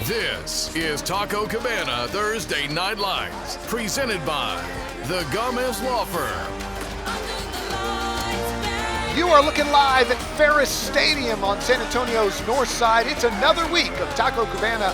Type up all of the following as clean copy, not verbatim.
This is Taco Cabana Thursday Night Lights, presented by the Gomez Law Firm. You are looking live at Ferris Stadium on San Antonio's north side. It's another week of Taco Cabana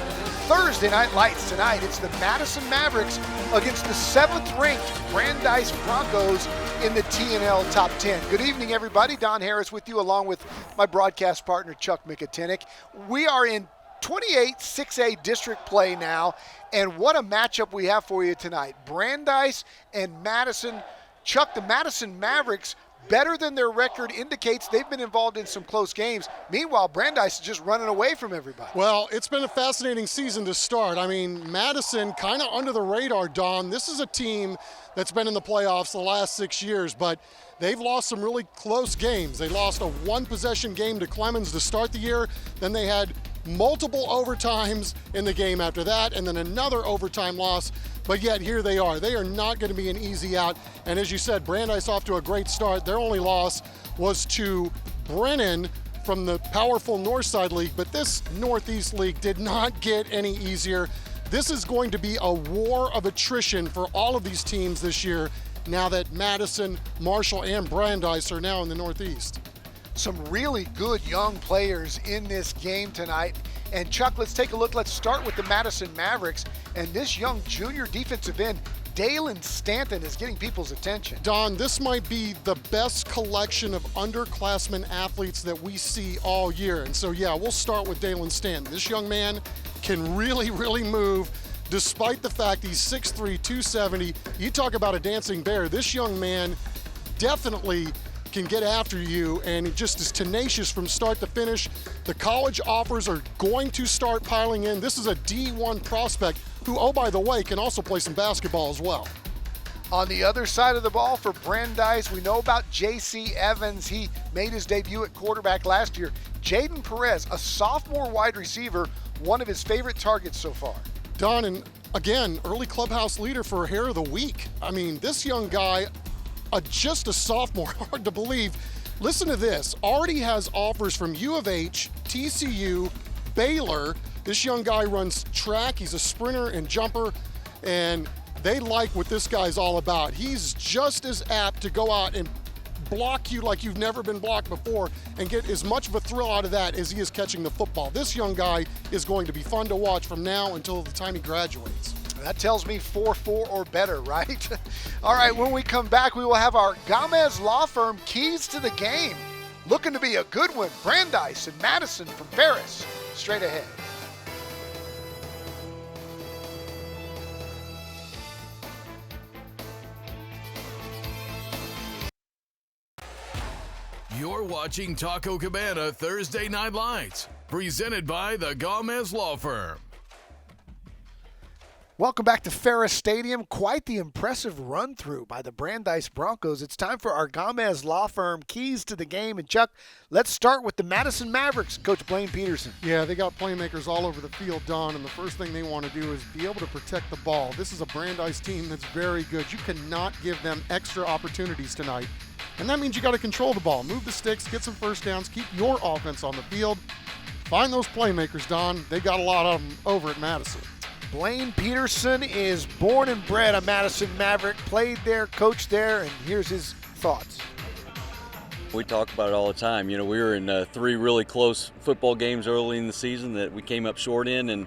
Thursday Night Lights. Tonight, it's the Madison Mavericks against the 7th-ranked Brandeis Broncos in the TNL Top 10. Good evening, everybody. Don Harris with you, along with my broadcast partner, Chuck Mikatinik. We are in 28 6A district play now, and what a matchup we have for you tonight. Brandeis and Madison. Chuck, the Madison Mavericks, better than their record indicates, they've been involved in some close games. Meanwhile, Brandeis is just running away from everybody. Well, it's been a fascinating season to start. I mean, Madison kind of under the radar, Don. This is a team that's been in the playoffs the last 6 years, but they've lost some really close games. They lost a one-possession game to Clemens to start the year. Then they had multiple overtimes in the game after that, and then another overtime loss. But yet here they are. They are not going to be an easy out. And as you said, Brandeis off to a great start. Their only loss was to Brennan from the powerful Northside League, but this Northeast League did not get any easier. This is going to be a war of attrition for all of these teams this year, now that Madison, Marshall, and Brandeis are now in the Northeast. Some really good young players in this game tonight. And Chuck, let's take a look. Let's start with the Madison Mavericks. And this young junior defensive end, Dalen Stanton, is getting people's attention. Don, this might be the best collection of underclassmen athletes that we see all year. And so, yeah, we'll start with Dalen Stanton. This young man can really, really move, despite the fact he's 6'3", 270. You talk about a dancing bear. This young man definitely can get after you, and it just is tenacious from start to finish. The college offers are going to start piling in. This is a D1 prospect who, oh, by the way, can also play some basketball as well. On the other side of the ball for Brandeis, we know about J.C. Evans. He made his debut at quarterback last year. Jaden Perez, a sophomore wide receiver, one of his favorite targets so far. Don, and again, early clubhouse leader for Hair of the Week. I mean, this young guy, just a sophomore, hard to believe. Listen to this, already has offers from U of H, TCU, Baylor. This young guy runs track, he's a sprinter and jumper, and they like what this guy's all about. He's just as apt to go out and block you like you've never been blocked before and get as much of a thrill out of that as he is catching the football. This young guy is going to be fun to watch from now until the time he graduates. That tells me 4-4 or better, right? All right, when we come back, we will have our Gomez Law Firm keys to the game. Looking to be a good one. Brandeis and Madison from Ferris. Straight ahead. You're watching Taco Cabana Thursday Night Lights, presented by the Gomez Law Firm. Welcome back to Ferris Stadium. Quite the impressive run-through by the Brandeis Broncos. It's time for our Gomez Law Firm keys to the game. And Chuck, let's start with the Madison Mavericks, Coach Blaine Peterson. Yeah, they got playmakers all over the field, Don, and the first thing they want to do is be able to protect the ball. This is a Brandeis team that's very good. You cannot give them extra opportunities tonight. And that means you got to control the ball, move the sticks, get some first downs, keep your offense on the field. Find those playmakers, Don. They got a lot of them over at Madison. Blaine Peterson is born and bred a Madison Maverick, played there, coached there, and here's his thoughts. We talk about it all the time. You know, we were in 3 really close football games early in the season that we came up short in,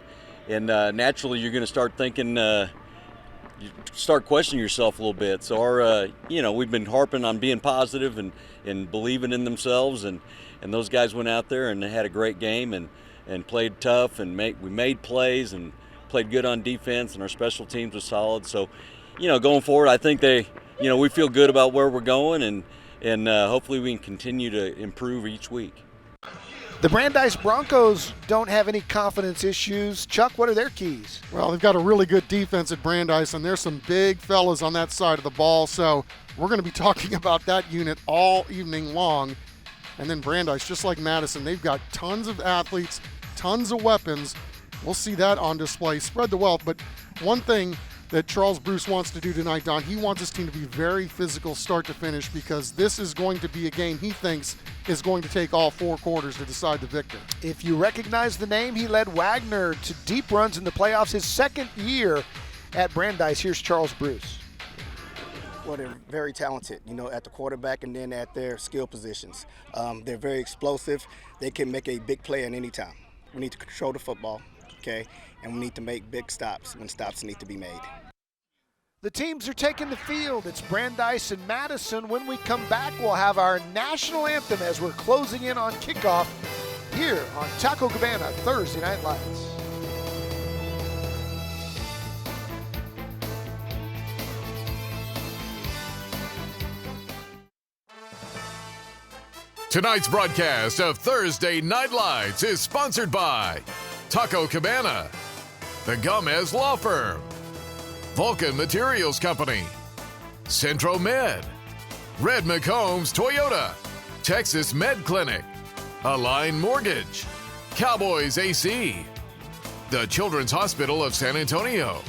and naturally you're going to start thinking, you start questioning yourself a little bit. So our, we've been harping on being positive and believing in themselves, and those guys went out there and they had a great game and played tough, and we made plays and played good on defense, and our special teams was solid. So, going forward, I think we feel good about where we're going, and hopefully we can continue to improve each week. The Brandeis Broncos don't have any confidence issues. Chuck, what are their keys? Well, they've got a really good defense at Brandeis, and there's some big fellas on that side of the ball. So we're going to be talking about that unit all evening long. And then Brandeis, just like Madison, they've got tons of athletes, tons of weapons. We'll see that on display. Spread the wealth. But one thing that Charles Bruce wants to do tonight, Don, he wants his team to be very physical start to finish, because this is going to be a game he thinks is going to take all 4 quarters to decide the victor. If you recognize the name, he led Wagner to deep runs in the playoffs his second year at Brandeis. Here's Charles Bruce. Well, they're very talented, at the quarterback and then at their skill positions. They're very explosive. They can make a big play at any time. We need to control the football, okay? And we need to make big stops when stops need to be made. The teams are taking the field. It's Brandeis and Madison. When we come back, we'll have our national anthem as we're closing in on kickoff here on Taco Cabana Thursday Night Lights. Tonight's broadcast of Thursday Night Lights is sponsored by Taco Cabana, the Gomez Law Firm, Vulcan Materials Company, Centro Med, Red McCombs Toyota, Texas Med Clinic, Align Mortgage, Cowboys AC, the Children's Hospital of San Antonio,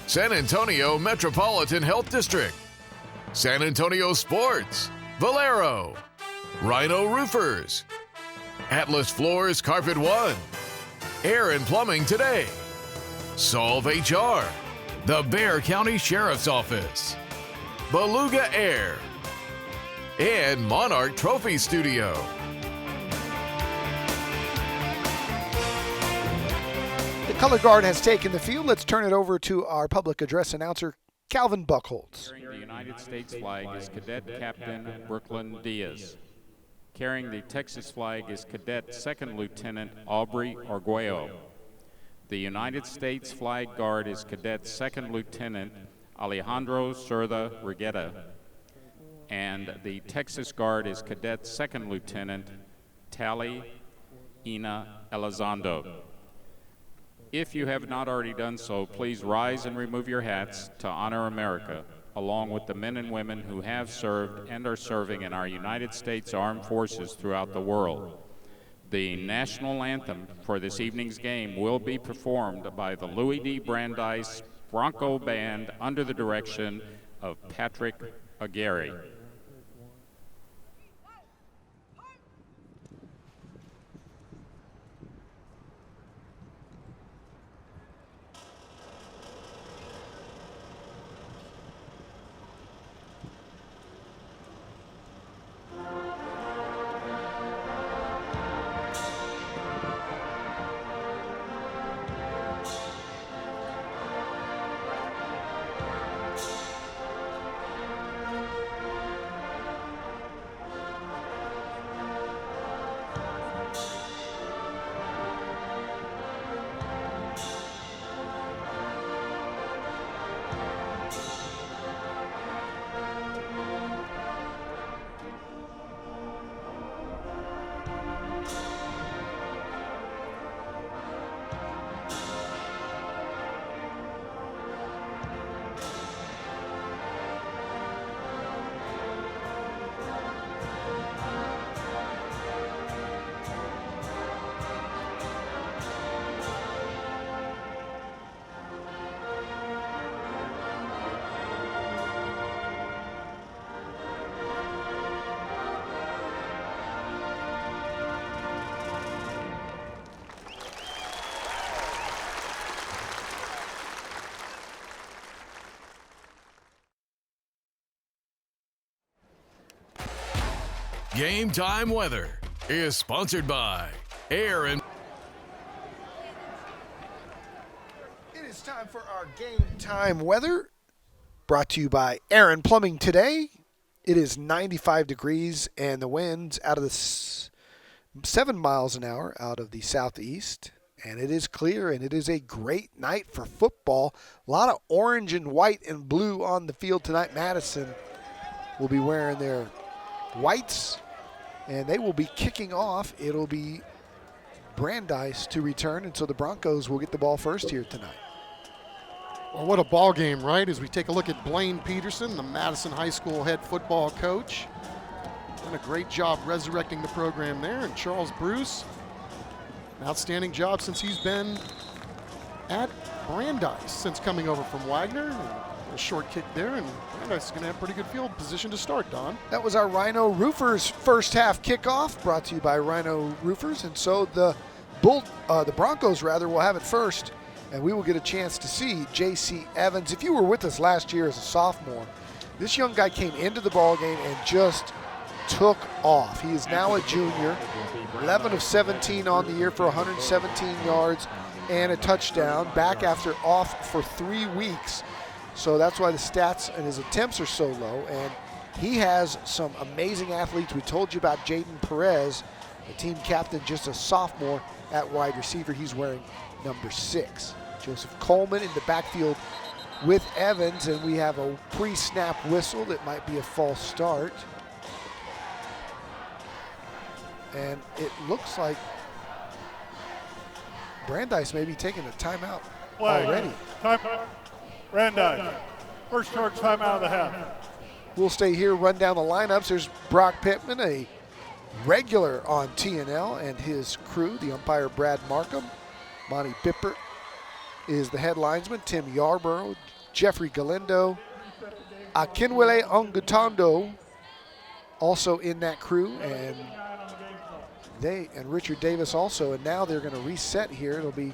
San Antonio Metropolitan Health District, San Antonio Sports, Valero, Rhino Roofers, Atlas Floors Carpet One, Air and Plumbing Today, Solve HR, the Bexar County Sheriff's Office, Beluga Air, and Monarch Trophy Studio. The color guard has taken the field. Let's turn it over to our public address announcer, Calvin Buckholz. Carrying the United States flag is Cadet Captain Brooklyn Diaz. Carrying the Texas flag is Cadet Second Lieutenant Aubrey Arguello. The United States Flag Guard is Cadet Second Lieutenant Alejandro Cerda Regueta. And the Texas Guard is Cadet Second Lieutenant Tally Ina Elizondo. If you have not already done so, please rise and remove your hats to honor America, along with the men and women who have served and are serving in our United States Armed Forces throughout the world. The national anthem for this evening's game will be performed by the Louis D. Brandeis Bronco Band under the direction of Patrick Aguirre. Game Time Weather is sponsored by Air and... It is time for our Game Time Weather, brought to you by Air and Plumbing Today. It is 95 degrees and the winds out of the 7 miles an hour out of the southeast. And it is clear, and it is a great night for football. A lot of orange and white and blue on the field tonight. Madison will be wearing their whites, and they will be kicking off. It'll be Brandeis to return, and so the Broncos will get the ball first here tonight. Well, what a ball game, right? As we take a look at Blaine Peterson, the Madison High School head football coach. Done a great job resurrecting the program there. And Charles Bruce, an outstanding job since he's been at Brandeis since coming over from Wagner. And A short kick there, and Brandeis is going to have pretty good field position to start, Don. That was our Rhino Roofers first half kickoff, brought to you by Rhino Roofers. And so the Broncos will have it first, and we will get a chance to see J.C. Evans. If you were with us last year as a sophomore, this young guy came into the ball game and just took off. He is now a junior, 11 of 17 on the year for 117 yards and a touchdown, back after off for 3 weeks. So that's why the stats and his attempts are so low. And he has some amazing athletes. We told you about Jaden Perez, the team captain, just a sophomore at wide receiver. He's wearing number 6. Joseph Coleman in the backfield with Evans, and we have a pre-snap whistle that might be a false start. And it looks like Brandeis may be taking a timeout already. Timeout. Brandeis. First charge timeout of the half. We'll stay here, run down the lineups. There's Brock Pittman, a regular on TNL, and his crew, the umpire Brad Markham. Monty Bippert is the head linesman. Tim Yarborough, Jeffrey Galindo, Akinwele Ongutando also in that crew, and Richard Davis also. And now they're going to reset here. It'll be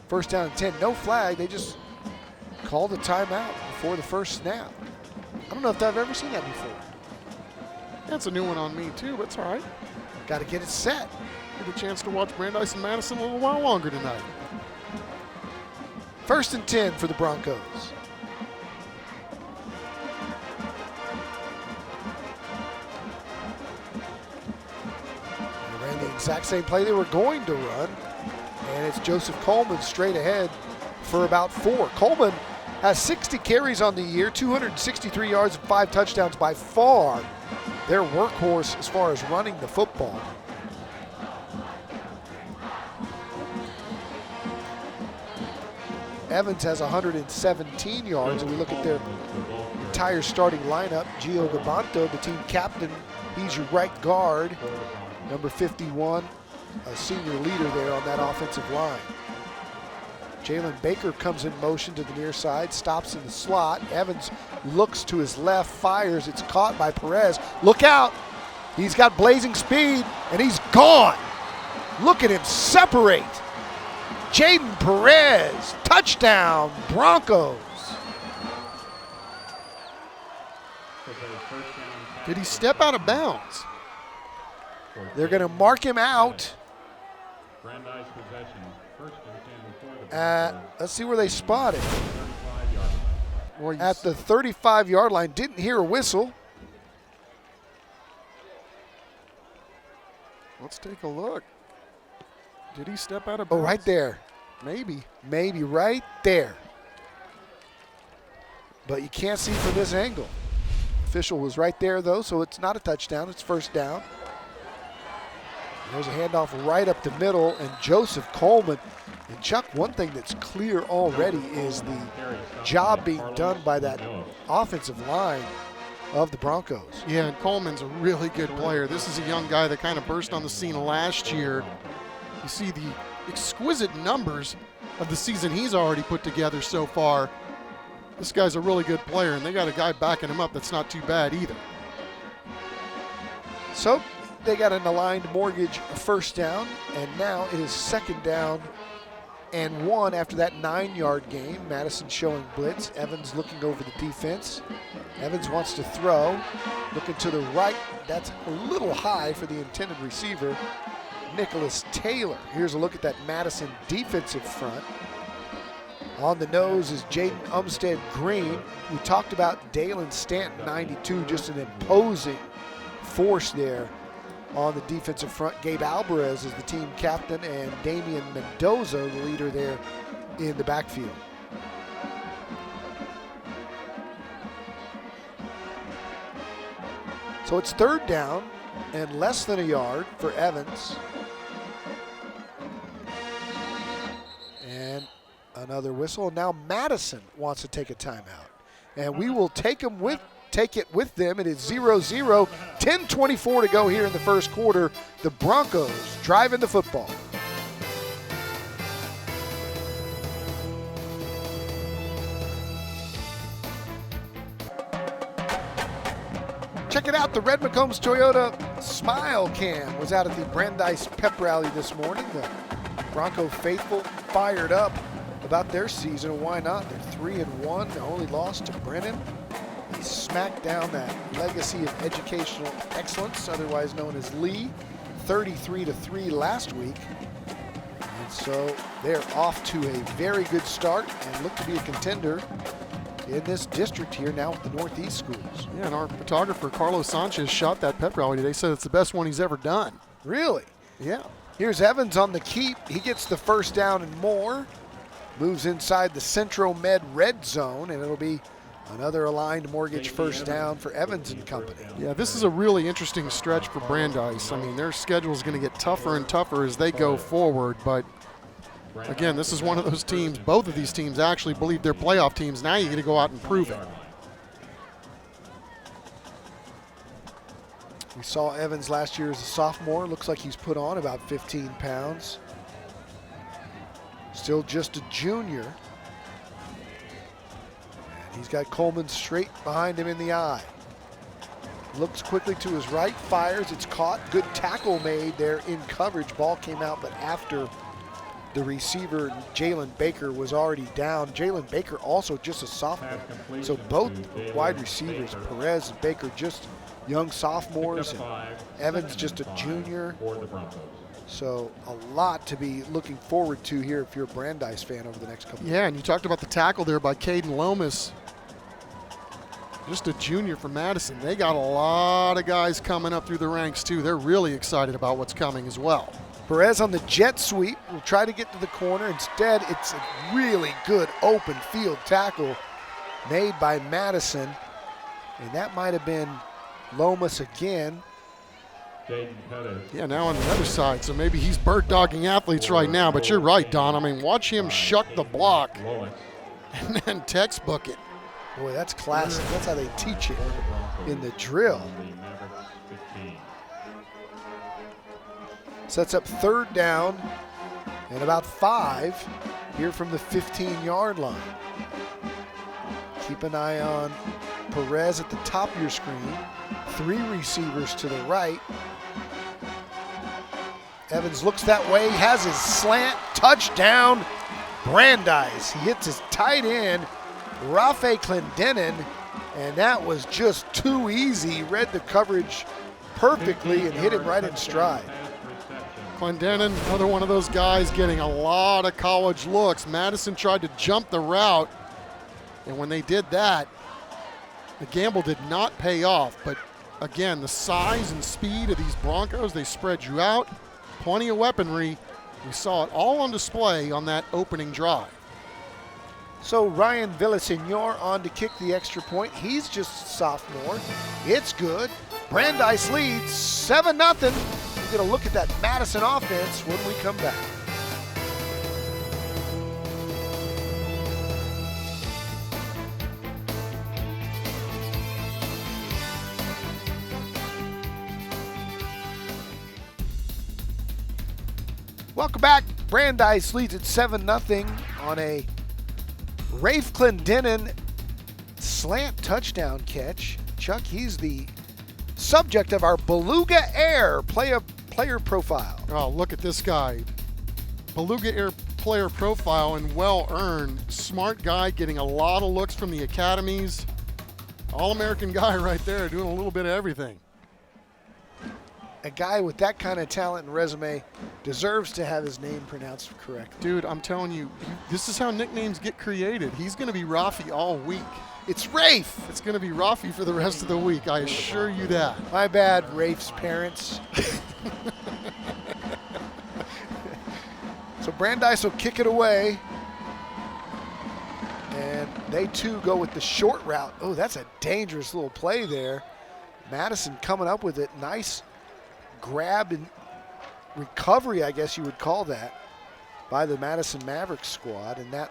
first down and 10. No flag. They just called a timeout before the first snap. I don't know if I've ever seen that before. That's a new one on me, too, but it's all right. Got to get it set. Get a chance to watch Brandeis and Madison a little while longer tonight. First and 10 for the Broncos. They ran the exact same play they were going to run, and it's Joseph Coleman straight ahead for about 4. Coleman has 60 carries on the year, 263 yards and 5 touchdowns, by far their workhorse as far as running the football. Evans has 117 yards, and we look at their entire starting lineup. Gio Gabanto, the team captain, he's your right guard, number 51, a senior leader there on that offensive line. Jalen Baker comes in motion to the near side, stops in the slot. Evans looks to his left, fires. It's caught by Perez. Look out! He's got blazing speed, and he's gone. Look at him separate. Jaden Perez, touchdown, Broncos. Did he step out of bounds? They're going to mark him out. Let's see where they spot him. At the 35-yard line. Didn't hear a whistle. Let's take a look. Did he step out of bounds? Oh, right there. Maybe. Maybe right there. But you can't see from this angle. Official was right there, though, so it's not a touchdown. It's first down. There's a handoff right up the middle, and Joseph Coleman. And Chuck, one thing that's clear already is the job being done by that offensive line of the Broncos. Yeah, and Coleman's a really good player. This is a young guy that kind of burst on the scene last year. You see the exquisite numbers of the season he's already put together so far. This guy's a really good player, and they got a guy backing him up that's not too bad either. So they got an aligned mortgage first down, and now it is second down and 1 after that 9-yard gain. Madison showing blitz. Evans looking over the defense. Evans wants to throw. Looking to the right. That's a little high for the intended receiver, Nicholas Taylor. Here's a look at that Madison defensive front. On the nose is Jaden Umstead Green. We talked about Dalen Stanton, 92, just an imposing force there on the defensive front. Gabe Alvarez is the team captain, and Damian Mendoza, the leader there in the backfield. So it's third down and less than a yard for Evans. And another whistle. Now Madison wants to take a timeout, and we will take it with them. It is 0-0, 10:24 to go here in the first quarter. The Broncos driving the football. Check it out, the Red McCombs Toyota Smile Cam was out at the Brandeis Pep Rally this morning. The Bronco faithful fired up about their season. Why not? They're 3-1. Their only loss to Brennan. He smacked down that legacy of educational excellence, otherwise known as Lee, 33-3 last week. And so they're off to a very good start and look to be a contender in this district here now with the Northeast schools. Yeah, and our photographer, Carlos Sanchez, shot that pep rally today, said it's the best one he's ever done. Really? Yeah. Here's Evans on the keep. He gets the first down and more. Moves inside the Centro Med red zone, and it'll be another aligned mortgage first down for Evans and company. Yeah, this is a really interesting stretch for Brandeis. I mean, their schedule is going to get tougher and tougher as they go forward, but again, this is one of those teams, both of these teams actually believe they're playoff teams. Now you got to go out and prove it. We saw Evans last year as a sophomore. Looks like he's put on about 15 pounds. Still just a junior. And he's got Coleman straight behind him in the eye. Looks quickly to his right, fires, it's caught. Good tackle made there in coverage. Ball came out, but after the receiver, Jalen Baker, was already down. Jalen Baker also just a sophomore. So both wide receivers, Perez and Baker, just young sophomores, and Evans just a junior. So a lot to be looking forward to here if you're a Brandeis fan over the next couple of years. Yeah, and you talked about the tackle there by Caden Lomas. Just a junior from Madison. They got a lot of guys coming up through the ranks too. They're really excited about what's coming as well. Perez on the jet sweep will try to get to the corner. Instead, it's a really good open field tackle made by Madison. And that might have been Lomas again. Yeah, now on the other side, so maybe he's bird dogging athletes right now, but you're right, Don. I mean, watch him shuck the block and then textbook it. Boy, that's classic. That's how they teach it in the drill. Sets up third down and about 5 here from the 15-yard line. Keep an eye on Perez at the top of your screen. 3 receivers to the right. Evans looks that way, has his slant, touchdown, Brandeis. He hits his tight end, Rafe Clendenin, and that was just too easy. Read the coverage perfectly and hit him right in stride. Clendenin, another one of those guys getting a lot of college looks. Madison tried to jump the route, and when they did that, the gamble did not pay off. But again, the size and speed of these Broncos, they spread you out. Plenty of weaponry. We saw it all on display on that opening drive. So Ryan Villasenor on to kick the extra point. He's just a sophomore. It's good. Brandeis leads 7-0. We're going to look at that Madison offense when we come back. Welcome back. Brandeis leads at 7-0 on a Rafe Clendenin slant touchdown catch. Chuck, he's the subject of our Beluga Air player profile. Oh, look at this guy. Beluga Air player profile and well earned. Smart guy, getting a lot of looks from the academies. All-American guy right there, doing a little bit of everything. A guy with that kind of talent and resume deserves to have his name pronounced correctly. Dude, I'm telling you, this is how nicknames get created. He's going to be Rafi all week. It's Rafe. It's going to be Rafi for the rest of the week, I assure you that. My bad, Rafe's parents. So Brandeis will kick it away. And they too go with the short route. Oh, that's a dangerous little play there. Madison coming up with it. Nice grab and recovery, I guess you would call that, by the Madison Mavericks squad. And that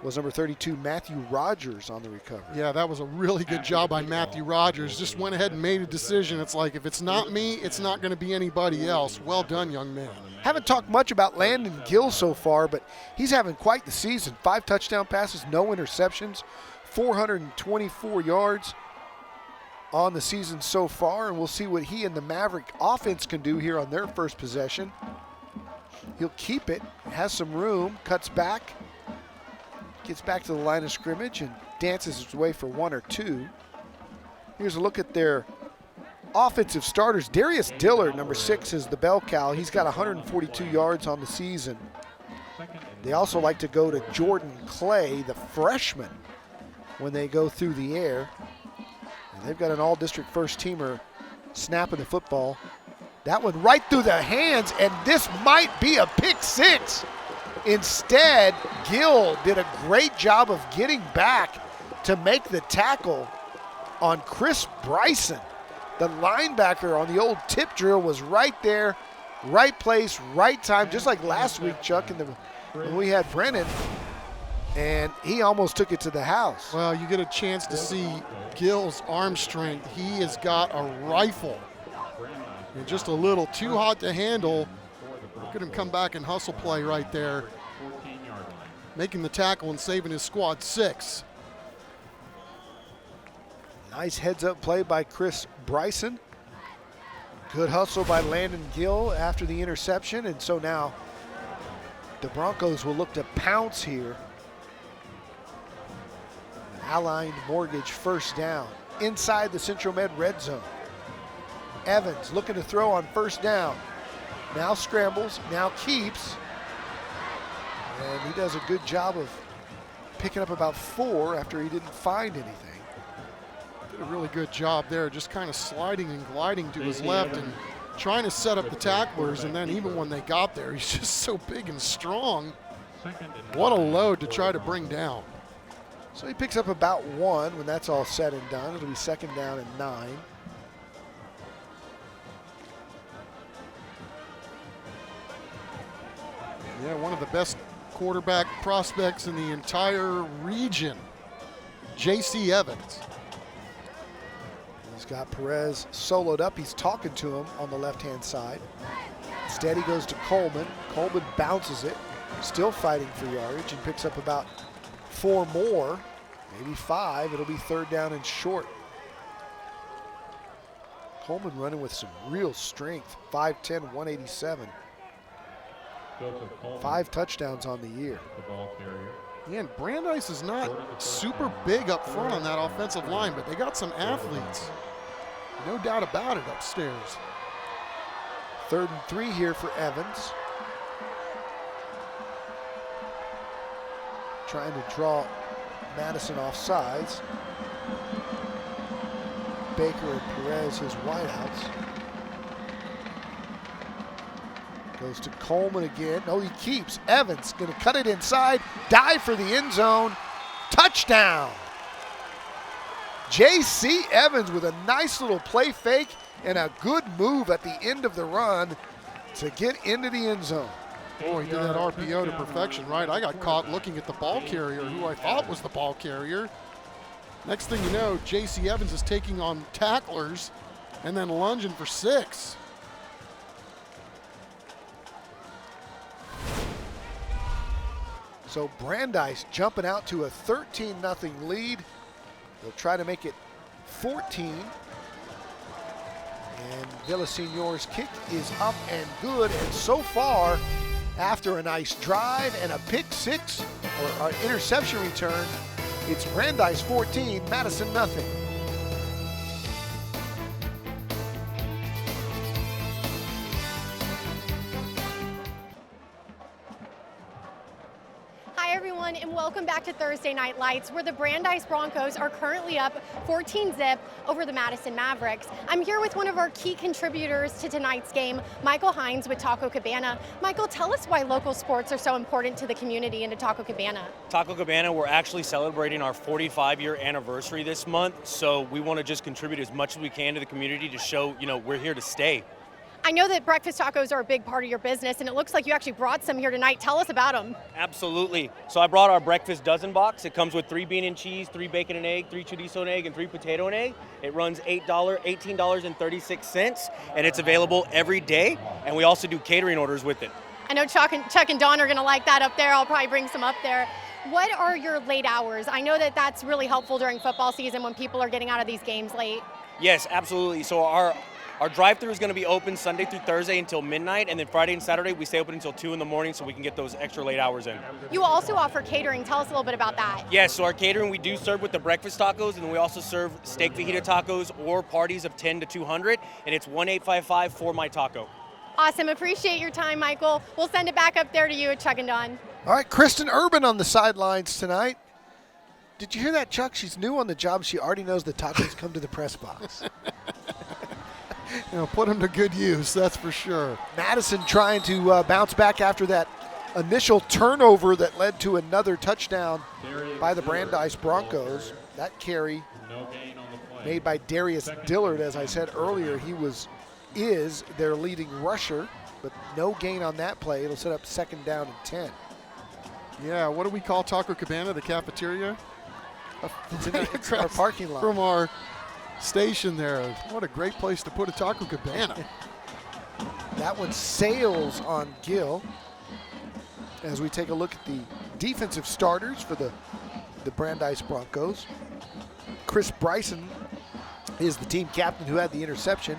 was number 32, Matthew Rogers, on the recovery. Yeah, that was a really good job by Matthew Rogers. Just went ahead and made a decision. It's like, if it's not me, it's not going to be anybody else. Well done, young man. Haven't talked much about Landon Gill so far, but he's having quite the season. 5 touchdown passes, no interceptions, 424 yards. on the season so far, and we'll see what he and the Maverick offense can do here on their first possession. He'll keep it, has some room, cuts back, gets back to the line of scrimmage and dances his way for 1 or 2. Here's a look at their offensive starters. Darius Dillard, number 6, is the bell cow. He's got 142 yards on the season. They also like to go to Jordan Clay, the freshman, when they go through the air. And they've got an all-district first-teamer snapping the football. That one right through the hands, and this might be a pick 6. Instead, Gill did a great job of getting back to make the tackle on Chris Bryson. The linebacker on the old tip drill was right there, right place, right time, just like last week, Chuck, when we had Brennan, and he almost took it to the house. Well, you get a chance to see Gill's arm strength. He has got a rifle. And just a little too hot to handle. Look at him come back and hustle play right there, making the tackle and saving his squad 6. Nice heads-up play by Chris Bryson. Good hustle by Landon Gill after the interception, and so now the Broncos will look to pounce here. Aligned Mortgage first down inside the Central Med red zone. Evans looking to throw on first down. Now scrambles, now keeps. And he does a good job of picking up about 4 after he didn't find anything. Did a really good job there, just kind of sliding and gliding to his left and trying to set up the tacklers, and then even when they got there, he's just so big and strong. What a load to try to bring down. So he picks up about 1 when that's all said and done. It'll be second down and 9. Yeah, one of the best quarterback prospects in the entire region, J.C. Evans. He's got Perez soloed up. He's talking to him on the left-hand side. Instead, he goes to Coleman. Coleman bounces it, still fighting for yardage, and picks up about 4 more, maybe 5. It'll be third down and short. Coleman running with some real strength, 5'10", 187. 5 touchdowns on the year. Yeah, and Brandeis is not super big up front on that offensive line, but they got some athletes. No doubt about it upstairs. 3rd and 3 here for Evans. Trying to draw Madison off sides. Baker and Perez, his wideouts. Goes to Coleman again. No, he keeps. Evans going to cut it inside. Dive for the end zone. Touchdown. J.C. Evans with a nice little play fake and a good move at the end of the run to get into the end zone. Boy, he did that RPO to perfection, right? I got caught looking at the ball carrier, who I thought was the ball carrier. Next thing you know, J.C. Evans is taking on tacklers and then lunging for 6. So Brandeis jumping out to a 13-0 lead. They'll try to make it 14. And Villasenor's kick is up and good. And so far, after a nice drive and a pick 6 or an interception return, it's Brandeis 14, Madison nothing. And welcome back to Thursday Night Lights, where the Brandeis Broncos are currently up 14-0 over the Madison Mavericks. I'm here with one of our key contributors to tonight's game, Michael Heinz with Taco Cabana. Michael, tell us why local sports are so important to the community and to Taco Cabana. Taco Cabana, we're actually celebrating our 45-year anniversary this month, so we want to just contribute as much as we can to the community to show, we're here to stay. I know that breakfast tacos are a big part of your business, and it looks like you actually brought some here tonight. Tell us about them. Absolutely. So I brought our breakfast dozen box. It comes with 3 bean and cheese, 3 bacon and egg, 3 chorizo and egg, and 3 potato and egg. It runs $18.36, and it's available every day. And we also do catering orders with it. I know Chuck and Don are going to like that up there. I'll probably bring some up there. What are your late hours? I know that that's really helpful during football season when people are getting out of these games late. Yes, absolutely. So our drive-thru is going to be open Sunday through Thursday until midnight, and then Friday and Saturday we stay open until 2 in the morning so we can get those extra late hours in. You also offer catering. Tell us a little bit about that. Yes, so our catering, we do serve with the breakfast tacos, and we also serve steak fajita tacos or parties of 10 to 200, and it's 1-855 for my taco. Awesome. Appreciate your time, Michael. We'll send it back up there to you at Chuck and Don. All right, Kristen Urban on the sidelines tonight. Did you hear that, Chuck? She's new on the job. She already knows the tacos come to the press box. Put them to good use, that's for sure. Madison trying to bounce back after that initial turnover that led to another touchdown by the Brandeis Broncos. That carry made by Darius Dillard. As I said earlier, he is their leading rusher, but no gain on that play. It'll set up 2nd down and 10. Yeah, what do we call Taco Cabana, the cafeteria? It's our parking lot. From our station there. What a great place to put a Taco Cabana. That one sails on Gill. As we take a look at the defensive starters for the Brandeis Broncos. Chris Bryson is the team captain who had the interception.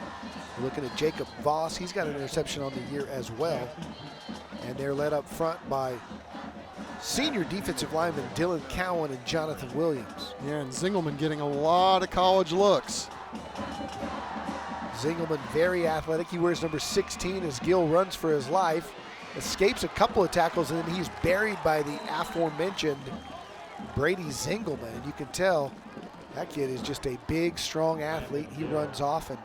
We're looking at Jacob Voss. He's got an interception on the year as well. And they're led up front by senior defensive linemen Dylan Cowan and Jonathan Williams. Yeah, and Zingelman getting a lot of college looks. Zingelman very athletic. He wears number 16 as Gill runs for his life. Escapes a couple of tackles, and then he's buried by the aforementioned Brady Zingelman. And you can tell that kid is just a big, strong athlete. He runs off, and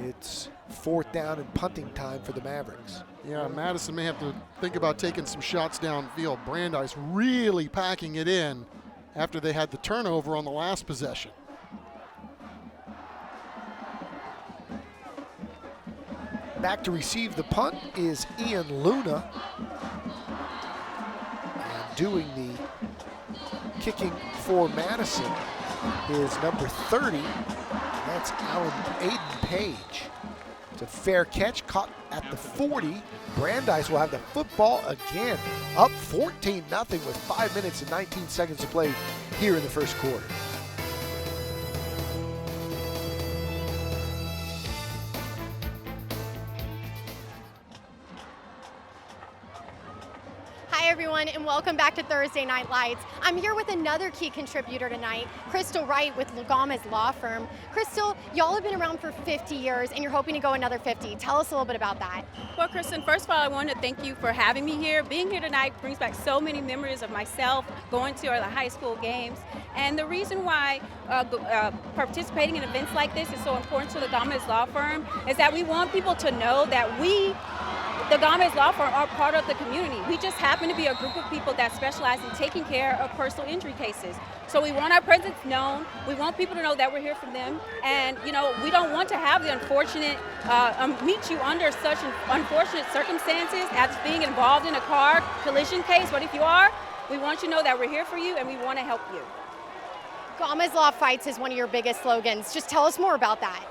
it's 4th down and punting time for the Mavericks. Yeah, Madison may have to think about taking some shots downfield. Brandeis really packing it in after they had the turnover on the last possession. Back to receive the punt is Ian Luna. And doing the kicking for Madison is number 30. That's Aiden Page. It's a fair catch, caught at the 40. Brandeis will have the football again, up 14-0 with 5 minutes and 19 seconds to play here in the first quarter. Hi, everyone, and welcome back to Thursday Night Lights. I'm here with another key contributor tonight, Crystal Wright with Lugama's law firm. Crystal, y'all have been around for 50 years, and you're hoping to go another 50. Tell us a little bit about that. Well, Kristen, first of all, I want to thank you for having me here. Being here tonight brings back so many memories of myself going to the high school games. And the reason why participating in events like this is so important to Lugama's law firm is that we want people to know that we, the Gomez Law Firm, are part of the community. We just happen to be a group of people that specialize in taking care of personal injury cases. So we want our presence known. We want people to know that we're here for them. And, we don't want to have the unfortunate, meet you under such unfortunate circumstances as being involved in a car collision case. But if you are, we want you to know that we're here for you and we want to help you. Gomez Law Fights is one of your biggest slogans. Just tell us more about that.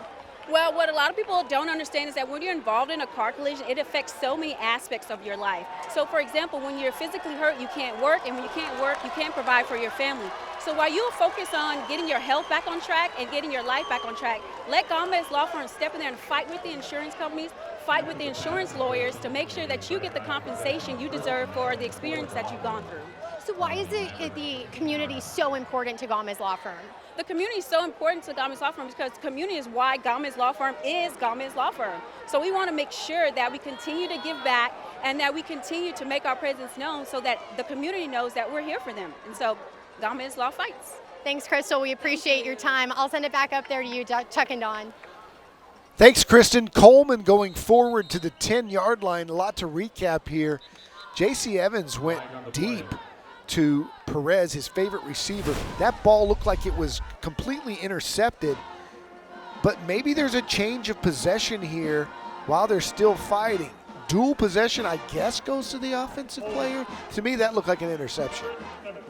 Well, what a lot of people don't understand is that when you're involved in a car collision, it affects so many aspects of your life. So, for example, when you're physically hurt, you can't work, and when you can't work, you can't provide for your family. So while you focus on getting your health back on track and getting your life back on track, let Gomez Law Firm step in there and fight with the insurance companies, fight with the insurance lawyers to make sure that you get the compensation you deserve for the experience that you've gone through. So why is the community so important to Gomez Law Firm? The community is so important to Gomez Law Firm because the community is why Gomez Law Firm is Gomez Law Firm. So we want to make sure that we continue to give back and that we continue to make our presence known so that the community knows that we're here for them. And so Gomez Law Fights. Thanks, Crystal. We appreciate your time. I'll send it back up there to you, Chuck and Don. Thanks, Kristen. Coleman going forward to the 10-yard line. A lot to recap here. J.C. Evans went deep to Perez, his favorite receiver. That ball looked like it was completely intercepted, but maybe there's a change of possession here while they're still fighting. Dual possession, I guess, goes to the offensive player. To me, that looked like an interception.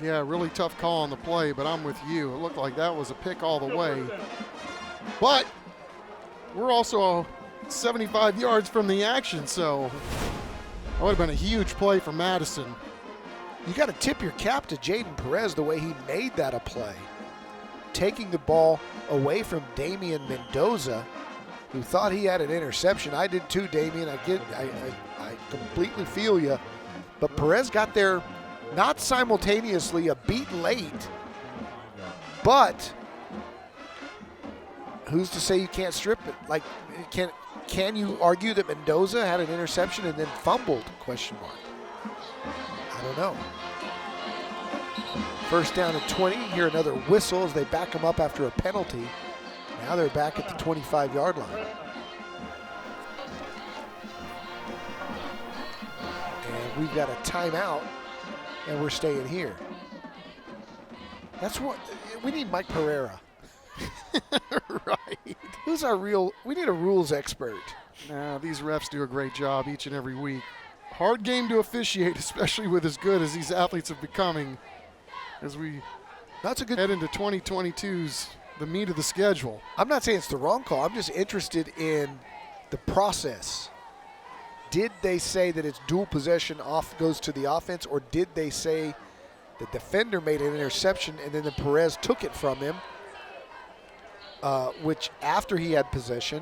Yeah, really tough call on the play, but I'm with you. It looked like that was a pick all the way. But we're also 75 yards from the action, so that would have been a huge play for Madison. You got to tip your cap to Jaden Perez the way he made that a play. taking the ball away from Damian Mendoza, who thought he had an interception. I did too, Damian. I completely feel you. But Perez got there not simultaneously, a beat late. But who's to say you can't strip it? Like, can you argue that Mendoza had an interception and then fumbled? Question mark. I don't know. First down at 20. Hear another whistle as they back him up after a penalty. Now they're back at the 25-yard line. And we've got a timeout, and we're staying here. That's what we need. Mike Pereira. Right. Who's our real? We need a rules expert. Nah, these refs do a great job each and every week. Hard game to officiate, especially with as good as these athletes are becoming. As we head into 2022's the meat of the schedule. I'm not saying it's the wrong call. I'm just interested in the process. Did they say that it's dual possession off goes to the offense, or did they say the defender made an interception and then the Perez took it from him, which after he had possession,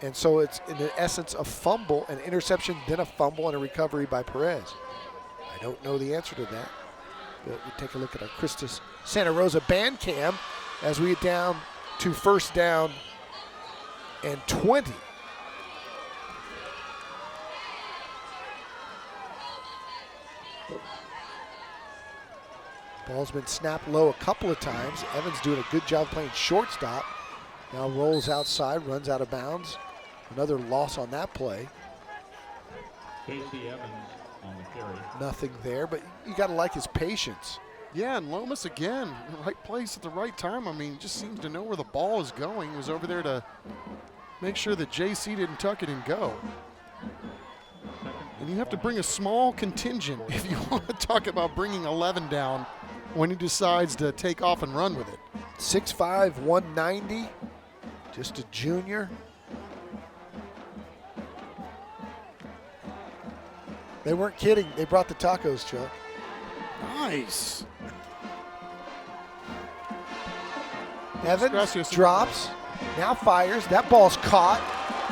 and so it's in the essence a fumble, an interception, then a fumble and a recovery by Perez? I don't know the answer to that. But we take a look at our Christus Santa Rosa band cam as we get down to first down and 20. Ball's been snapped low a couple of times. Evans doing a good job playing shortstop. Now rolls outside, runs out of bounds. Another loss on that play. Casey Evans on the carry. Nothing there, but you got to like his patience. Yeah, and Lomas again, in the right place at the right time. I mean, just seems to know where the ball is going. He was over there to make sure that JC didn't tuck it and go. And you have to bring a small contingent if you want to talk about bringing 11 down when he decides to take off and run with it. 6'5", 190, just a junior. They weren't kidding. They brought the tacos, Chuck. Nice. Evans drops, now fires. That ball's caught.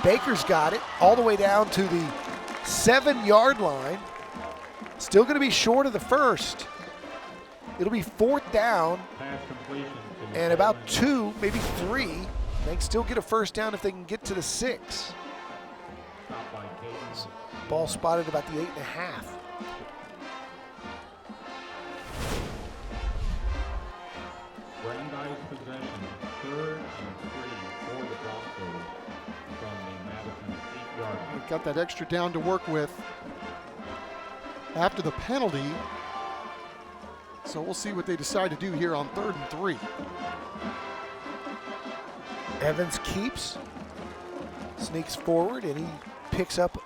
Baker's got it all the way down to the 7-yard line. Still going to be short of the first. It'll be fourth down and about 2, maybe 3. They can still get a first down if they can get to the 6. Ball spotted about the 8.5. Brandeis possession, 3rd and 3 for the Broncos from the Madison 8-yard line. We've got that extra down to work with after the penalty. So we'll see what they decide to do here on 3rd and 3. Evans keeps, sneaks forward, and he picks up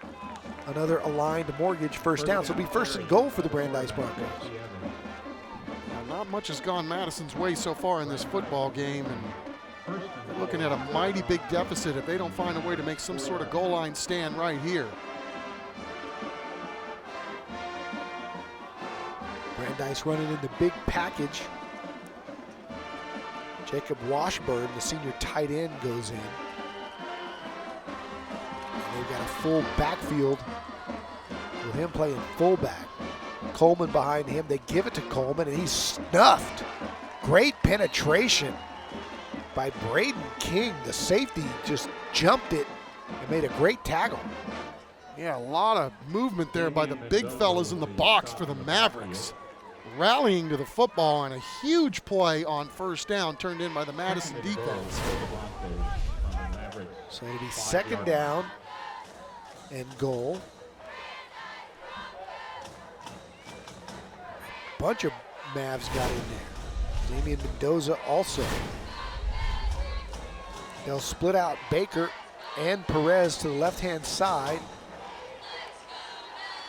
another aligned mortgage first down. So it'll be first and goal for the Brandeis Broncos. Now, not much has gone Madison's way so far in this football game, and they're looking at a mighty big deficit if they don't find a way to make some sort of goal line stand right here. Brandeis running in the big package. Jacob Washburn, the senior tight end, goes in. And they've got a full backfield with him playing fullback. Coleman behind him. They give it to Coleman, and he's snuffed. Great penetration by Braden King. The safety just jumped it and made a great tackle. Yeah, a lot of movement there by the big fellas in the box for the Mavericks. Rallying to the football, and a huge play on first down turned in by the Madison defense. So it'll be second down and goal. Bunch of Mavs got in there. Damian Mendoza also. They'll split out Baker and Perez to the left-hand side.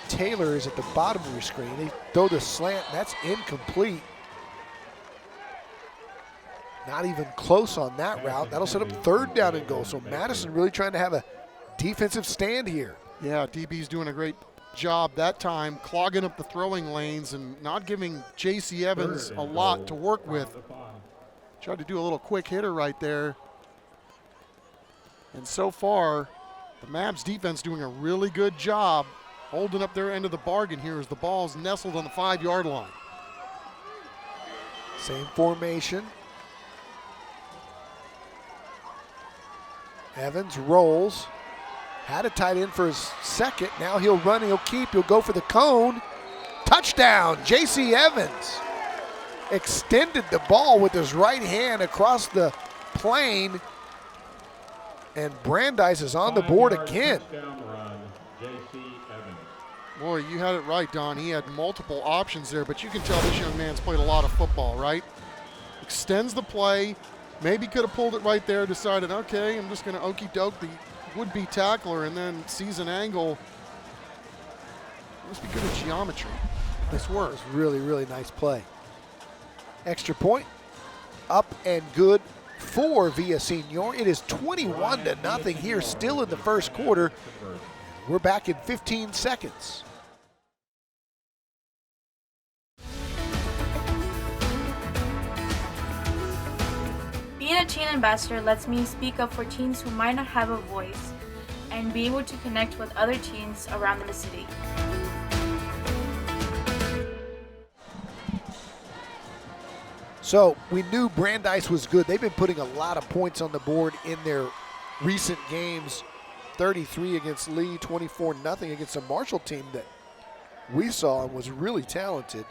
Taylor is at the bottom of your screen. They throw the slant, and that's incomplete. Not even close on that route. That'll set up third down and goal. So Madison really trying to have a defensive stand here. Yeah, DB's doing a great job that time, clogging up the throwing lanes and not giving J.C. Evans a lot to work with. Tried to do a little quick hitter right there. And so far, the Mavs defense doing a really good job holding up their end of the bargain here as the ball's nestled on the 5-yard line. Same formation. Evans rolls. Had a tight end for his second. Now he'll run, he'll keep, he'll go for the cone. Touchdown, J.C. Evans. Extended the ball with his right hand across the plane. And Brandeis is on the board again. Boy, you had it right, Don. He had multiple options there, but you can tell this young man's played a lot of football, right? Extends the play. Maybe could have pulled it right there, decided, okay, I'm just going to okey-doke the would-be tackler, and then sees an angle. Must be good at geometry. Nice work. It's really, really nice play. Extra point, up and good for Villaseñor. It is 21-0 here, still in the first quarter. We're back in 15 seconds. Being a teen ambassador lets me speak up for teens who might not have a voice and be able to connect with other teens around the city. So we knew Brandeis was good. They've been putting a lot of points on the board in their recent games. 33 against Lee, 24-0 against a Marshall team that we saw and was really talented.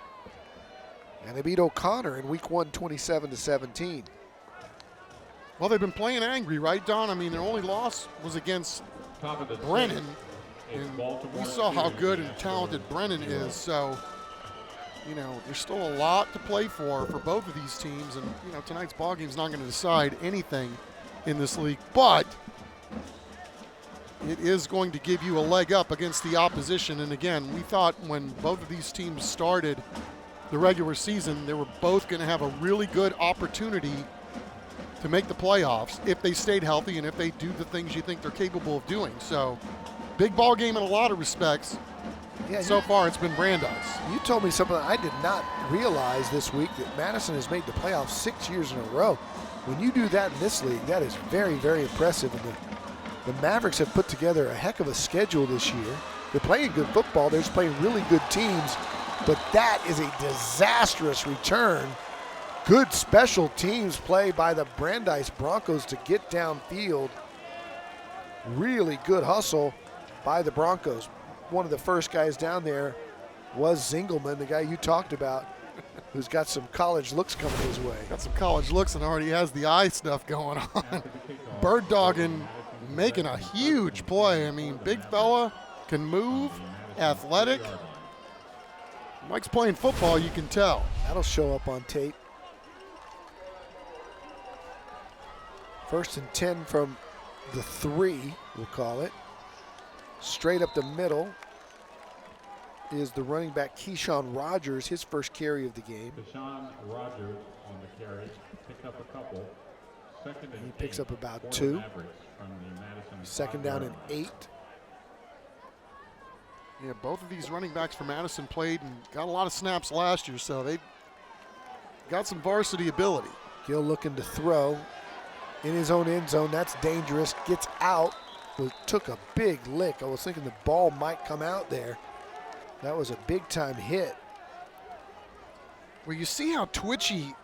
And they beat O'Connor in week 1, 27-17. Well, they've been playing angry, right, Don? I mean, their only loss was against Brennan. And we saw how good and talented Brennan is. So, you know, there's still a lot to play for both of these teams. And, you know, tonight's ballgame is not going to decide anything in this league. But it is going to give you a leg up against the opposition. And, again, we thought when both of these teams started the regular season, they were both going to have a really good opportunity to make the playoffs if they stayed healthy and if they do the things you think they're capable of doing. So, big ball game in a lot of respects. Yeah, so far, it's been Brandeis. You told me something I did not realize this week, that Madison has made the playoffs 6 years in a row. When you do that in this league, that is very, very impressive. And the Mavericks have put together a heck of a schedule this year. They're playing good football. They're just playing really good teams. But that is a disastrous return. Good special teams play by the Brandeis Broncos to get downfield. Really good hustle by the Broncos. One of the first guys down there was Zingelman, the guy you talked about, who's got some college looks coming his way. Got some college looks and already has the eye stuff going on. Bird dogging, making a huge play. I mean, big fella, can move, athletic. Mike's playing football, you can tell. That'll show up on tape. 1st and 10 from the 3, we'll call it. Straight up the middle is the running back Keyshawn Rogers, his first carry of the game. Keyshawn Rogers on the carry, picked up a couple. He picks up about 2. Second down and 8. Yeah, both of these running backs for Madison played and got a lot of snaps last year, so they got some varsity ability. Gill looking to throw in his own end zone. That's dangerous. Gets out. Took a big lick. I was thinking the ball might come out there. That was a big-time hit. Well, you see how twitchy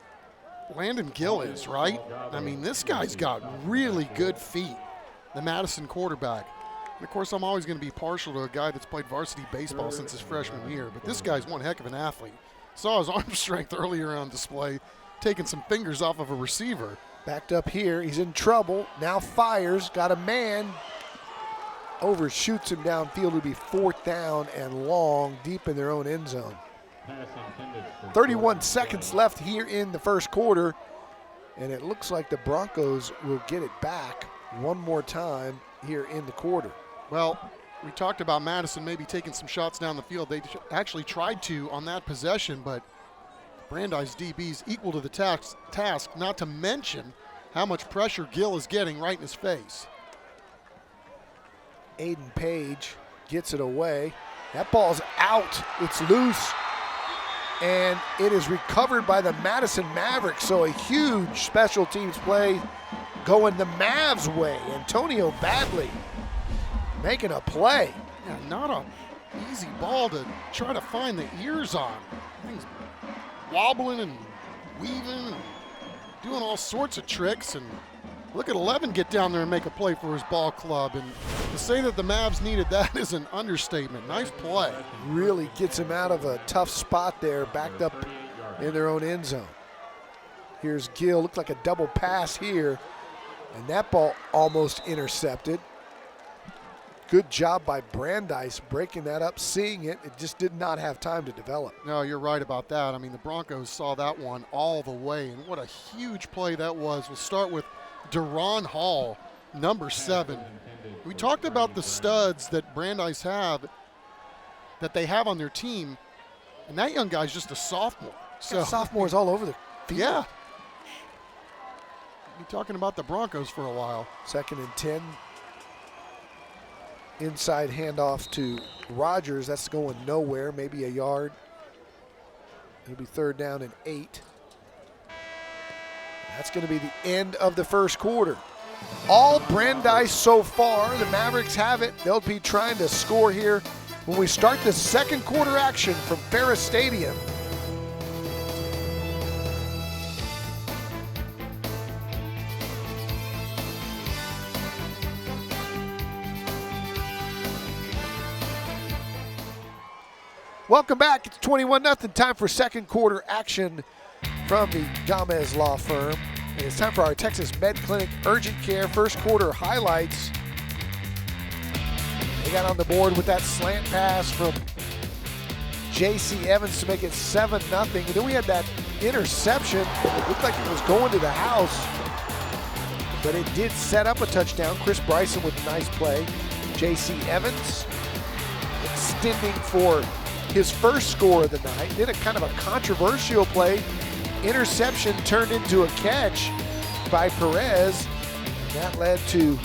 Landon Gill is, right? I mean, this guy's got really good feet, the Madison quarterback. And of course, I'm always going to be partial to a guy that's played varsity baseball since his freshman year, but this guy's one heck of an athlete. Saw his arm strength earlier on display, taking some fingers off of a receiver. Backed up here, he's in trouble. Now fires, got a man. Overshoots him downfield. It'll be 4th down and long, deep in their own end zone. 31 seconds left here in the first quarter, and it looks like the Broncos will get it back one more time here in the quarter. Well, we talked about Madison maybe taking some shots down the field. They actually tried to on that possession, but Brandeis DB's equal to the task, not to mention how much pressure Gill is getting right in his face. Aiden Page gets it away. That ball's out. It's loose. and it is recovered by the Madison Mavericks. So a huge special teams play going the Mavs' way. Antonio Badley making a play. Yeah, not a easy ball to try to find the ears on. He's wobbling and weaving and doing all sorts of tricks. And look at 11 get down there and make a play for his ball club. And to say that the Mavs needed that is an understatement. Nice play. Really gets him out of a tough spot there, backed up in their own end zone. Here's Gill, looked like a double pass here, and that ball almost intercepted. Good job by Brandeis breaking that up, seeing it. It just did not have time to develop. No, you're right about that. I mean, the Broncos saw that one all the way, and what a huge play that was. We'll start with Deron Hall, number 7. We talked about the studs that Brandeis have, that they have on their team, and that young guy's just a sophomore. So sophomores all over the field. Yeah. You're talking about the Broncos for a while. 2nd and 10. Inside handoff to Rogers. That's going nowhere, maybe a yard. It'll be 3rd down and 8. That's going to be the end of the first quarter. All Brandeis so far. The Mavericks have it. They'll be trying to score here when we start the second quarter action from Ferris Stadium. Welcome back. It's 21-0. Time for second quarter action from the Gomez Law Firm. And it's time for our Texas Med Clinic Urgent Care first quarter highlights. They got on the board with that slant pass from J.C. Evans to make it 7-0. And then we had that interception. It looked like it was going to the house, but it did set up a touchdown. Chris Bryson with a nice play. J.C. Evans extending for his first score of the night. Did a kind of a controversial play. Interception turned into a catch by Perez. That led to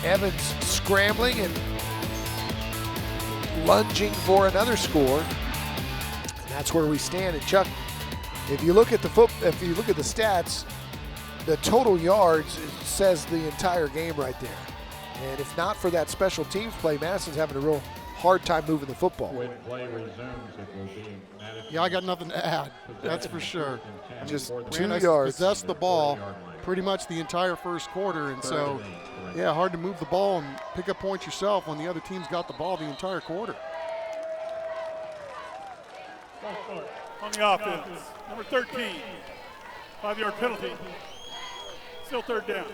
Evans scrambling and lunging for another score. And that's where we stand. And Chuck, if you look at the stats, the total yards says the entire game right there. And if not for that special teams play, Madison's having a real hard time moving the football. When play resumes, it will be Madison. Yeah, I got nothing to add. That's for sure. Just 2 Brandeis yards. Possessed the ball pretty much the entire first quarter, and so, yeah, hard to move the ball and pick up points yourself when the other team's got the ball the entire quarter. On the offense, number 13, 5-yard penalty. Still 3rd down.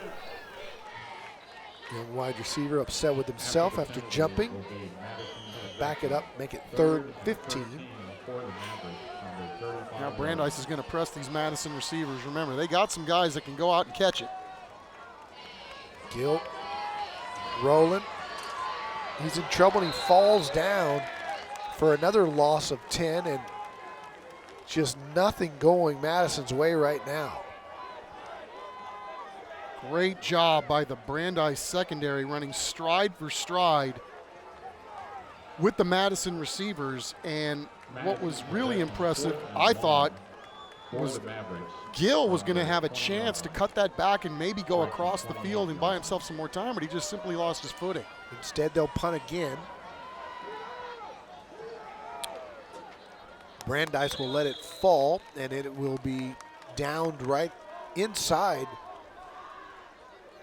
Young wide receiver upset with himself after jumping. Back it up, make it 3rd and 15. Now Brandeis is going to press these Madison receivers. Remember, they got some guys that can go out and catch it. Gill rolling. He's in trouble and he falls down for another loss of 10, and just nothing going Madison's way right now. Great job by the Brandeis secondary, running stride for stride with the Madison receivers. And what was really impressive, I thought, was Gill was going to have a chance to cut that back and maybe go across the field and buy himself some more time, but he just simply lost his footing. Instead, they'll punt again. Brandeis will let it fall, and it will be downed right inside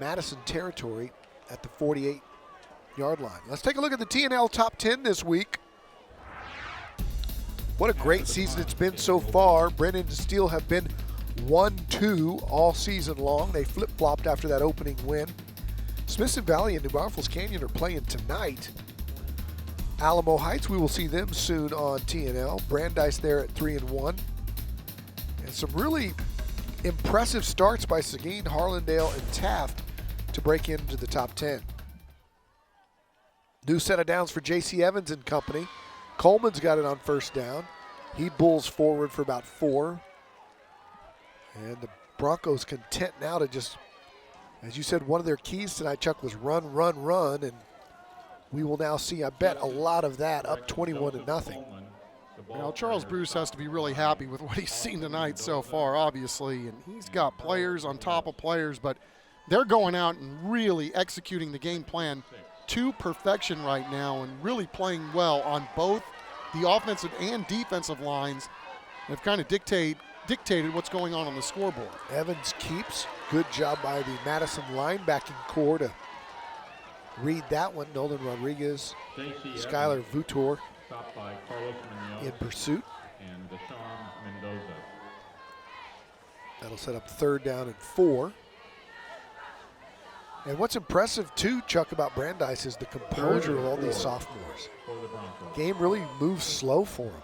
Madison territory at the 48-yard line. Let's take a look at the TNL top 10 this week. What a great season it's been so far. Brennan and Steele have been 1-2 all season long. They flip-flopped after that opening win. Smithson Valley and New Braunfels Canyon are playing tonight. Alamo Heights, we will see them soon on TNL. Brandeis there at 3-1. And some really impressive starts by Seguin, Harlandale, and Taft to break into the top 10. New set of downs for J.C. Evans and company. Coleman's got it on 1st down. He bulls forward for about 4. And the Broncos content now to just, as you said, one of their keys tonight, Chuck, was run, run, run. And we will now see, I bet, a lot of that, up 21-0. The Now, Charles Bruce has to be really happy with what he's seen tonight so far, obviously, and he's got players on top of players, but they're going out and really executing the game plan to perfection right now and really playing well on both the offensive and defensive lines. They've kind of dictated what's going on the scoreboard. Evans keeps. Good job by the Madison linebacking core to read that one. Nolan Rodriguez, Skylar Vutor in pursuit. And Deshaun Mendoza. That'll set up 3rd down and 4. And what's impressive too, Chuck, about Brandeis is the composure of all these sophomores. Game really moves slow for them.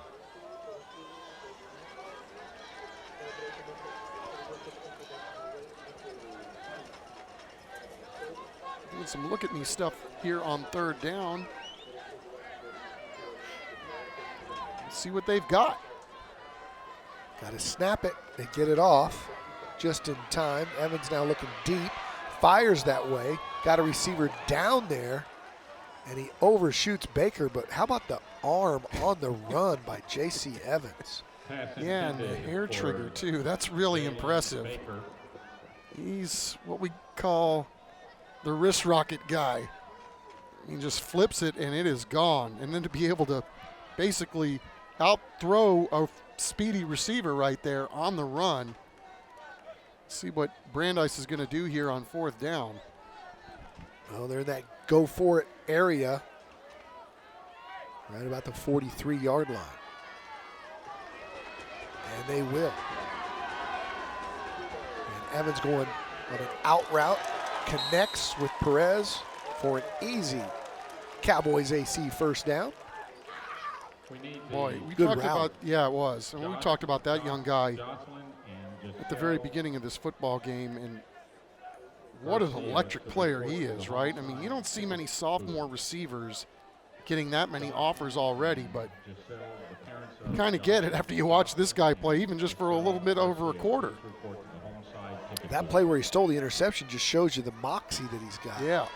Doing some look-at-me stuff here on 3rd down. Let's see what they've got. Got to snap it and get it off just in time. Evans now looking deep. Fires that way, got a receiver down there, and he overshoots Baker, but how about the arm on the run by J.C. Evans? Yeah, and the hair trigger too, that's really impressive. He's what we call the wrist rocket guy. He just flips it and it is gone, and then to be able to basically out-throw a speedy receiver right there on the run. See what Brandeis is going to do here on 4th down. Well, they're in that go-for-it area, right about the 43-yard line. And they will. And Evans going on an out route, connects with Perez for an easy Cowboys AC 1st down. Boy, we Good talked route. about, yeah, it was. And we talked about that young guy at the very beginning of this football game, and what an electric player he is, right? I mean, you don't see many sophomore receivers getting that many offers already, but you kind of get it after you watch this guy play, even just for a little bit over a quarter. That play where he stole the interception just shows you the moxie that he's got. Yeah.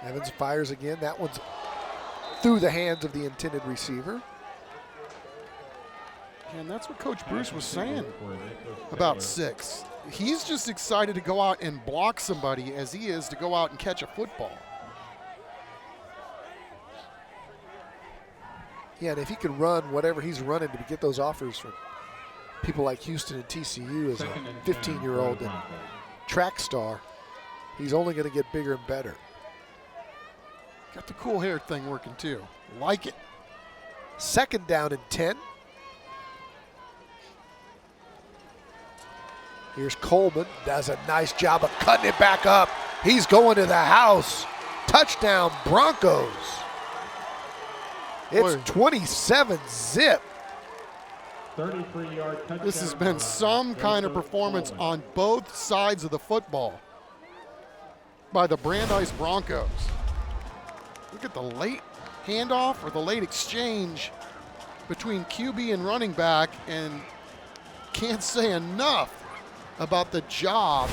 Evans fires again. That one's through the hands of the intended receiver. And that's what Coach Bruce was saying about 6. He's just excited to go out and block somebody as he is to go out and catch a football. Yeah, and if he can run whatever he's running to get those offers from people like Houston and TCU as a 15-year-old and track star, he's only going to get bigger and better. Got the cool hair thing working too. Like it. 2nd down and 10. Here's Coleman, does a nice job of cutting it back up. He's going to the house. Touchdown, Broncos. It's 27-zip. 33-yard touchdown. This has been some kind of performance on both sides of the football by the Brandeis Broncos. Look at the late handoff or the late exchange between QB and running back, and can't say enough about the job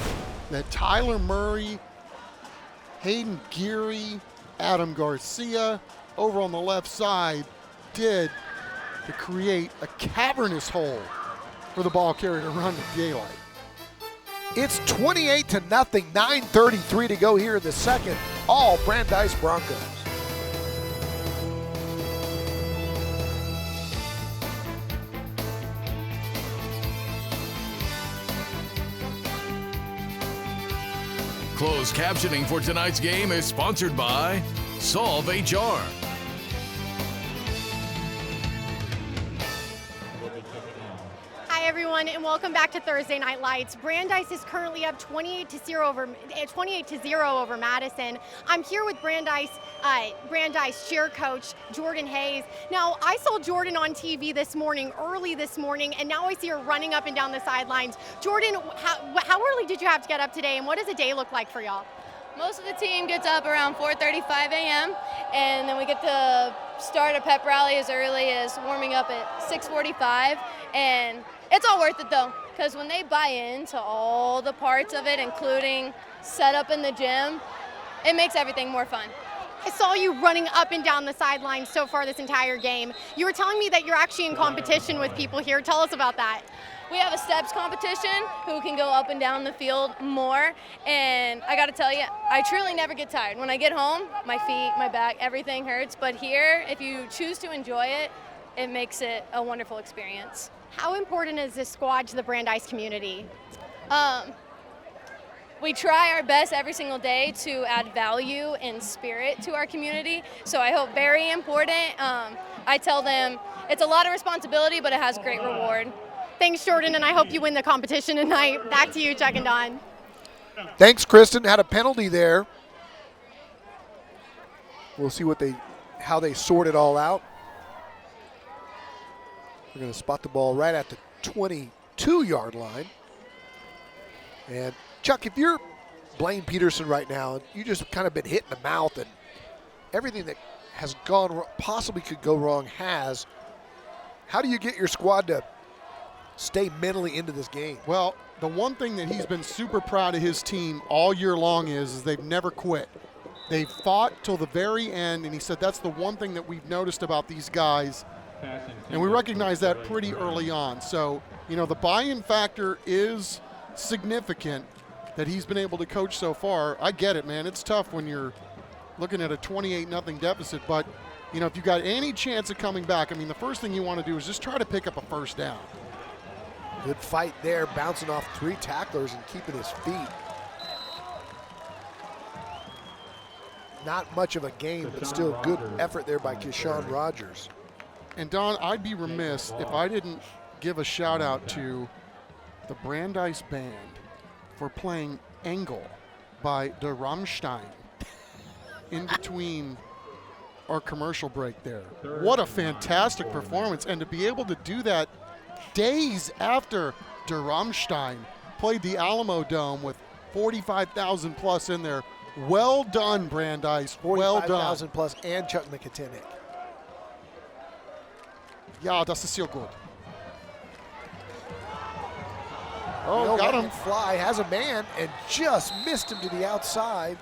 that Tyler Murray, Hayden Geary, Adam Garcia over on the left side did to create a cavernous hole for the ball carrier to run to daylight. It's 28-0, 9:33 to go here in the second. All Brandeis Broncos. Closed captioning for tonight's game is sponsored by Solve HR. Hi everyone, and welcome back to Thursday Night Lights. Brandeis is currently up 28-0 over Madison. I'm here with Brandeis cheer coach Jordan Hayes. Now, I saw Jordan on TV early this morning, and now I see her running up and down the sidelines. Jordan, how early did you have to get up today, and what does a day look like for y'all? Most of the team gets up around 4:35 a.m. and then we get to start a pep rally as early as warming up at 6:45, and it's all worth it though, because when they buy into all the parts of it, including setup in the gym, it makes everything more fun. I saw you running up and down the sidelines so far this entire game. You were telling me that you're actually in competition with people here. Tell us about that. We have a steps competition who can go up and down the field more, and I got to tell you, I truly never get tired. When I get home, my feet, my back, everything hurts, but here, if you choose to enjoy it, it makes it a wonderful experience. How important is this squad to the Brandeis community? We try our best every single day to add value and spirit to our community, so I hope very important. I tell them it's a lot of responsibility, but it has great reward. Thanks, Jordan, and I hope you win the competition tonight. Back to you, Chuck and Don. Thanks, Kristen. Had a penalty there. We'll see how they sort it all out. We're going to spot the ball right at the 22-yard line. And Chuck, if you're Blaine Peterson right now, you just kind of been hit in the mouth, and everything that has possibly could go wrong has. How do you get your squad to stay mentally into this game? Well, the one thing that he's been super proud of his team all year long is they've never quit. They've fought till the very end, and he said that's the one thing that we've noticed about these guys, and we recognize that pretty early on. So, you know, the buy-in factor is significant that he's been able to coach so far. I get it, man. It's tough when you're looking at a 28-0 deficit, but, you know, if you got any chance of coming back, I mean, the first thing you want to do is just try to pick up a first down. Good fight there, bouncing off 3 tacklers and keeping his feet. Not much of a game, but still good effort there by Keyshawn Rogers. And Don, I'd be remiss if I didn't give a shout out to the Brandeis Band for playing Engel by Der Rammstein in between our commercial break there. What a fantastic performance, and to be able to do that days after Der Rammstein played the Alamo Dome with 45,000 plus in there. Well done, Brandeis. Well done. 45,000 plus and Chuck McKinnick. Ja, das ist sehr gut. Oh, got him. Fly has a man and just missed him to the outside.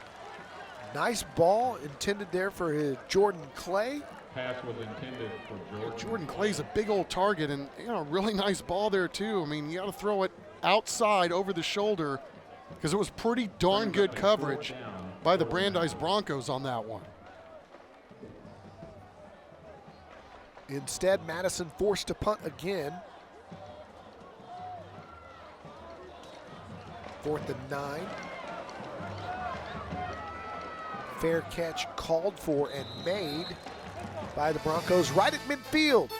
Nice ball intended there for his Jordan Clay. Pass was intended for Jordan. Jordan Clay's a big old target, and you know, really nice ball there too. I mean, you got to throw it outside over the shoulder because it was pretty darn good coverage by the Brandeis Broncos on that one. Instead, Madison forced to punt again. 4th and 9. Fair catch called for and made by the Broncos right at midfield.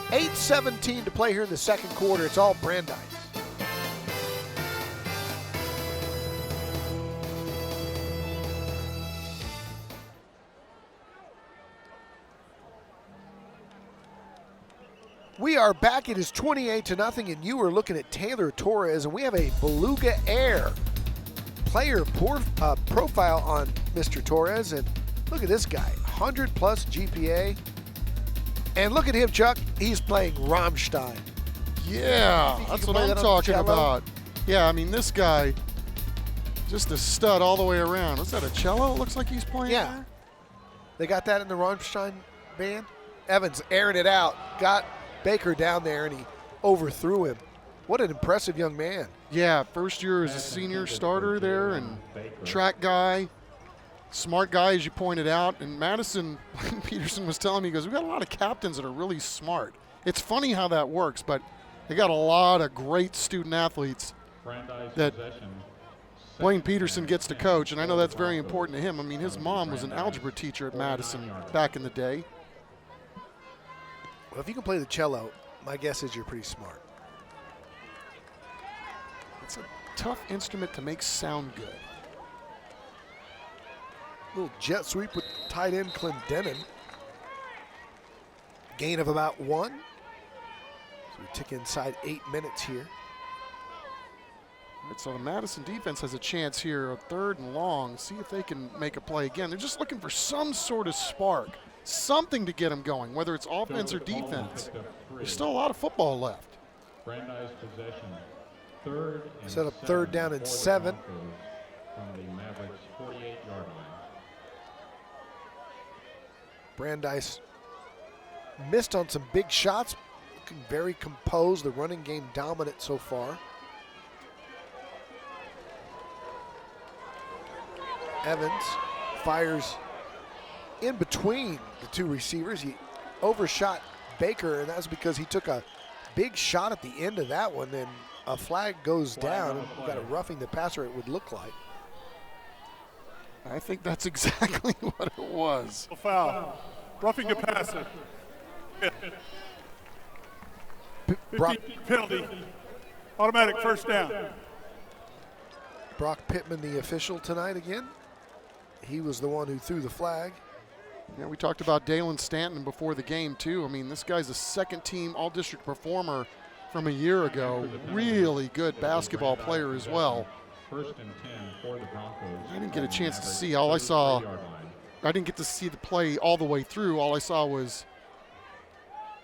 8:17 to play here in the second quarter. It's all Brandeis. We are back. It is 28-0, and you are looking at Taylor Torres, and we have a Beluga Air player profile on Mr. Torres, and look at this guy, 100-plus GPA. And look at him, Chuck. He's playing Rammstein. Yeah, that's what I'm talking about. Yeah, I mean, this guy, just a stud all the way around. Was that a cello? It looks like he's playing Yeah. there. They got that in the Rammstein band. Evans airing it out. Got Baker down there, and he overthrew him. What an impressive young man. Yeah, first year as a senior starter there, and track guy, smart guy, as you pointed out. And Madison, Peterson was telling me, he goes, we got a lot of captains that are really smart. It's funny how that works, but they got a lot of great student athletes that Blaine Peterson gets to coach, and I know that's very important to him. I mean, his mom was an algebra teacher at Madison back in the day. Well, if you can play the cello, my guess is you're pretty smart. It's a tough instrument to make sound good. Little jet sweep with tight end Clendenin. Gain of about 1. So we tick inside 8 minutes here. All right, so the Madison defense has a chance here, a 3rd and long. See if they can make a play again. They're just looking for some sort of spark, something to get them going, whether it's offense or defense. There's still a lot of football left. Brandeis possession. 3rd and Set up 3rd down and 7. From the Mavericks 48-yard line. Brandeis missed on some big shots, looking very composed, the running game dominant so far. Evans fires in between the two receivers. He overshot Baker, and that's because he took a big shot at the end of that one, and a flag goes down, and we've got a roughing the passer, it would look like. I think that's exactly what it was. Foul. Roughing the passer. Penalty. Automatic first down. Brock Pittman, the official tonight again. He was the one who threw the flag. Yeah, we talked about Dalen Stanton before the game, too. I mean, this guy's a second-team all-district performer from a year ago. Really good basketball player as well. First and 10 for the Broncos. I didn't get a chance to see. I didn't get to see the play all the way through. All I saw was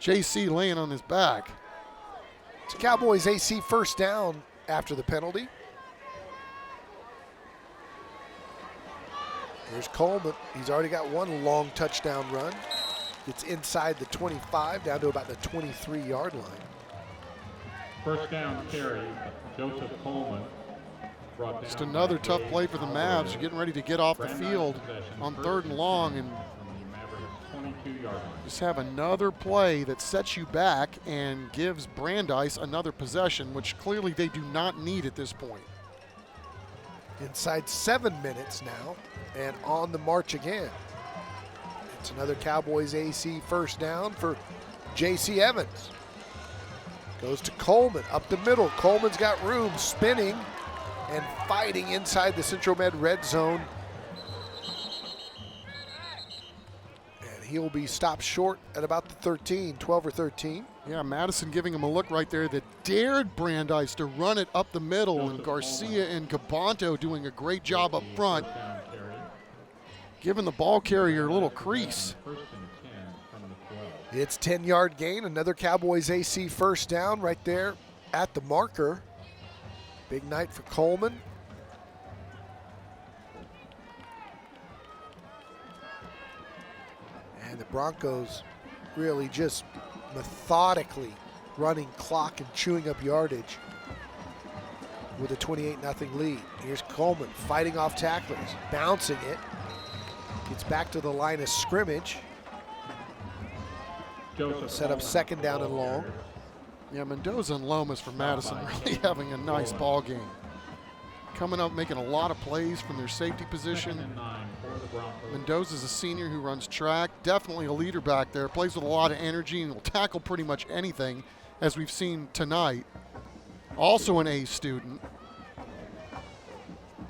JC laying on his back. It's Cowboys AC first down after the penalty. Here's Coleman. He's already got one long touchdown run. It's inside the 25, down to about the 23-yard line. First down carry, Joseph Coleman. Just another tough play for the Mavs. They're getting ready to get off the field on 3rd and long, and just have another play that sets you back and gives Brandeis another possession, which clearly they do not need at this point. Inside 7 minutes now, and on the march again. It's another Cowboys AC first down for J.C. Evans. Goes to Coleman, up the middle. Coleman's got room, spinning and fighting inside the Central Med red zone. And he'll be stopped short at about the 13, 12 or 13. Yeah, Madison giving him a look right there that dared Brandeis to run it up the middle, and Garcia and Gabanto doing a great job up front, giving the ball carrier a little crease. It's 10-yard gain, another Cowboys AC first down right there at the marker. Big night for Coleman. And the Broncos really just methodically running clock and chewing up yardage with a 28-0 lead. Here's Coleman fighting off tacklers, bouncing it. Gets back to the line of scrimmage. Set up second down and long. Yeah, Mendoza and Lomas for Madison really having a nice ball game. Coming up, making a lot of plays from their safety position. Mendoza's a senior who runs track, definitely a leader back there, plays with a lot of energy and will tackle pretty much anything, as we've seen tonight. Also an A student.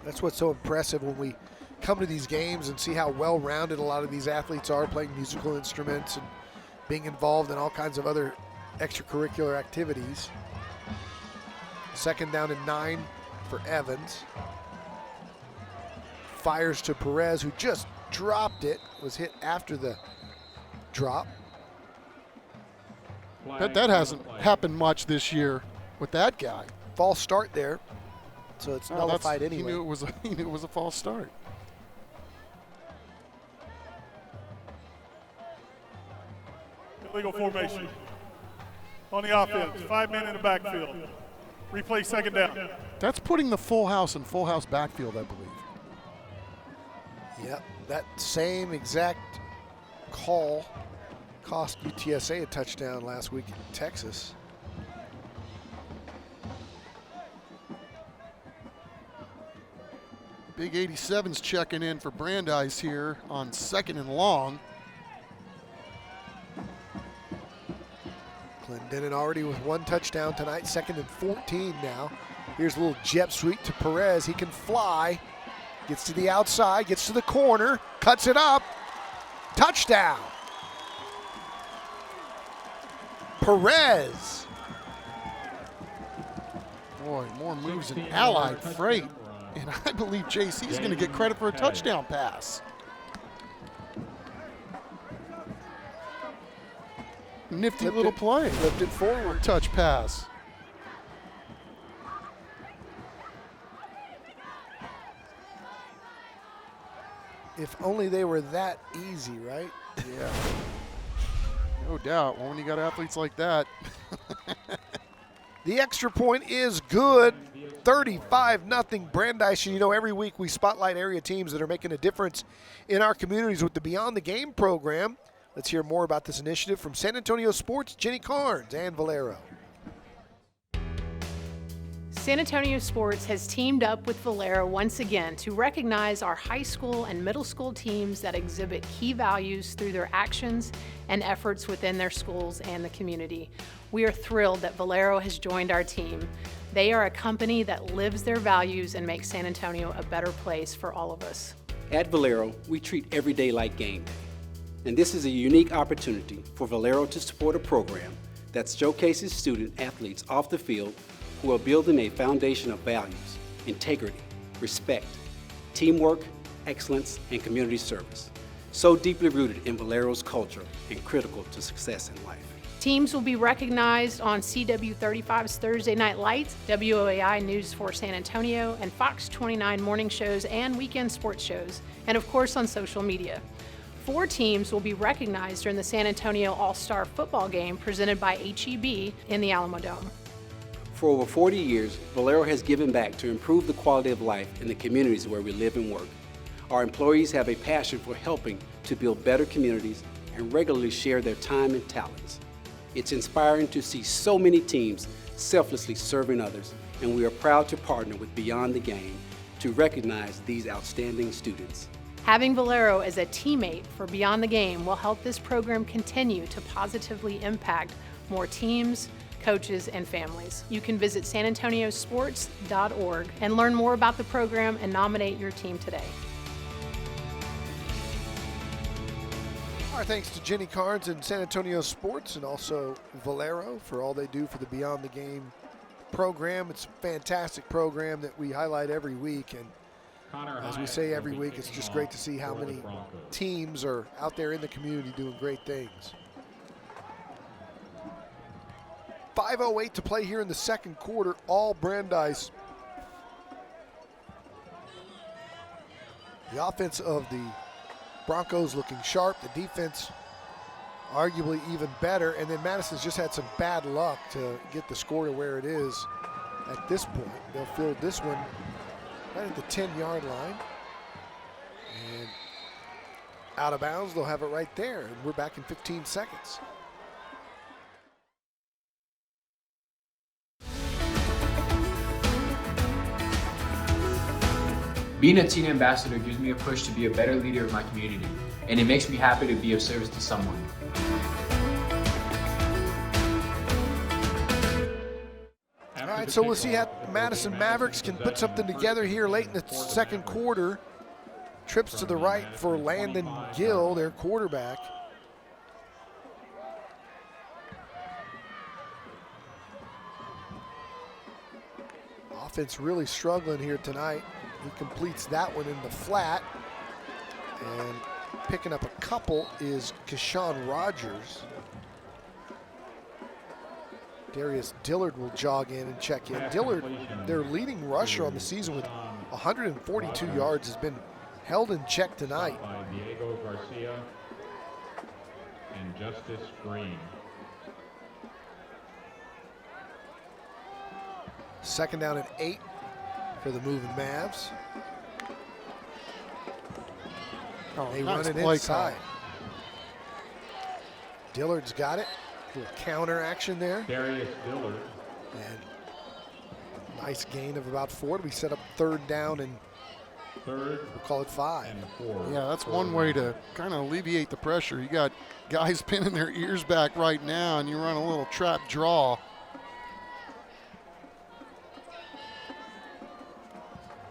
That's what's so impressive when we come to these games and see how well-rounded a lot of these athletes are, playing musical instruments and being involved in all kinds of other extracurricular activities. Second down and 9 for Evans. Fires to Perez, who just dropped it, was hit after the drop. Bet that hasn't happened much this year with that guy. False start there, so it's nullified anyway. He knew it was a false start. Illegal formation on the offense. 5 men in the backfield. Replay second down. That's putting the full house in full house backfield, I believe. Yep, that same exact call cost UTSA a touchdown last week in Texas. Big 87's checking in for Brandeis here on second and long. Clendenin already with one touchdown tonight, second and 14 now. Here's a little jet sweep to Perez. He can fly, gets to the outside, gets to the corner, cuts it up. Touchdown. Perez. Boy, more moves than Allied Freight. And I believe JC is going to get credit for a touchdown pass. Nifty little play. Flipped it forward. Touch pass. If only they were that easy, right? Yeah. No doubt. Well, when you got athletes like that. The extra point is good. 35-0 Brandeis. And you know, every week we spotlight area teams that are making a difference in our communities with the Beyond the Game program. Let's hear more about this initiative from San Antonio Sports, Jenny Carnes and Valero. San Antonio Sports has teamed up with Valero once again to recognize our high school and middle school teams that exhibit key values through their actions and efforts within their schools and the community. We are thrilled that Valero has joined our team. They are a company that lives their values and makes San Antonio a better place for all of us. At Valero, we treat every day like game day. And this is a unique opportunity for Valero to support a program that showcases student athletes off the field who are building a foundation of values, integrity, respect, teamwork, excellence, and community service, so deeply rooted in Valero's culture and critical to success in life. Teams will be recognized on CW35's Thursday Night Lights, WOAI News 4 San Antonio, and Fox 29 morning shows and weekend sports shows, and of course on social media. 4 teams will be recognized during the San Antonio All-Star football game presented by HEB in the Alamo Dome. For over 40 years, Valero has given back to improve the quality of life in the communities where we live and work. Our employees have a passion for helping to build better communities and regularly share their time and talents. It's inspiring to see so many teams selflessly serving others, and we are proud to partner with Beyond the Game to recognize these outstanding students. Having Valero as a teammate for Beyond the Game will help this program continue to positively impact more teams, coaches, and families. You can visit sanantoniosports.org and learn more about the program and nominate your team today. Our thanks to Jenny Carnes and San Antonio Sports, and also Valero for all they do for the Beyond the Game program. It's a fantastic program that we highlight every week, and as we say every week, it's just great to see how many teams are out there in the community doing great things. 5:08 to play here in the second quarter, all Brandeis. The offense of the Broncos looking sharp, the defense arguably even better, and then Madison's just had some bad luck to get the score to where it is at this point. They'll field this one right at the 10-yard line, and out of bounds, they'll have it right there, and we're back in 15 seconds. Being a teen ambassador gives me a push to be a better leader of my community, and it makes me happy to be of service to someone. All right, so we'll see how Madison Mavericks can put something together here late in the second quarter. Trips to the right for Landon Gill, their quarterback. Offense really struggling here tonight. He completes that one in the flat. And picking up a couple is Keshawn Rogers. Darius Dillard will jog in and check in. Dillard, their leading rusher on the season with 142 yards, has been held in check tonight. By Diego Garcia and Justice Green. Second down and 8 for the moving Mavs. They nice run it play inside. call. Dillard's got it. A little counter action there. Darius Dillard. And nice gain of about 4. We set up third down and we'll call it 5. Yeah, that's one way to kind of alleviate the pressure. You got guys pinning their ears back right now, and you run a little trap draw.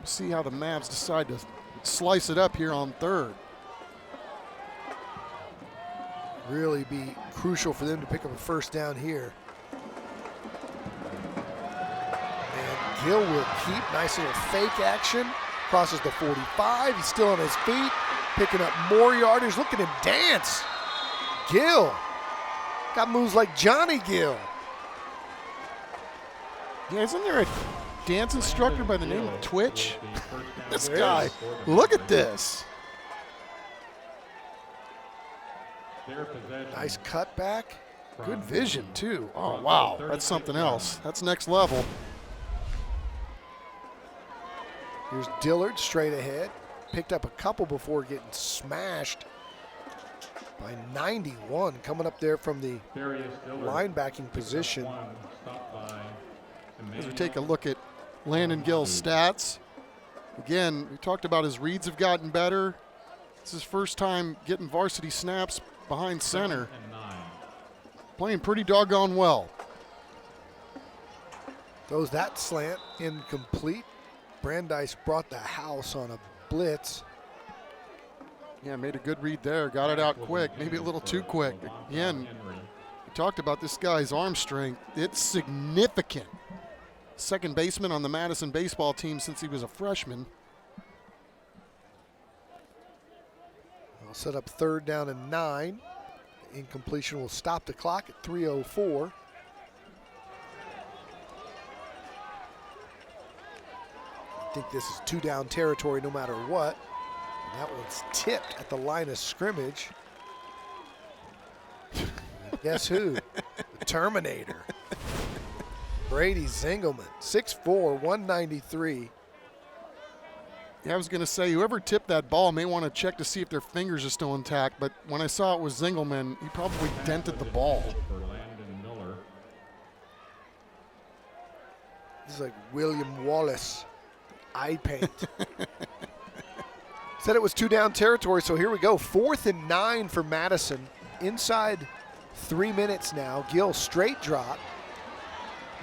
See how the Mavs decide to slice it up here on third. Really be crucial for them to pick up a first down here. And Gill will keep. Nice little fake action. Crosses the 45. He's still on his feet. Picking up more yardage. Look at him dance. Gill. Got moves like Johnny Gill. Yeah, isn't there a dance instructor by the name of Twitch? This guy, look at this. Nice cutback. Good vision, too. Oh, wow. That's something else. That's next level. Here's Dillard straight ahead. Picked up a couple before getting smashed by 91, coming up there from the linebacking position. As we take a look at Landon Gill's stats, again, we talked about his reads have gotten better. It's his first time getting varsity snaps behind center. Playing pretty doggone well. Throws that slant incomplete. Brandeis brought the house on a blitz. Yeah, made a good read there. Got it out quick, maybe a little too quick. Again, we talked about this guy's arm strength. It's significant. Second baseman on the Madison baseball team since he was a freshman. I'll set up 3rd down and 9. Incompletion will stop the clock at 3:04. I think this is 2-down territory no matter what. And that one's tipped at the line of scrimmage. Guess who? The Terminator. Brady Zingelman, 6'4", 193. Yeah, I was going to say, whoever tipped that ball may want to check to see if their fingers are still intact, but when I saw it was Zingelman, he probably dented the ball. This is like William Wallace, eye paint. Said it was 2-down territory, so here we go. 4th and 9 for Madison. Inside 3 minutes now. Gill straight drop.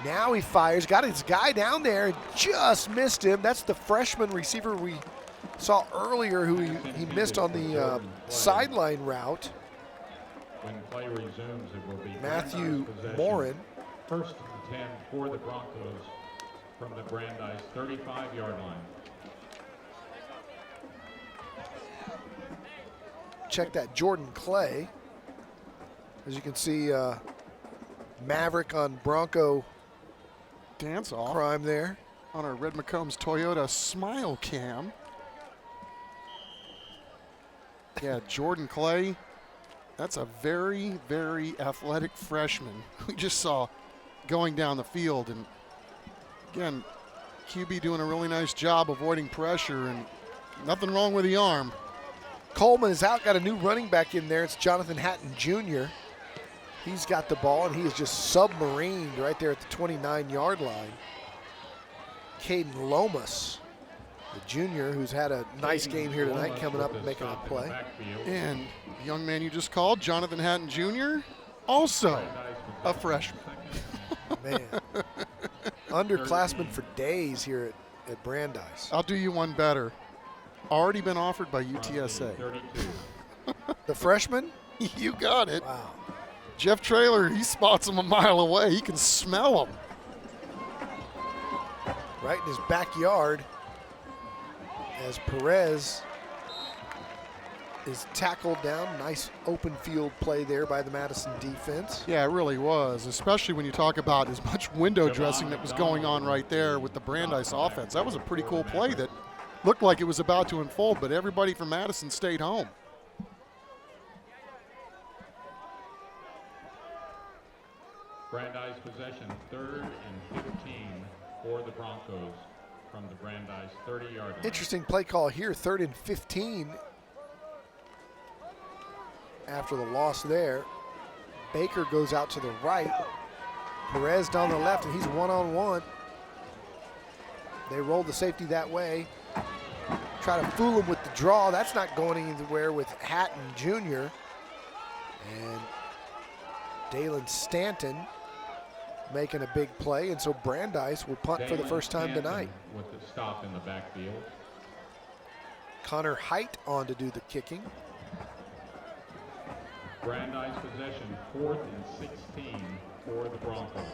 Now he fires, got his guy down there and just missed him. That's the freshman receiver we saw earlier who he missed on the sideline route. When play resumes, it will be Matthew Morin. 1st and 10 for the Broncos from the Brandeis 35-yard line. Check that Jordan Clay. As you can see, Maverick on Bronco dance off crime there on our Red McCombs Toyota Smile Cam. Yeah, Jordan Clay, that's a very, very athletic freshman we just saw going down the field. And again, QB doing a really nice job avoiding pressure and nothing wrong with the arm. Coleman is out, got a new running back in there. It's Jonathan Hatton Jr. He's got the ball, and he is just submarined right there at the 29-yard line. Caden Lomas, the junior, who's had a nice game here tonight, coming up and making a play. And the young man you just called, Jonathan Hatton Jr., also a freshman. Man, underclassmen for days here at Brandeis. I'll do you one better. Already been offered by UTSA. The freshman? You got it. Wow. Jeff Traylor, he spots him a mile away. He can smell him. Right in his backyard as Perez is tackled down. Nice open field play there by the Madison defense. Yeah, it really was, especially when you talk about as much window dressing that was going on right there with the Brandeis offense. That was a pretty cool play that looked like it was about to unfold, but everybody from Madison stayed home. Brandeis possession, 3rd and 15 for the Broncos from the Brandeis 30-yard line. Interesting play call here, 3rd and 15. After the loss there, Baker goes out to the right. Perez down the left, and he's one-on-one. They roll the safety that way. Try to fool him with the draw. That's not going anywhere with Hatton Jr. And Dalen Stanton making a big play, and so Brandeis will punt for the first time tonight. With the stop in the backfield. Connor Height on to do the kicking. Brandeis possession, 4th and 16 for the Broncos.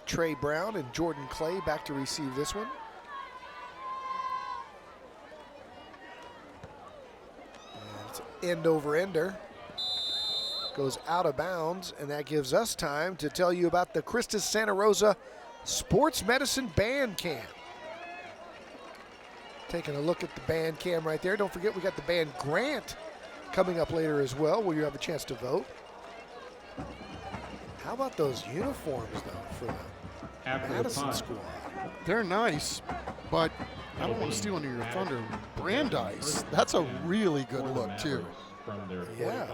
Trey Brown and Jordan Clay back to receive this one. And it's an end over ender. Goes out of bounds, and that gives us time to tell you about the Christus Santa Rosa Sports Medicine Band Camp. Taking a look at the band cam right there. Don't forget we got the band Grant coming up later as well, where you have a chance to vote. How about those uniforms, though, for the Madison squad? They're nice, but I don't want to steal any of your thunder. Brandeis, that's a really good look, too. Yeah,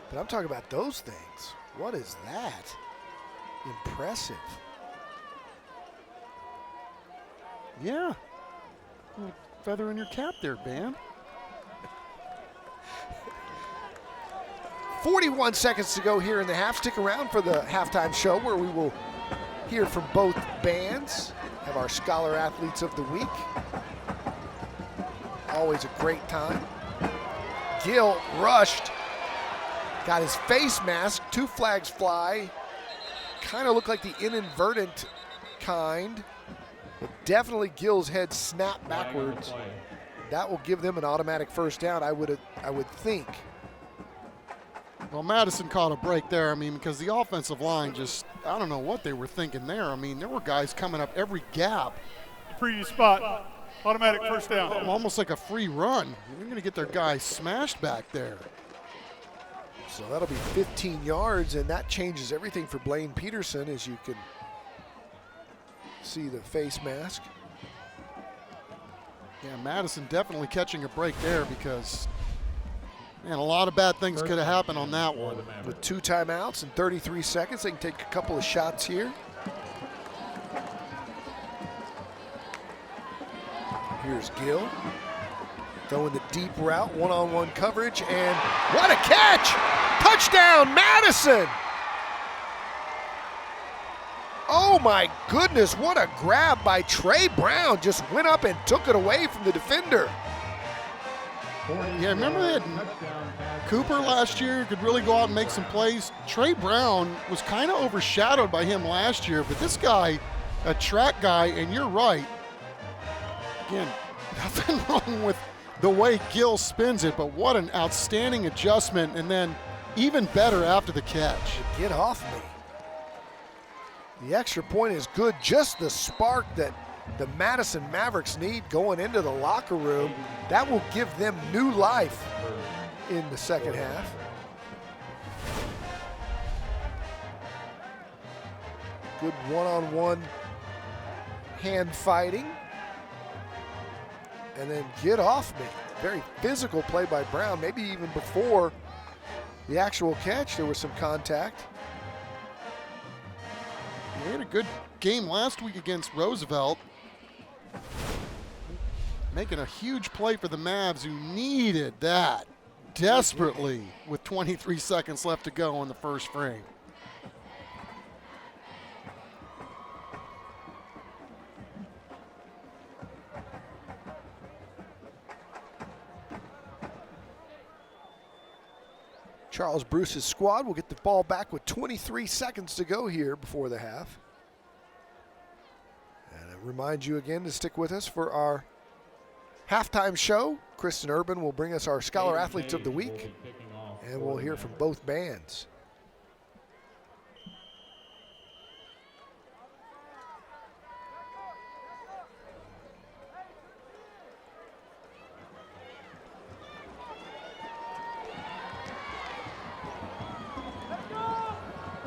but I'm talking about those things. What is that? Impressive. Yeah. Little feather in your cap there, Bam. 41 seconds to go here in the half. Stick around for the halftime show where we will hear from both bands, have our Scholar Athletes of the Week. Always a great time. Gill rushed, got his face mask, 2 flags fly. Kind of looked like the inadvertent kind. But definitely Gill's head snapped backwards. That will give them an automatic first down, I would think. Well, Madison caught a break there, I mean, because the offensive line just, I don't know what they were thinking there. I mean, there were guys coming up every gap. Previous spot, automatic first down. Almost like a free run. You're going to get their guys smashed back there. So that'll be 15 yards, and that changes everything for Blaine Peterson, as you can see the face mask. Yeah, Madison definitely catching a break there because, man, a lot of bad things could have happened on that one. With 2 timeouts and 33 seconds, they can take a couple of shots here. Here's Gill. Throwing the deep route, one-on-one coverage, and what a catch! Touchdown, Madison! Oh my goodness, what a grab by Trey Brown. Just went up and took it away from the defender. Yeah, remember they had Cooper last year, could really go out and make some plays. Trey Brown was kind of overshadowed by him last year, but this guy, a track guy, and you're right. Again, nothing wrong with the way Gill spins it, but what an outstanding adjustment, and then even better after the catch. Get off me. The extra point is good, just the spark that the Madison Mavericks need going into the locker room. That will give them new life in the second half. Good one-on-one hand fighting. And then get off me. Very physical play by Brown. Maybe even before the actual catch, there was some contact. They had a good game last week against Roosevelt. Making a huge play for the Mavs, who needed that desperately with 23 seconds left to go in the first frame. Charles Bruce's squad will get the ball back with 23 seconds to go here before the half. And I remind you again to stick with us for our halftime show. Kristen Urban will bring us our Scholar Athletes of the Week, and we'll hear from both bands.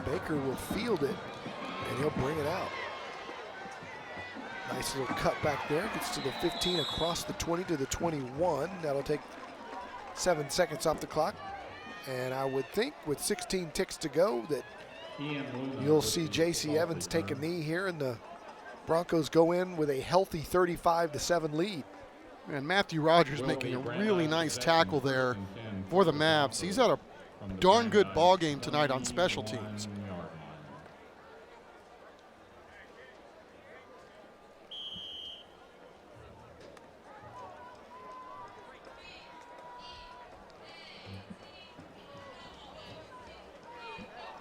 Baker will field it, and he'll bring it out. Nice little cut back there. Gets to the 15, across the 20 to the 21. That'll take 7 seconds off the clock. And I would think with 16 ticks to go that you'll see J.C. Evans take a knee here, and the Broncos go in with a healthy 35-7 lead. And Matthew Rogers making a really nice tackle there for the Mavs. He's had a darn good ball game tonight on special teams.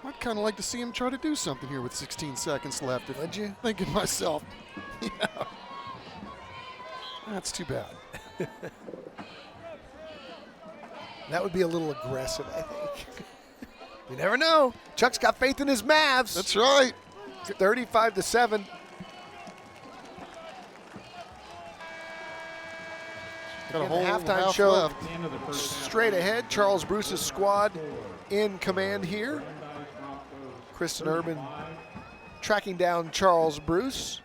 I'd kind of like to see him try to do something here with 16 seconds left. Would you? Thinking myself, yeah, that's too bad. That would be a little aggressive, I think. You never know. Chuck's got faith in his Mavs. That's right. 35-7. Got a Again, the whole halftime half show left. straight ahead. Charles Bruce's squad in command here. Kristen Urban tracking down Charles Bruce.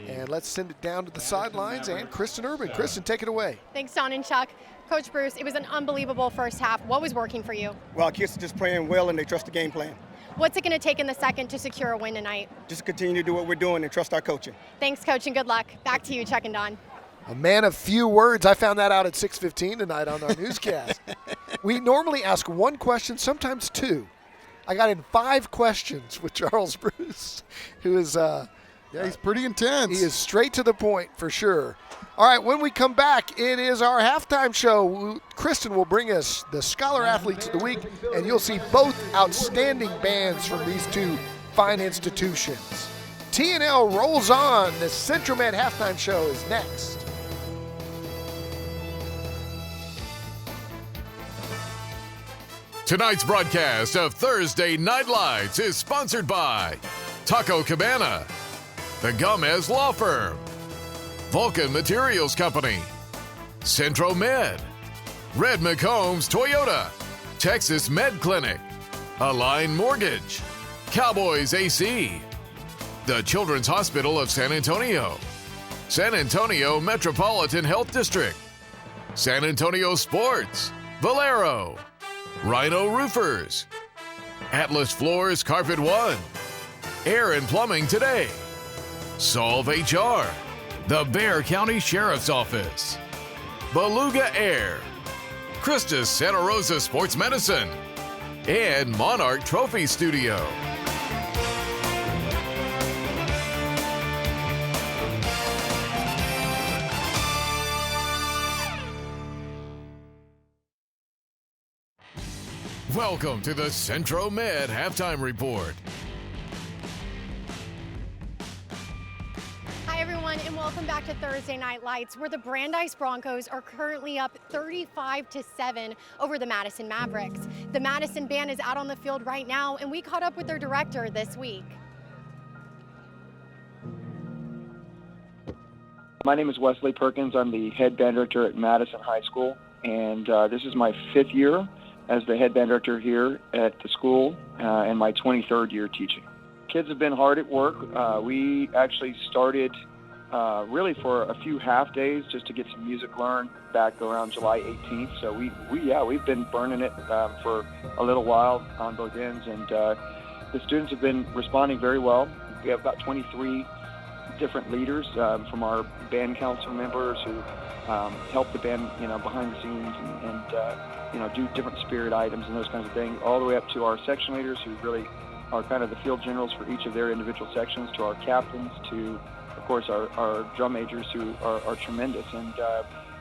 And let's send it down to the sidelines and Kristen Urban. Kristen, take it away. Thanks, Don and Chuck. Coach Bruce, it was an unbelievable first half. What was working for you? Well, our kids are just playing well and they trust the game plan. What's it going to take in the second to secure a win tonight? Just continue to do what we're doing and trust our coaching. Thanks, Coach, and good luck. Back to you, Chuck and Don. A man of few words. I found that out at 6:15 tonight on our newscast. We normally ask one question, sometimes two. I got in 5 questions with Charles Bruce, who is he's pretty intense. He is straight to the point for sure. All right, when we come back, it is our halftime show. Kristen will bring us the Scholar Athletes of the Week, and you'll see both outstanding bands from these two fine institutions. T&L rolls on. The Central Med halftime show is next. Tonight's broadcast of Thursday Night Lights is sponsored by Taco Cabana, the Gomez Law Firm, Vulcan Materials Company, Centro Med, Red McCombs Toyota, Texas Med Clinic, Align Mortgage, Cowboys AC, the Children's Hospital of San Antonio, San Antonio Metropolitan Health District, San Antonio Sports, Valero, Rhino Roofers, Atlas Floors Carpet One, Air and Plumbing Today, Solve HR, the Bexar County Sheriff's Office, Beluga Air, Christus Santa Rosa Sports Medicine, and Monarch Trophy Studio. Welcome to the Centro Med Halftime Report. Hi, everyone, and welcome back to Thursday Night Lights, where the Brandeis Broncos are currently up 35-7 over the Madison Mavericks. The Madison band is out on the field right now, and we caught up with their director this week. My name is Wesley Perkins. I'm the head band director at Madison High School, and this is my 5th year as the head band director here at the school and my 23rd year teaching. Kids have been hard at work. We actually started really for a few half days just to get some music learned back around July 18th. So we've been burning it for a little while on both ends, and the students have been responding very well. We have about 23 different leaders from our band council members who help the band, behind the scenes and do different spirit items and those kinds of things, all the way up to our section leaders who really are kind of the field generals for each of their individual sections, to our captains, to, of course, our drum majors who are tremendous. And,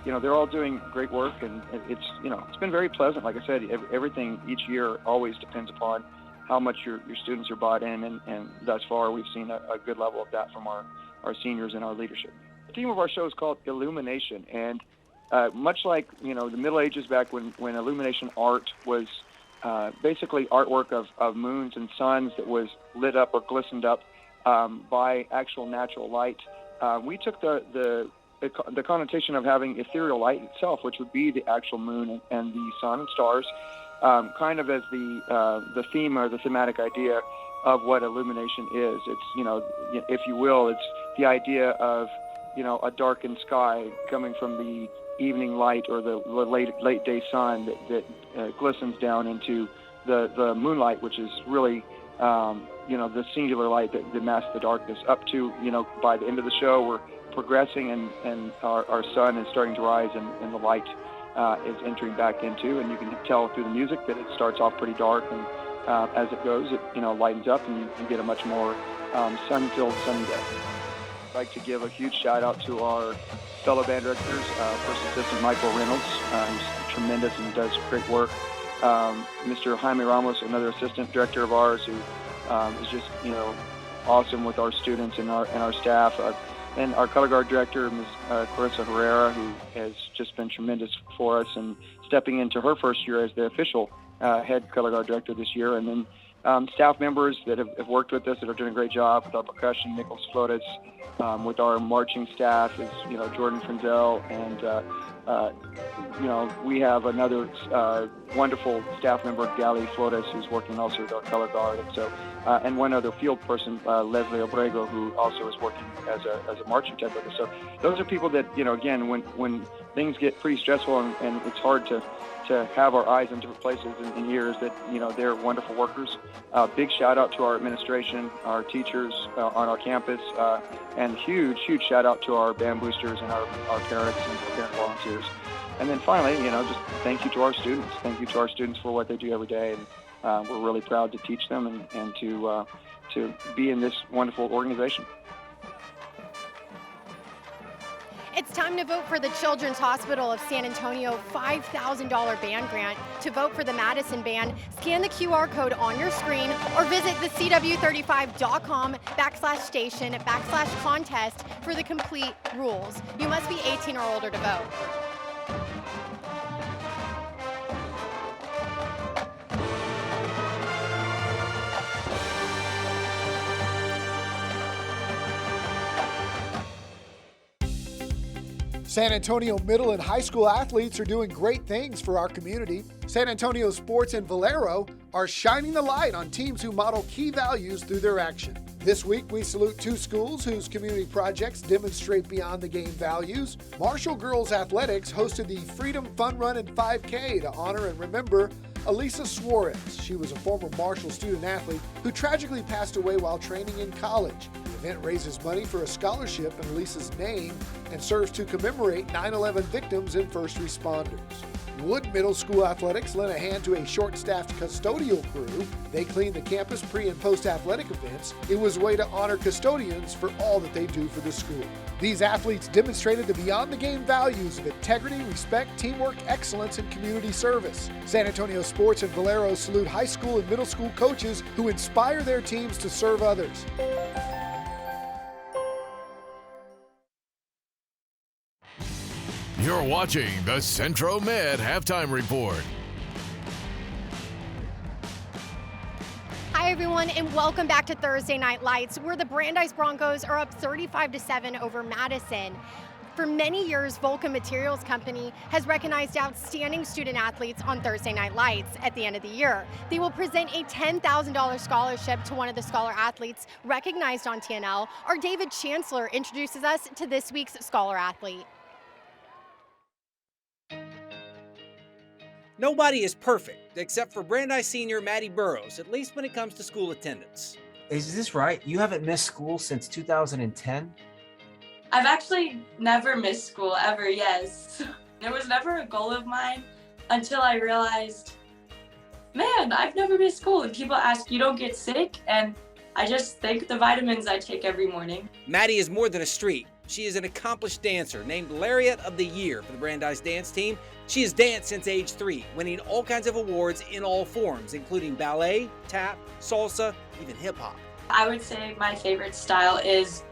they're all doing great work, and it's been very pleasant. Like I said, everything each year always depends upon how much your students are bought in, and thus far we've seen a good level of that from our seniors and our leadership. The theme of our show is called Illumination, and much like the Middle Ages, back when illumination art was basically artwork of moons and suns that was lit up or glistened up by actual natural light, we took the connotation of having ethereal light itself, which would be the actual moon and the sun and stars, kind of as the theme or the thematic idea of what illumination is. It's, if you will, it's the idea of a darkened sky coming from the evening light or the late day sun that glistens down into the moonlight, which is really the singular light that masks the darkness. Up to by the end of the show, we're progressing and our sun is starting to rise and the light is entering back into, and you can tell through the music that it starts off pretty dark, and as it goes, it lightens up, and you get a much more sun-filled sunny day. I'd like to give a huge shout out to our fellow band directors, First Assistant Michael Reynolds, who's tremendous and does great work. Mr. Jaime Ramos, another assistant director of ours, who is just awesome with our students and our staff. And our color guard director, Ms. Clarissa Herrera, who has just been tremendous for us and stepping into her first year as the official head color guard director this year. And then staff members that have worked with us that are doing a great job with our percussion, Nicholas Flores, with our marching staff is Jordan Frenzel and we have another wonderful staff member, Gali Flores, who's working also with our color guard, and one other field person, Leslie Obrego, who also is working as a marching tech with us. So those are people that, again, when things get pretty stressful and it's hard to have our eyes in different places and ears, that they're wonderful workers. Big shout out to our administration, our teachers on our campus, and huge shout out to our band boosters and our parents and parent volunteers. And then finally, just thank you to our students. Thank you to our students for what they do every day, and we're really proud to teach them and to be in this wonderful organization. It's time to vote for the Children's Hospital of San Antonio $5,000 band grant. To vote for the Madison band, scan the QR code on your screen or visit the cw35.com/station/contest for the complete rules. You must be 18 or older to vote. San Antonio middle and high school athletes are doing great things for our community. San Antonio Sports and Valero are shining the light on teams who model key values through their action. This week, we salute 2 schools whose community projects demonstrate beyond the game values. Marshall Girls Athletics hosted the Freedom Fun Run and 5K to honor and remember Elisa Suarez. She was a former Marshall student athlete who tragically passed away while training in college. The event raises money for a scholarship in Elisa's name and serves to commemorate 9/11 victims and first responders. Wood Middle School Athletics lent a hand to a short-staffed custodial crew. They cleaned the campus pre- and post-athletic events. It was a way to honor custodians for all that they do for the school. These athletes demonstrated the beyond-the-game values of integrity, respect, teamwork, excellence, and community service. San Antonio Sports and Valero salute high school and middle school coaches who inspire their teams to serve others. You're watching the Centro Med Halftime Report. Hi everyone, and welcome back to Thursday Night Lights, where the Brandeis Broncos are up 35-7 over Madison. For many years, Vulcan Materials Company has recognized outstanding student athletes on Thursday Night Lights at the end of the year. They will present a $10,000 scholarship to one of the scholar athletes recognized on TNL. Our David Chancellor introduces us to this week's scholar athlete. Nobody is perfect, except for Brandeis senior Maddie Burrows, at least when it comes to school attendance. Is this right? You haven't missed school since 2010? I've actually never missed school, ever, yes. It was never a goal of mine until I realized, man, I've never missed school. And people ask, you don't get sick? And I just thank the vitamins I take every morning. Maddie is more than a street. She is an accomplished dancer, named Lariat of the Year for the Brandeis dance team. She has danced since age 3, winning all kinds of awards in all forms, including ballet, tap, salsa, even hip-hop. I would say my favorite style is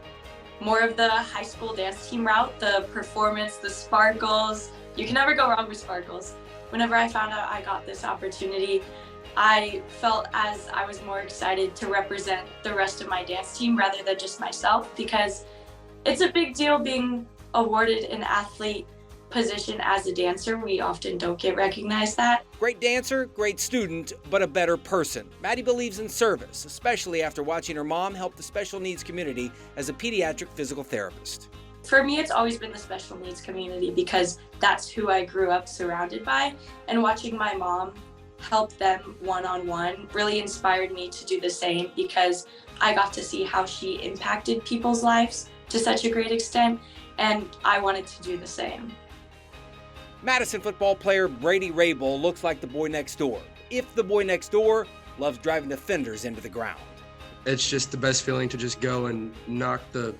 more of the high school dance team route, the performance, the sparkles. You can never go wrong with sparkles. Whenever I found out I got this opportunity, I felt as I was more excited to represent the rest of my dance team rather than just myself, because it's a big deal being awarded an athlete position as a dancer. We often don't get recognized that. Great dancer, great student, but a better person. Maddie believes in service, especially after watching her mom help the special needs community as a pediatric physical therapist. For me, it's always been the special needs community because that's who I grew up surrounded by, and watching my mom help them one-on-one really inspired me to do the same, because I got to see how she impacted people's lives to such a great extent, and I wanted to do the same. Madison football player Brady Rabel looks like the boy next door, if the boy next door loves driving defenders into the ground. It's just the best feeling to just go and knock the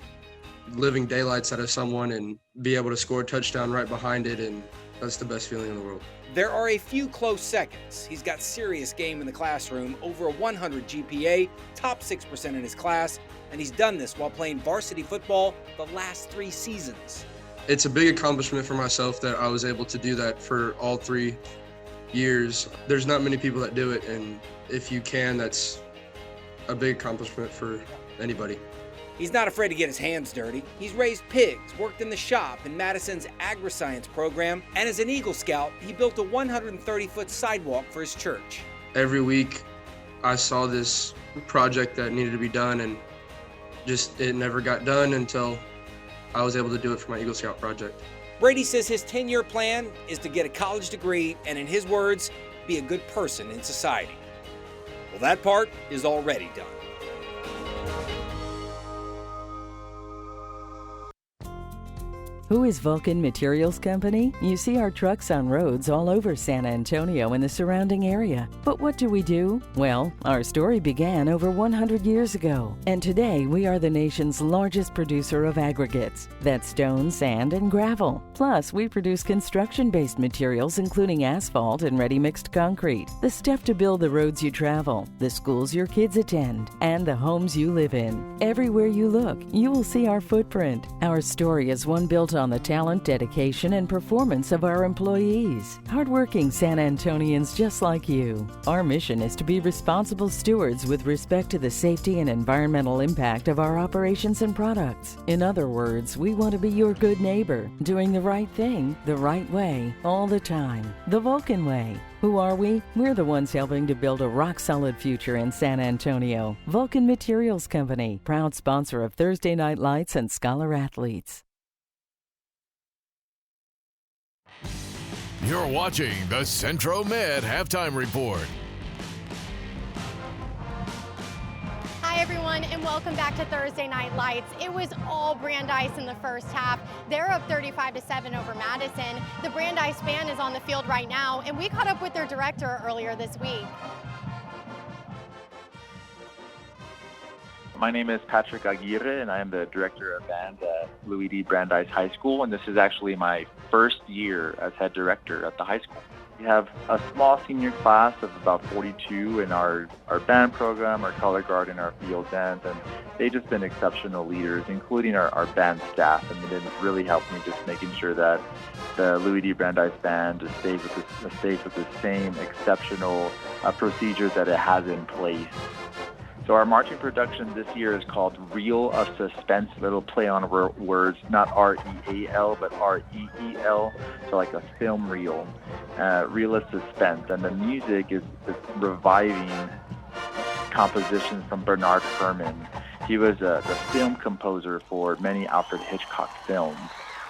living daylights out of someone and be able to score a touchdown right behind it, and that's the best feeling in the world. There are a few close seconds. He's got serious game in the classroom, over a 100 GPA, top 6% in his class, and he's done this while playing varsity football the last 3 seasons. It's a big accomplishment for myself that I was able to do that for all 3 years. There's not many people that do it, and if you can, that's a big accomplishment for anybody. He's not afraid to get his hands dirty. He's raised pigs, worked in the shop in Madison's agri-science program, and as an Eagle Scout, he built a 130-foot sidewalk for his church. Every week, I saw this project that needed to be done, and just it never got done until I was able to do it for my Eagle Scout project. Brady says his 10-year plan is to get a college degree and, in his words, be a good person in society. Well, that part is already done. Who is Vulcan Materials Company? You see our trucks on roads all over San Antonio and the surrounding area. But what do we do? Well, our story began over 100 years ago, and today we are the nation's largest producer of aggregates. That's stone, sand, and gravel. Plus, we produce construction-based materials including asphalt and ready-mixed concrete, the stuff to build the roads you travel, the schools your kids attend, and the homes you live in. Everywhere you look, you will see our footprint. Our story is one built on the talent, dedication, and performance of our employees. Hardworking San Antonians just like you. Our mission is to be responsible stewards with respect to the safety and environmental impact of our operations and products. In other words, we want to be your good neighbor, doing the right thing, the right way, all the time. The Vulcan way. Who are we? We're the ones helping to build a rock-solid future in San Antonio. Vulcan Materials Company, proud sponsor of Thursday Night Lights and Scholar Athletes. You're watching the Centro Med Halftime Report. Hi everyone, and welcome back to Thursday Night Lights. It was all Brandeis in the first half. They're up 35-7 over Madison. The Brandeis band is on the field right now, and we caught up with their director earlier this week. My name is Patrick Aguirre, and I am the director of band at Louis D. Brandeis High School, and this is actually my first year as head director at the high school. We have a small senior class of about 42 in our band program, our color guard, and our field band, and they've just been exceptional leaders, including our band staff, and it really helped me just making sure that the Louis D. Brandeis band stays with the same exceptional procedures that it has in place. So our marching production this year is called Reel of Suspense, little play on words, not R-E-A-L, but R-E-E-L, so like a film reel, Reel of Suspense. And the music is reviving compositions from Bernard Herrmann. He was the film composer for many Alfred Hitchcock films.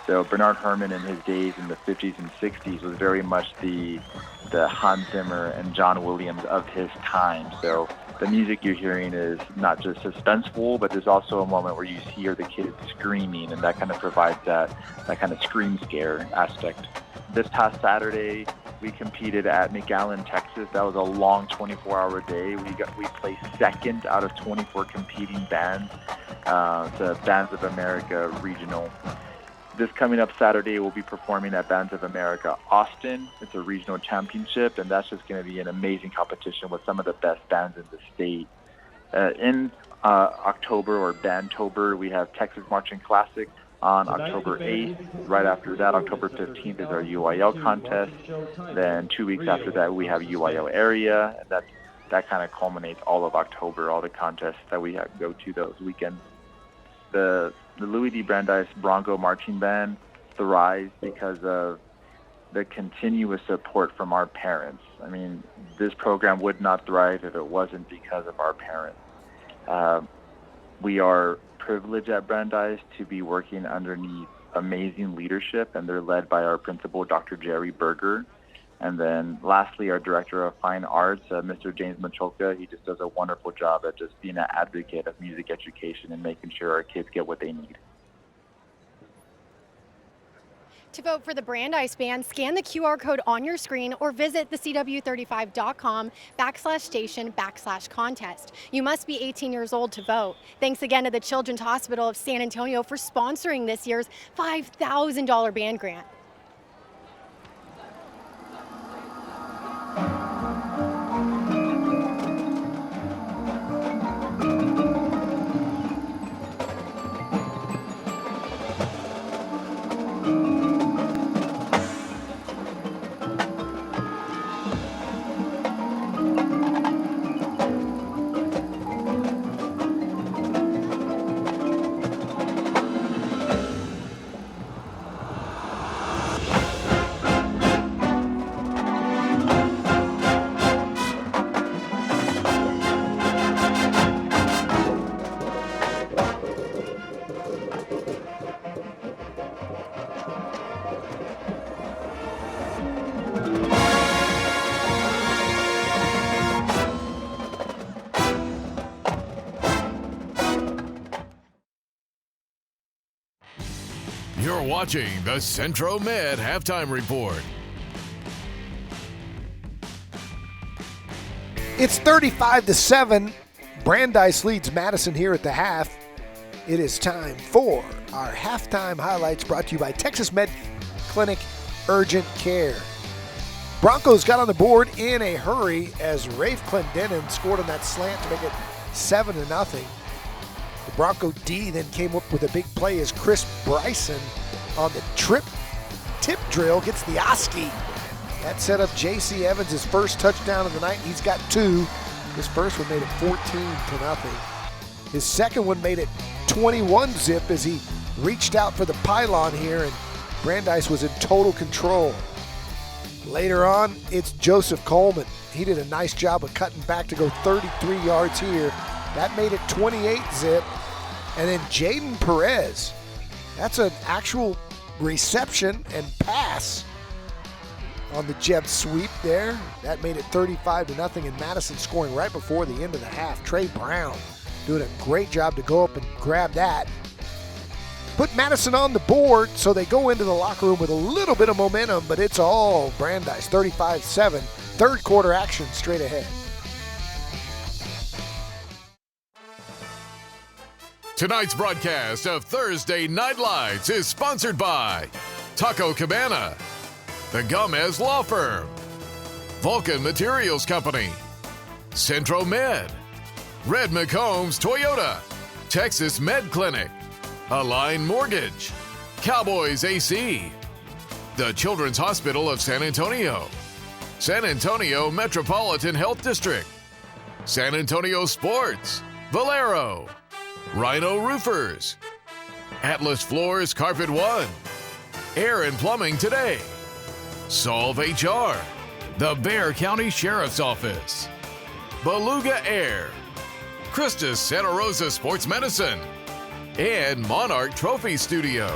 So Bernard Herrmann in his days in the 50s and 60s was very much the Hans Zimmer and John Williams of his time. So the music you're hearing is not just suspenseful, but there's also a moment where you hear the kids screaming, and that kind of provides that kind of scream scare aspect. This past Saturday, we competed at McAllen, Texas. That was a long 24-hour day. We placed second out of 24 competing bands, the Bands of America Regional. This coming up Saturday, we'll be performing at Bands of America Austin. It's a regional championship, and that's just going to be an amazing competition with some of the best bands in the state. In October, or Bandtober, we have Texas Marching Classic on October 8th. Right after that, October 15th is our UIL contest. Then 2 weeks after that, we have UIL area, and that kind of culminates all of October, all the contests that we go to those weekends. The Louis D. Brandeis Bronco Marching Band thrives because of the continuous support from our parents. I mean, this program would not thrive if it wasn't because of our parents. We are privileged at Brandeis to be working underneath amazing leadership, and they're led by our principal, Dr. Jerry Berger. And then lastly, our director of fine arts, Mr. James Machoka. He just does a wonderful job at just being an advocate of music education and making sure our kids get what they need. To vote for the Brandeis band, scan the QR code on your screen or visit thecw35.com/station/contest. You must be 18 years old to vote. Thanks again to the Children's Hospital of San Antonio for sponsoring this year's $5,000 band grant. You're watching the Centro Med Halftime Report. It's 35-7. Brandeis leads Madison here at the half. It is time for our halftime highlights brought to you by Texas Med Clinic Urgent Care. Broncos got on the board in a hurry as Rafe Clendenin scored on that slant to make it 7-0. The Bronco D then came up with a big play as Chris Bryson on the tip drill gets the Oski. That set up J.C. Evans' first touchdown of the night. He's got 2. His first one made it 14-0. His second one made it 21-0 as he reached out for the pylon here, and Brandeis was in total control. Later on, it's Joseph Coleman. He did a nice job of cutting back to go 33 yards here. That made it 28-0. And then Jaden Perez, that's an actual reception and pass on the Jeb sweep there. That made it 35-0, and Madison scoring right before the end of the half. Trey Brown doing a great job to go up and grab that. Put Madison on the board, so they go into the locker room with a little bit of momentum, but it's all Brandeis, 35-7. Third quarter action straight ahead. Tonight's broadcast of Thursday Night Lights is sponsored by Taco Cabana, the Gomez Law Firm, Vulcan Materials Company, Centro Med, Red McCombs Toyota, Texas Med Clinic, Align Mortgage, Cowboys AC, the Children's Hospital of San Antonio, San Antonio Metropolitan Health District, San Antonio Sports, Valero, Rhino Roofers, Atlas Floors Carpet One, Air and Plumbing Today, Solve HR, the Bexar County Sheriff's Office, Beluga Air, Christus Santa Rosa Sports Medicine, and Monarch Trophy Studio.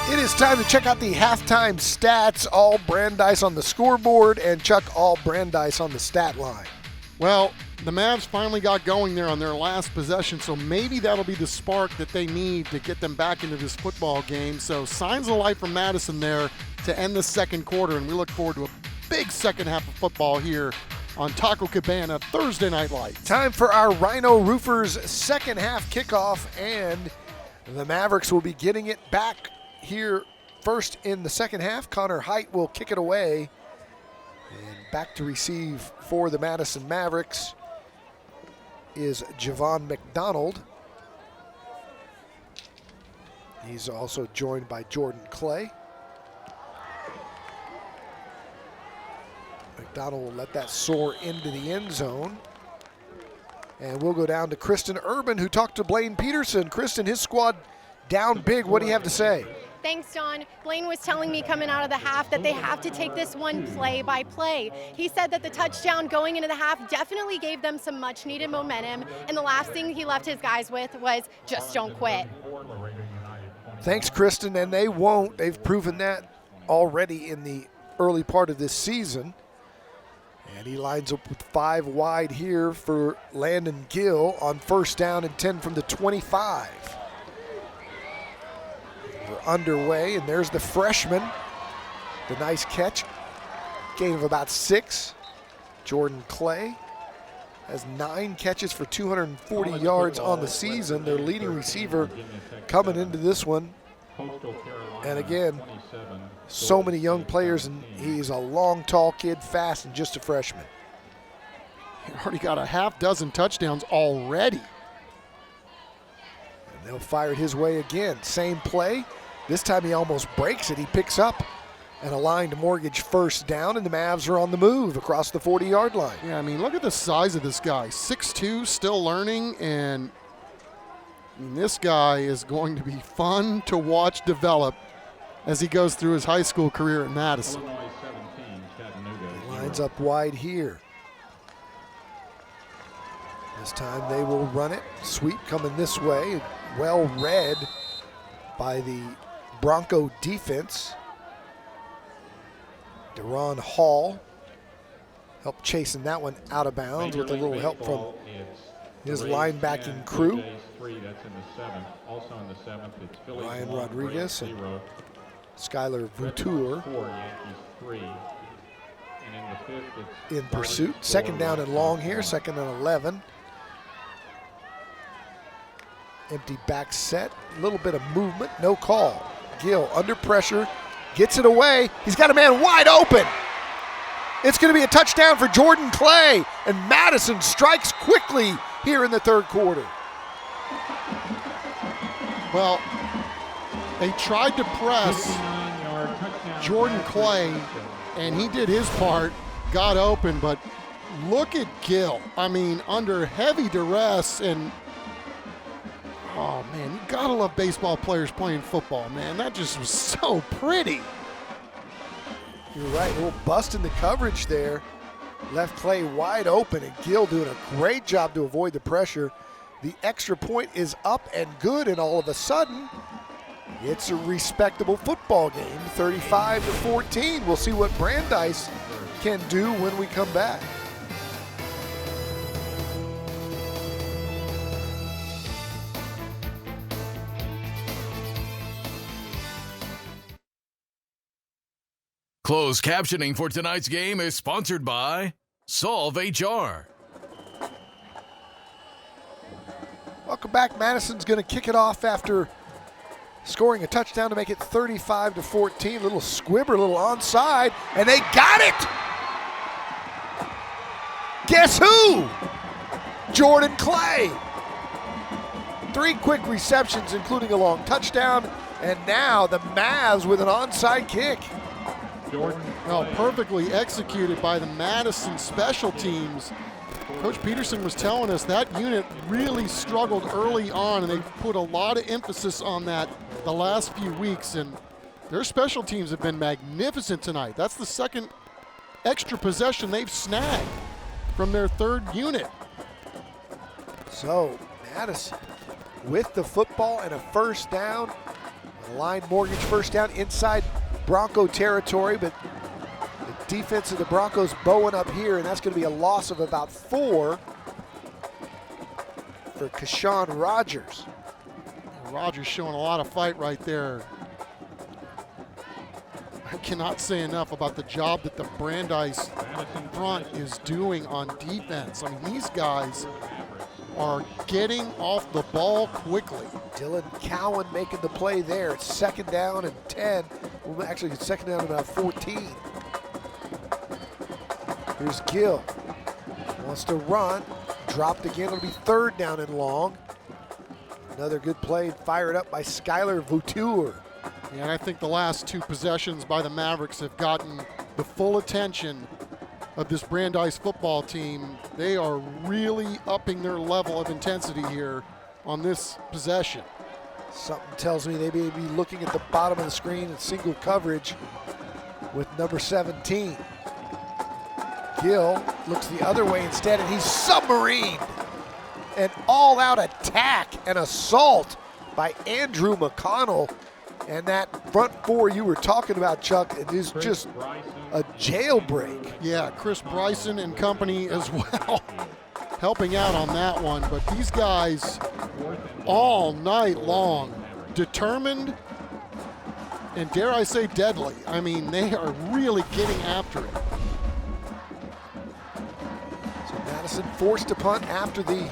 It is time to check out the halftime stats. All Brandeis on the scoreboard and Chuck all Brandeis on the stat line. Well, the Mavs finally got going there on their last possession, so maybe that'll be the spark that they need to get them back into this football game. So signs of life from Madison there to end the second quarter, and we look forward to a big second half of football here on Taco Cabana Thursday Night Lights. Time for our Rhino Roofers second half kickoff, and the Mavericks will be getting it back here first in the second half. Connor Height will kick it away, and back to receive for the Madison Mavericks is Javon McDonald. He's also joined by Jordan Clay. McDonald will let that soar into the end zone. And we'll go down to Kristen Urban, who talked to Blaine Peterson. Kristen, his squad down big. What do you have to say? Thanks, Don. Blaine was telling me coming out of the half that they have to take this one play by play. He said that the touchdown going into the half definitely gave them some much needed momentum, and the last thing he left his guys with was just don't quit. Thanks, Kristen, and they won't. They've proven that already in the early part of this season. And he lines up with 5 wide here for Landon Gill on first down and 10 from the 25. We're underway, and there's the freshman. The nice catch. Gain of about 6. Jordan Clay has 9 catches for 240 yards on the season. Their leading receiver coming into this one. And again, so many young players, and he's a long, tall kid, fast, and just a freshman. He already got a half dozen touchdowns already. And they'll fire it his way again. Same play. This time he almost breaks it. He picks up an aligned Mortgage first down, and the Mavs are on the move across the 40-yard line. Yeah, I mean, look at the size of this guy. 6'2", still learning, and I mean, this guy is going to be fun to watch develop as he goes through his high school career at Madison. He lines up wide here. This time they will run it. Sweep coming this way. Well read by the Bronco defense. Deron Hall Help chasing that one out of bounds with a little help from his linebacking crew. Ryan Rodriguez and Skylar Voutour in pursuit. Second down and long here, 2nd and 11. Empty back set, a little bit of movement, no call. Gill under pressure, gets it away. He's got a man wide open. It's going to be a touchdown for Jordan Clay, and Madison strikes quickly here in the 3rd quarter. Well, they tried to press Jordan Clay, and he did his part, got open, but look at Gill. I mean, under heavy duress, and oh man, you gotta love baseball players playing football, man. That just was so pretty. You're right, a little bust in the coverage there. Left Clay wide open, and Gill doing a great job to avoid the pressure. The extra point is up and good, and all of a sudden, it's a respectable football game, 35-14. We'll see what Brandeis can do when we come back. Closed captioning for tonight's game is sponsored by Solve HR. Welcome back. Madison's going to kick it off after scoring a touchdown to make it 35-14. Little squibber, little onside, and they got it! Guess who? Jordan Clay. 3 quick receptions, including a long touchdown, and now the Mavs with an onside kick. Well, perfectly executed by the Madison special teams. Coach Peterson was telling us that unit really struggled early on, and they put a lot of emphasis on that the last few weeks, and their special teams have been magnificent tonight. That's the 2nd extra possession they've snagged from their 3rd unit. So Madison with the football and a first down. A line mortgage first down inside Bronco territory, but the defense of the Broncos bowing up here, and that's going to be a loss of about 4 for Kashawn Rogers. Rogers showing a lot of fight right there. I cannot say enough about the job that the Brandeis front is doing on defense. I mean, these guys are getting off the ball quickly. Dylan Cowan making the play there. It's 2nd down and 10. Well, actually, it's 2nd down and about 14. Here's Gill. Wants to run. Dropped again. It'll be 3rd down and long. Another good play fired up by Skylar Voutour. Yeah, and I think the last 2 possessions by the Mavericks have gotten the full attention of this Brandeis football team. They are really upping their level of intensity here on this possession. Something tells me they may be looking at the bottom of the screen in single coverage with number 17. Gill looks the other way instead, and he's submarined. An all-out attack and assault by Andrew McConnell. And that front 4 you were talking about, Chuck, it is just a jailbreak. Yeah, Chris Bryson and company as well helping out on that one. But these guys all night long, determined and dare I say deadly. I mean, they are really getting after it. So Madison forced to punt after the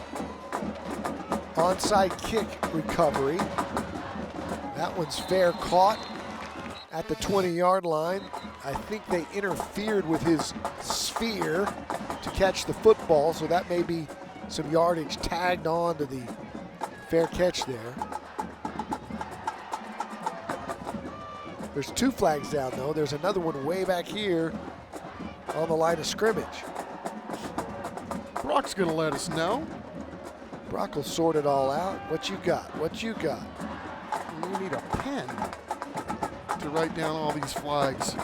onside kick recovery. That one's fair, caught at the 20-yard line. I think they interfered with his sphere to catch the football, so that may be some yardage tagged on to the fair catch there. There's 2 flags down, though. There's another one way back here on the line of scrimmage. Brock's going to let us know. Brock will sort it all out. What you got? What you got? You need a pen to write down all these flags.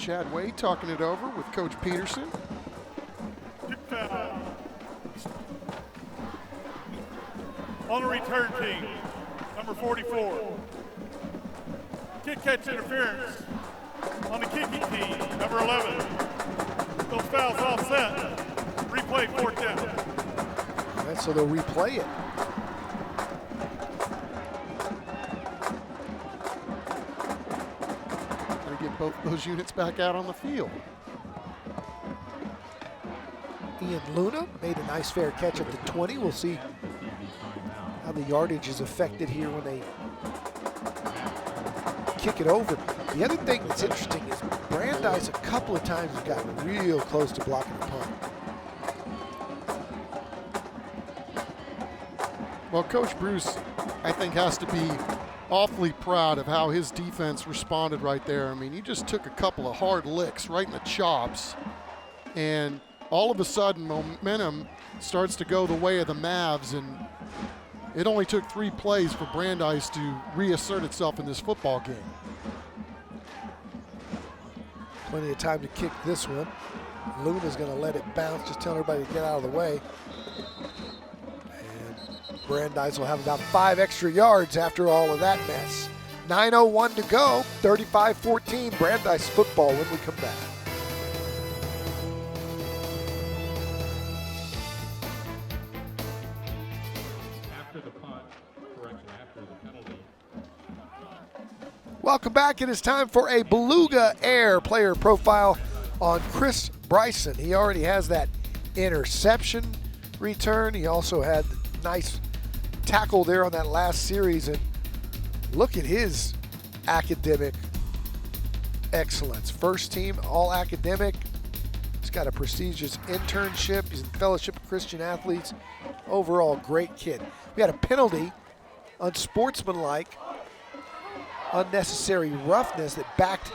Chad Wade talking it over with Coach Peterson. On the return team, number 44. Kick catch interference on the kicking team, number 11. Those fouls offset. Replay 4th down. All right, so they'll replay it. Gotta get both those units back out on the field. Ian Luna made a nice fair catch at the 20. We'll see how the yardage is affected here when they kick it over. The other thing that's interesting is Brandeis a couple of times has gotten real close to blocking the punt. Well, Coach Bruce, I think, has to be awfully proud of how his defense responded right there. I mean, he just took a couple of hard licks right in the chops, and all of a sudden momentum starts to go the way of the Mavs, and it only took 3 plays for Brandeis to reassert itself in this football game. Plenty of time to kick this one. Luna's going to let it bounce, just telling everybody to get out of the way. And Brandeis will have about 5 extra yards after all of that mess. 9:01 to go, 35-14, Brandeis football when we come back. Welcome back. It is time for a Beluga Air player profile on Chris Bryson. He already has that interception return. He also had the nice tackle there on that last series. And look at his academic excellence. First team, all academic. He's got a prestigious internship. He's in Fellowship of Christian Athletes. Overall, great kid. We had a penalty, unsportsmanlike, unnecessary roughness that backed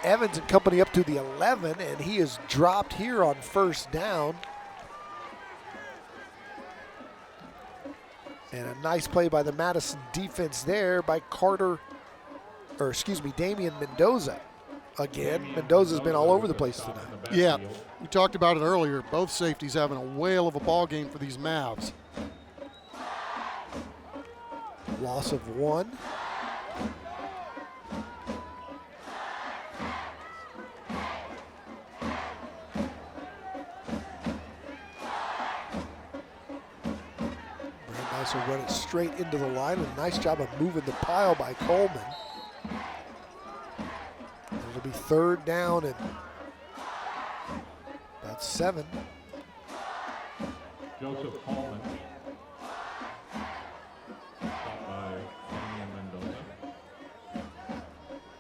Evans and company up to the 11, and he is dropped here on first down. And a nice play by the Madison defense there by Damian Mendoza. Again, Mendoza's been all over the place tonight. Yeah, we talked about it earlier. Both safeties having a whale of a ball game for these Mavs. Loss of 1. Brandeis will run it straight into the line. A nice job of moving the pile by Coleman. It'll be 3rd down and about 7. Joseph Coleman. Stopped by Damian Mendoza.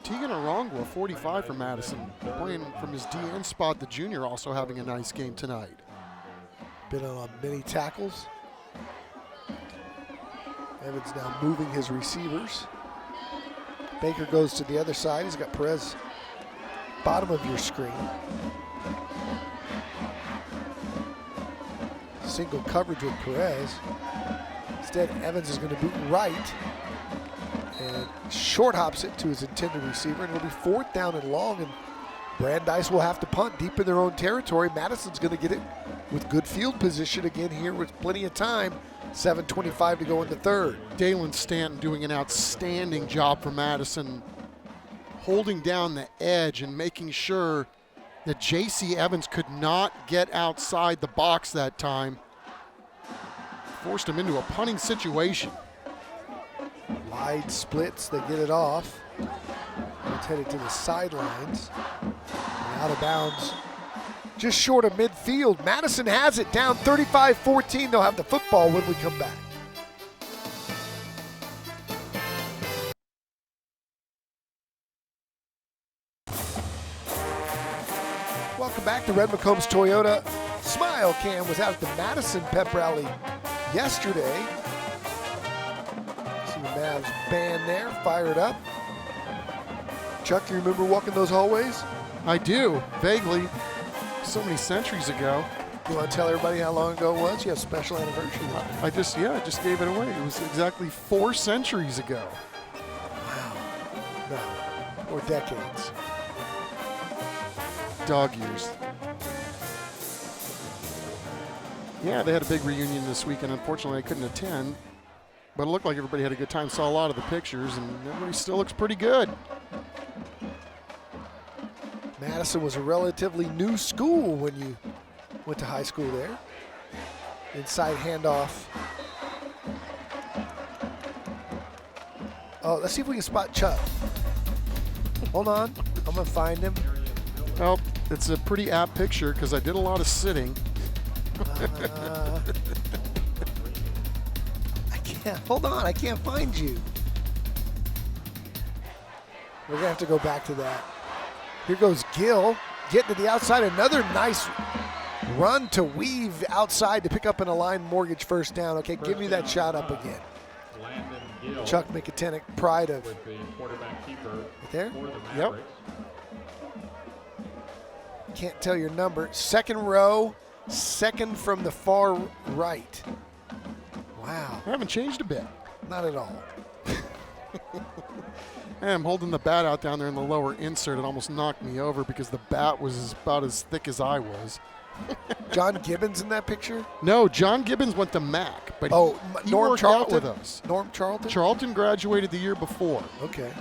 Tegan Arongwa, 45 for Madison, playing from his DN spot. The junior also having a nice game tonight. Been on many tackles. Evans now moving his receivers. Baker goes to the other side. He's got Perez, bottom of your screen. Single coverage with Perez. Instead, Evans is going to boot right and short hops it to his intended receiver, and it'll be 4th down and long, and Brandeis will have to punt deep in their own territory. Madison's going to get it with good field position again here with plenty of time. 7:25 to go in the 3rd. Dalen Stanton doing an outstanding job for Madison, holding down the edge and making sure that J.C. Evans could not get outside the box that time. Forced him into a punting situation. Wide splits, they get it off. It's headed to the sidelines. And out of bounds, just short of midfield. Madison has it down 35-14. They'll have the football when we come back. Welcome back to Red McCombs Toyota. Smile Cam was out at the Madison pep rally yesterday. See the Mavs band there, fired up. Chuck, you remember walking those hallways? I do, vaguely. So many centuries ago. You want to tell everybody how long ago it was? You have a special anniversary. I just gave it away. It was exactly 4 centuries ago. Wow. No, or decades. Dog years. Yeah, they had a big reunion this weekend. Unfortunately, I couldn't attend, but it looked like everybody had a good time. Saw a lot of the pictures, and everybody still looks pretty good. Madison was a relatively new school when you went to high school there. Inside handoff. Oh, let's see if we can spot Chuck. Hold on, I'm gonna find him. Oh, it's a pretty apt picture because I did a lot of sitting. I can't, hold on, I can't find you. We're gonna have to go back to that. Here goes Gill, getting to the outside, another nice run to weave outside to pick up an Align Mortgage first down. Okay, give me that shot up again. Chuck McAtenick, pride of. With the quarterback keeper right there? for the Yep. Mavericks. Can't tell your number. Second row, second from the far right. Wow. I haven't changed a bit. Not at all. I'm holding the bat out down there in the lower insert. It almost knocked me over because the bat was about as thick as I was. John Gibbons in that picture? No, John Gibbons went to Mac, but he Norm worked Charlton out with us. Norm Charlton? Charlton graduated the year before. Okay.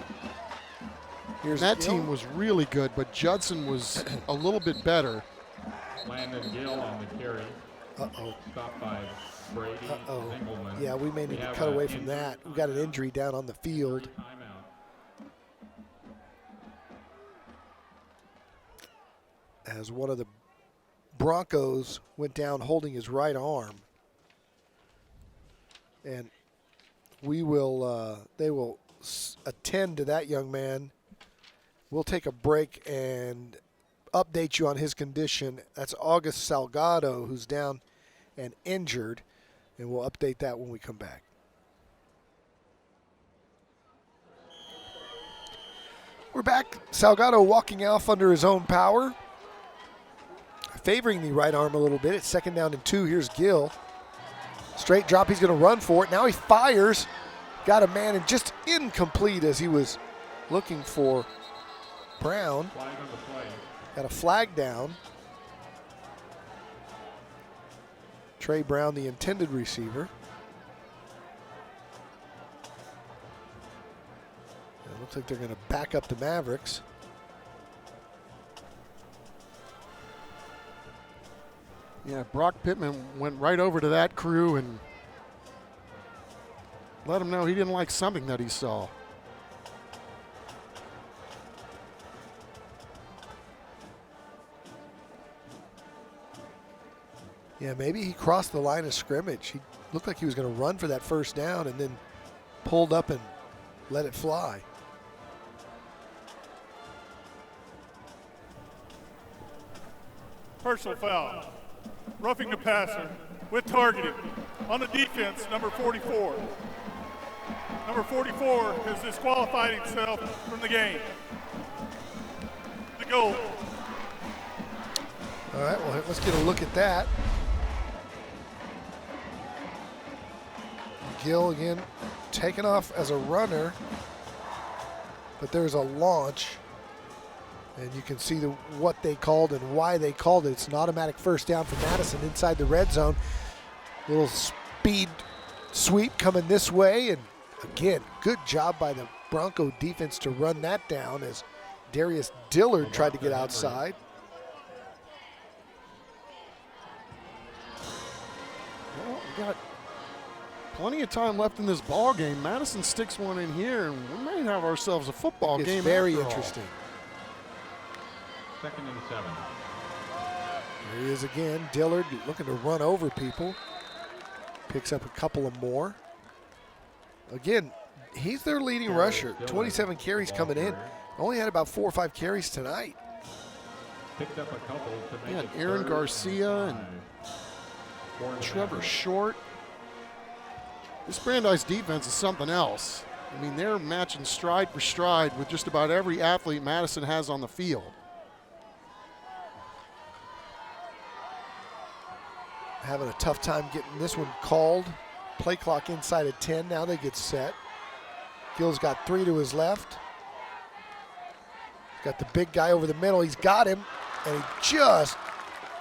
That team was really good, but Judson was a little bit better. Landon Gill on the carry. Uh-oh. Stopped by Brady Engelman. Yeah, we may need to cut away from that. We got an injury down on the field. As one of the Broncos went down holding his right arm. And we will, they will attend to that young man. We'll take a break and update you on his condition. That's August Salgado, who's down and injured, and we'll update that when we come back. We're back. Salgado walking off under his own power, favoring the right arm a little bit. It's second down and 2. Here's Gill. Straight drop. He's going to run for it. Now he fires. Got a man and just incomplete as he was looking for Brown. Got a flag down. Trey Brown, the intended receiver. It looks like they're going to back up the Mavericks. Yeah, Brock Pittman went right over to that crew and let him know he didn't like something that he saw. Yeah, maybe he crossed the line of scrimmage. He looked like he was going to run for that first down and then pulled up and let it fly. Personal foul. Roughing the passer with targeting. On the defense, number 44. Number 44 has disqualified himself from the game. The goal. All right, well, let's get a look at that. Gill again taken off as a runner, but there's a launch, and you can see what they called and why they called it. It's an automatic first down for Madison inside the red zone. Little speed sweep coming this way, and again, good job by the Bronco defense to run that down as Darius Dillard tried to get outside. Well, we got plenty of time left in this ball game. Madison sticks one in here, and we may have ourselves a football game. It's very after all. interesting. 2nd and 7. There he is again. Dillard looking to run over people. Picks up a couple of more. Again, he's their leading rusher. 27 carries coming in. Only had about 4 or 5 carries tonight. Picked up a couple to make it Aaron 3rd Garcia and Trevor Short. This Brandeis defense is something else. I mean, they're matching stride for stride with just about every athlete Madison has on the field. Having a tough time getting this one called. Play clock inside of 10. Now they get set. Gill's got 3 to his left. Got the big guy over the middle. He's got him. And he just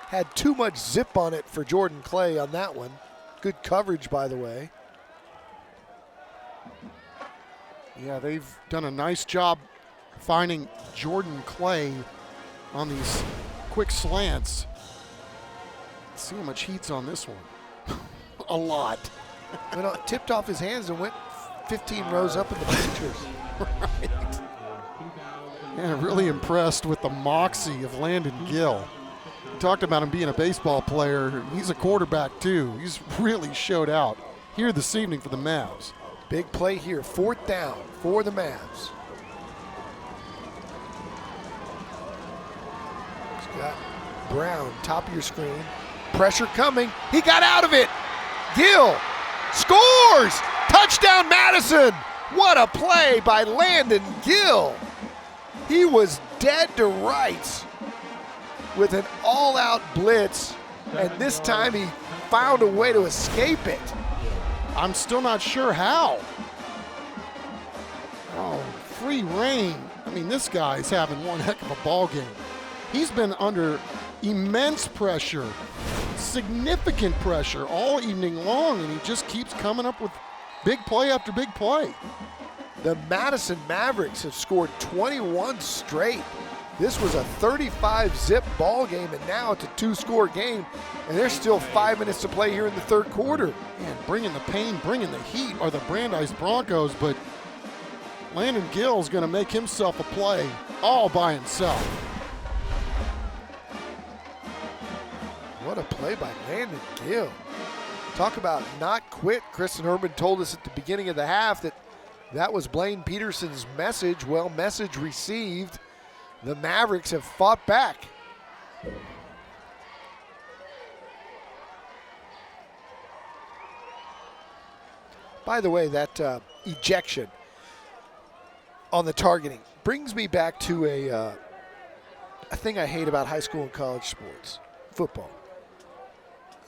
had too much zip on it for Jordan Clay on that one. Good coverage, by the way. Yeah, they've done a nice job finding Jordan Clay on these quick slants. Let's see how much heat's on this one. A lot. Tipped off his hands and went 15 rows up in the bleachers. Right. Yeah, really impressed with the moxie of Landon Gill. We talked about him being a baseball player. He's a quarterback too. He's really showed out here this evening for the Mavs. Big play here, 4th down for the Mavs. He's got Brown, top of your screen. Pressure coming. He got out of it. Gill scores! Touchdown, Madison! What a play by Landon Gill. He was dead to rights with an all-out blitz, and this time he found a way to escape it. I'm still not sure how. Oh, free reign. I mean, this guy's having one heck of a ball game. He's been under immense pressure, significant pressure all evening long, and he just keeps coming up with big play after big play. The Madison Mavericks have scored 21 straight. This was a 35-zip ball game, and now it's a 2-score game, and there's still 5 minutes to play here in the 3rd quarter. Man, bringing the pain, bringing the heat are the Brandeis Broncos, but Landon Gill's going to make himself a play all by himself. What a play by Landon Gill. Talk about not quit. Kristen Herman told us at the beginning of the half that was Blaine Peterson's message. Well, message received. The Mavericks have fought back. By the way, that ejection on the targeting brings me back to a thing I hate about high school and college sports, football.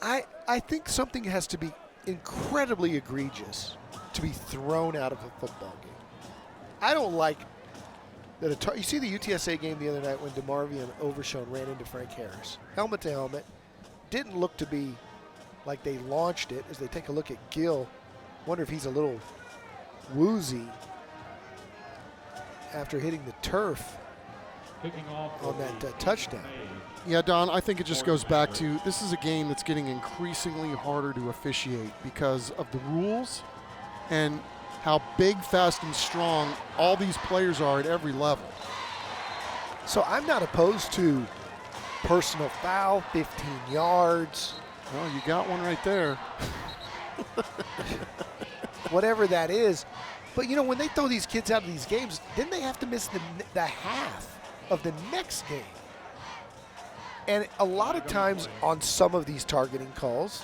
I think something has to be incredibly egregious to be thrown out of a football game. I don't like that. You see the UTSA game the other night when DeMarvie and Overshown ran into Frank Harris, helmet to helmet. Didn't look to be like they launched it. As they take a look at Gill, wonder if he's a little woozy after hitting the turf on that touchdown. Yeah, Don, I think it just goes back to this is a game that's getting increasingly harder to officiate because of the rules and how big, fast, and strong all these players are at every level. So I'm not opposed to personal foul, 15 yards. Well, you got one right there. Whatever that is. But, you know, when they throw these kids out of these games, then they have to miss the half of the next game. And a lot of times on some of these targeting calls,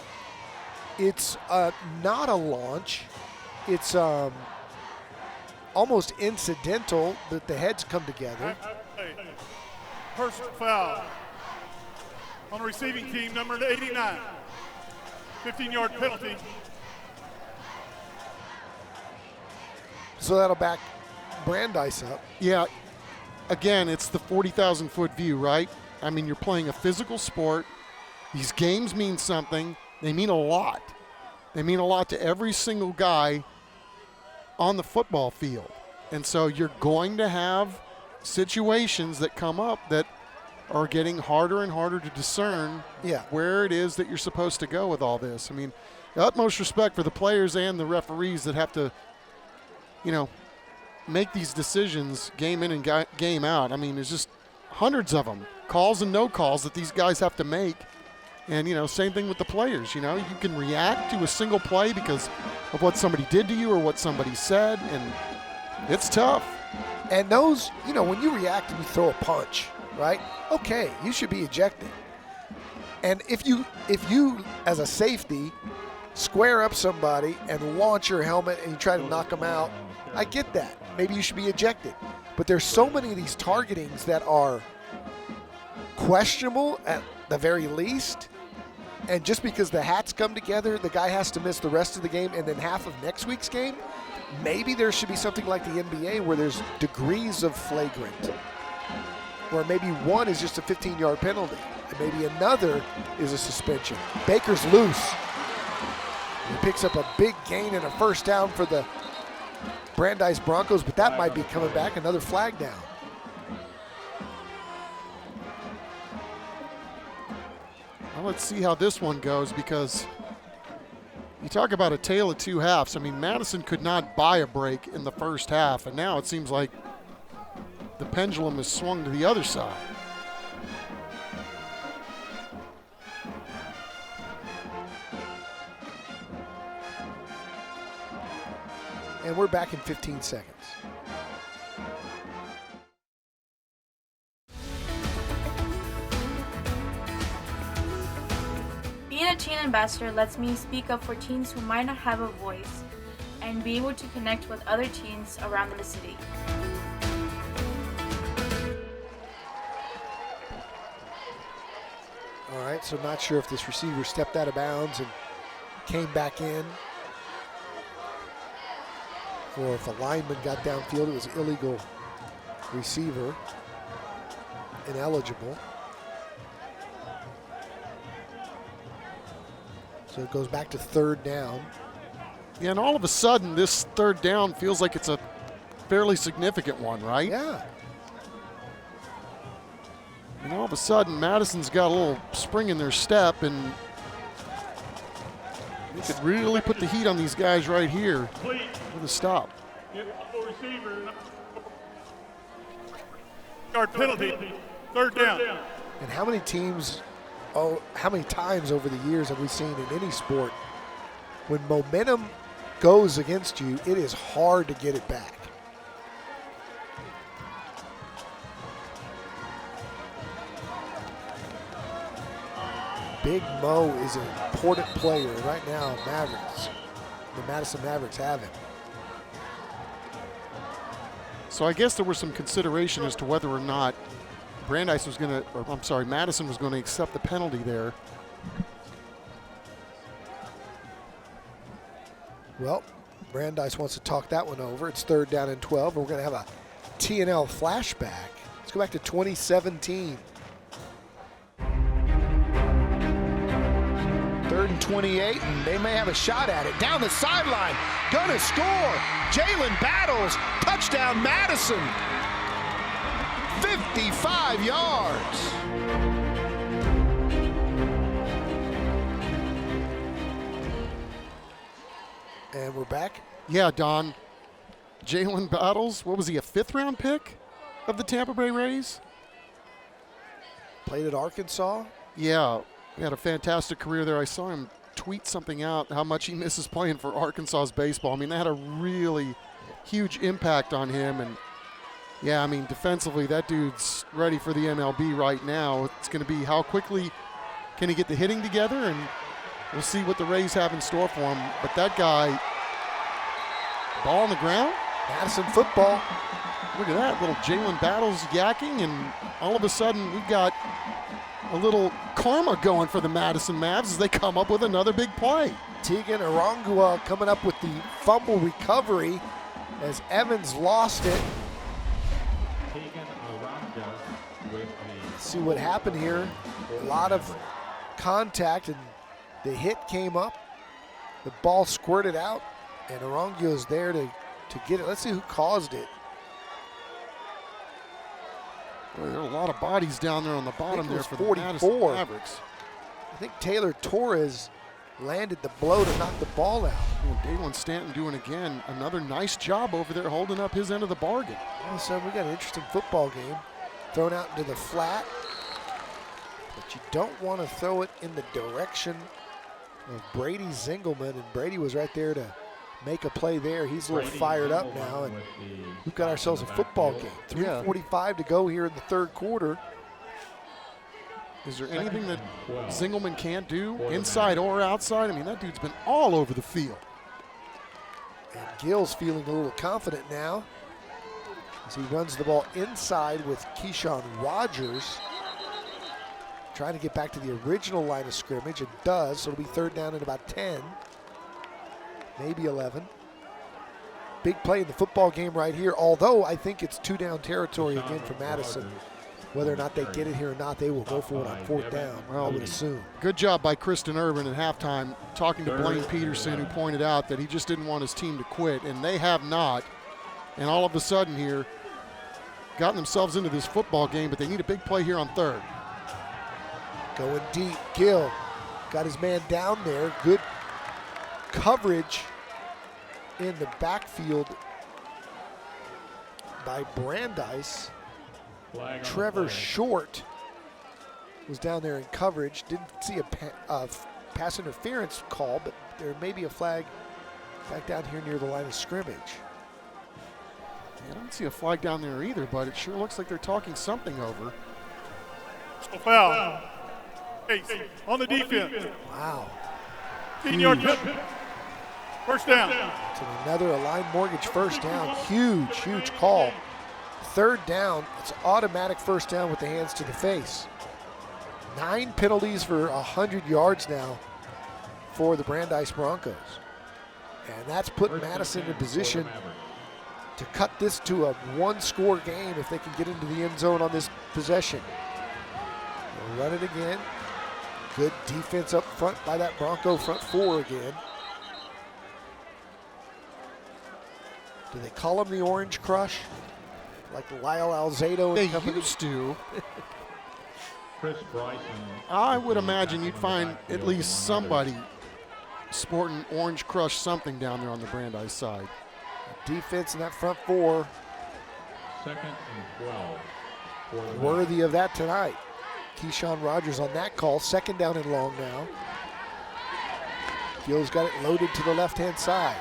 it's not a launch. It's almost incidental that the heads come together. Personal foul on the receiving team, number 89. 15-yard penalty. So that'll back Brandeis up. Yeah, again, it's the 40,000-foot view, right? I mean, you're playing a physical sport. These games mean something. They mean a lot. They mean a lot to every single guy on the football field. And so you're going to have situations that come up that are getting harder and harder to discern where it is that you're supposed to go with all this. I mean, the utmost respect for the players and the referees that have to, you know, make these decisions game in and game out. I mean, there's just hundreds of them, calls and no calls that these guys have to make. And, you know, same thing with the players. You know, you can react to a single play because of what somebody did to you or what somebody said, and it's tough. And those, you know, when you react and you throw a punch, right? Okay, you should be ejected. And if you as a safety square up somebody and launch your helmet and you try to knock them out, I get that. Maybe you should be ejected. But there's so many of these targetings that are questionable at the very least. And just because the hats come together, the guy has to miss the rest of the game and then half of next week's game. Maybe there should be something like the NBA where there's degrees of flagrant. where maybe one is just a 15-yard penalty, and maybe another is a suspension. Baker's loose. He picks up a big gain and a first down for the Brandeis Broncos, but that might be coming back. Another flag down. Well, let's see how this one goes, because you talk about a tale of two halves. I mean, Madison could not buy a break in the first half, and now it seems like the pendulum has swung to the other side. And we're back in 15 seconds. Being a teen ambassador lets me speak up for teens who might not have a voice and be able to connect with other teens around the city. All right, so not sure if this receiver stepped out of bounds and came back in, or if a lineman got downfield. It was illegal receiver, ineligible. So it goes back to third down. Yeah, and all of a sudden, this third down feels like it's a fairly significant one, right? Yeah. And all of a sudden, Madison's got a little spring in their step, and they could really put the heat on these guys right here with a stop. Yard penalty, third down. And how many teams, how many times over the years have we seen in any sport, when momentum goes against you, it is hard to get it back. Big Mo is an important player right now. Mavericks, the Madison Mavericks have him. So I guess there was some consideration as to whether or not Brandeis was going to, or I'm sorry, Madison was going to accept the penalty there. Well, Brandeis wants to talk that one over. It's third down and 12. We're going to have a T&L flashback. Let's go back to 2017. Third and 28, and they may have a shot at it. Down the sideline, gonna score. Jalen Battles, touchdown Madison. 55 yards. And we're back. Yeah, Don. Jalen Battles, what was he, a fifth-round pick of the Tampa Bay Rays? Played at Arkansas. Yeah, he had a fantastic career there. I saw him tweet something out, how much he misses playing for Arkansas's baseball. I mean, that had a really huge impact on him. And, yeah, I mean, defensively, that dude's ready for the MLB right now. It's going to be how quickly can he get the hitting together, and we'll see what the Rays have in store for him. But that guy, ball on the ground. Madison football. Look at that, little Jalen Battles yakking, and all of a sudden we've got a little karma going for the Madison Mavs as they come up with another big play. Tegan Arangua coming up with the fumble recovery as Evans lost it. See what happened here. A lot of contact, and the hit came up. The ball squirted out, and Arangua is there to get it. Let's see who caused it. Boy, there are a lot of bodies down there on the bottom there for 44. the Madison Mavericks. I think Taylor Torres landed the blow to knock the ball out. Dalen Stanton doing again another nice job over there holding up his end of the bargain. All of a sudden we got an interesting football game. Thrown out into the flat, but you don't want to throw it in the direction of Brady Zingelman, and Brady was right there to make a play there. He's a little fired up now, and we've got ourselves a football game. 3:45 to go here in the third quarter. Is there anything that Zingelman can't do, inside or outside? I mean, that dude's been all over the field. And Gill's feeling a little confident now as he runs the ball inside with Keyshawn Rogers. Trying to get back to the original line of scrimmage, and does, so it'll be third down at about 10. Maybe 11. Big play in the football game right here, although I think it's two down territory again for Madison. Whether or not they get it here or not, they will go for it on 4th down, I would assume. Good job by Kristen Urban at halftime talking to Blaine Peterson, who pointed out that he just didn't want his team to quit, and they have not. And all of a sudden here, gotten themselves into this football game, but they need a big play here on 3rd. Going deep, Gill got his man down there. Good coverage in the backfield by Brandeis. Trevor Short was down there in coverage. Didn't see a pass interference call, but there may be a flag back down here near the line of scrimmage. I don't see a flag down there either, but it sure looks like they're talking something over. Foul. On the defense. Wow. 10-yard first down. To another Align Mortgage first down. Huge call. 3rd down. It's automatic first down with the hands to the face. 9 penalties for 100 yards now for the Brandeis Broncos. And that's put Madison in position to cut this to a 1-score game if they can get into the end zone on this possession. They'll run it again. Good defense up front by that Bronco front 4 again. Do they call him the Orange Crush? Like Lyle Alzado and company? They used to. Chris Bryson. I would imagine you'd find at least somebody sporting Orange Crush something down there on the Brandeis side. Defense in that front 4. 2nd and 12. Worthy of that tonight. Keyshawn Rogers on that call. 2nd down and long now. Gill's got it loaded to the left-hand side.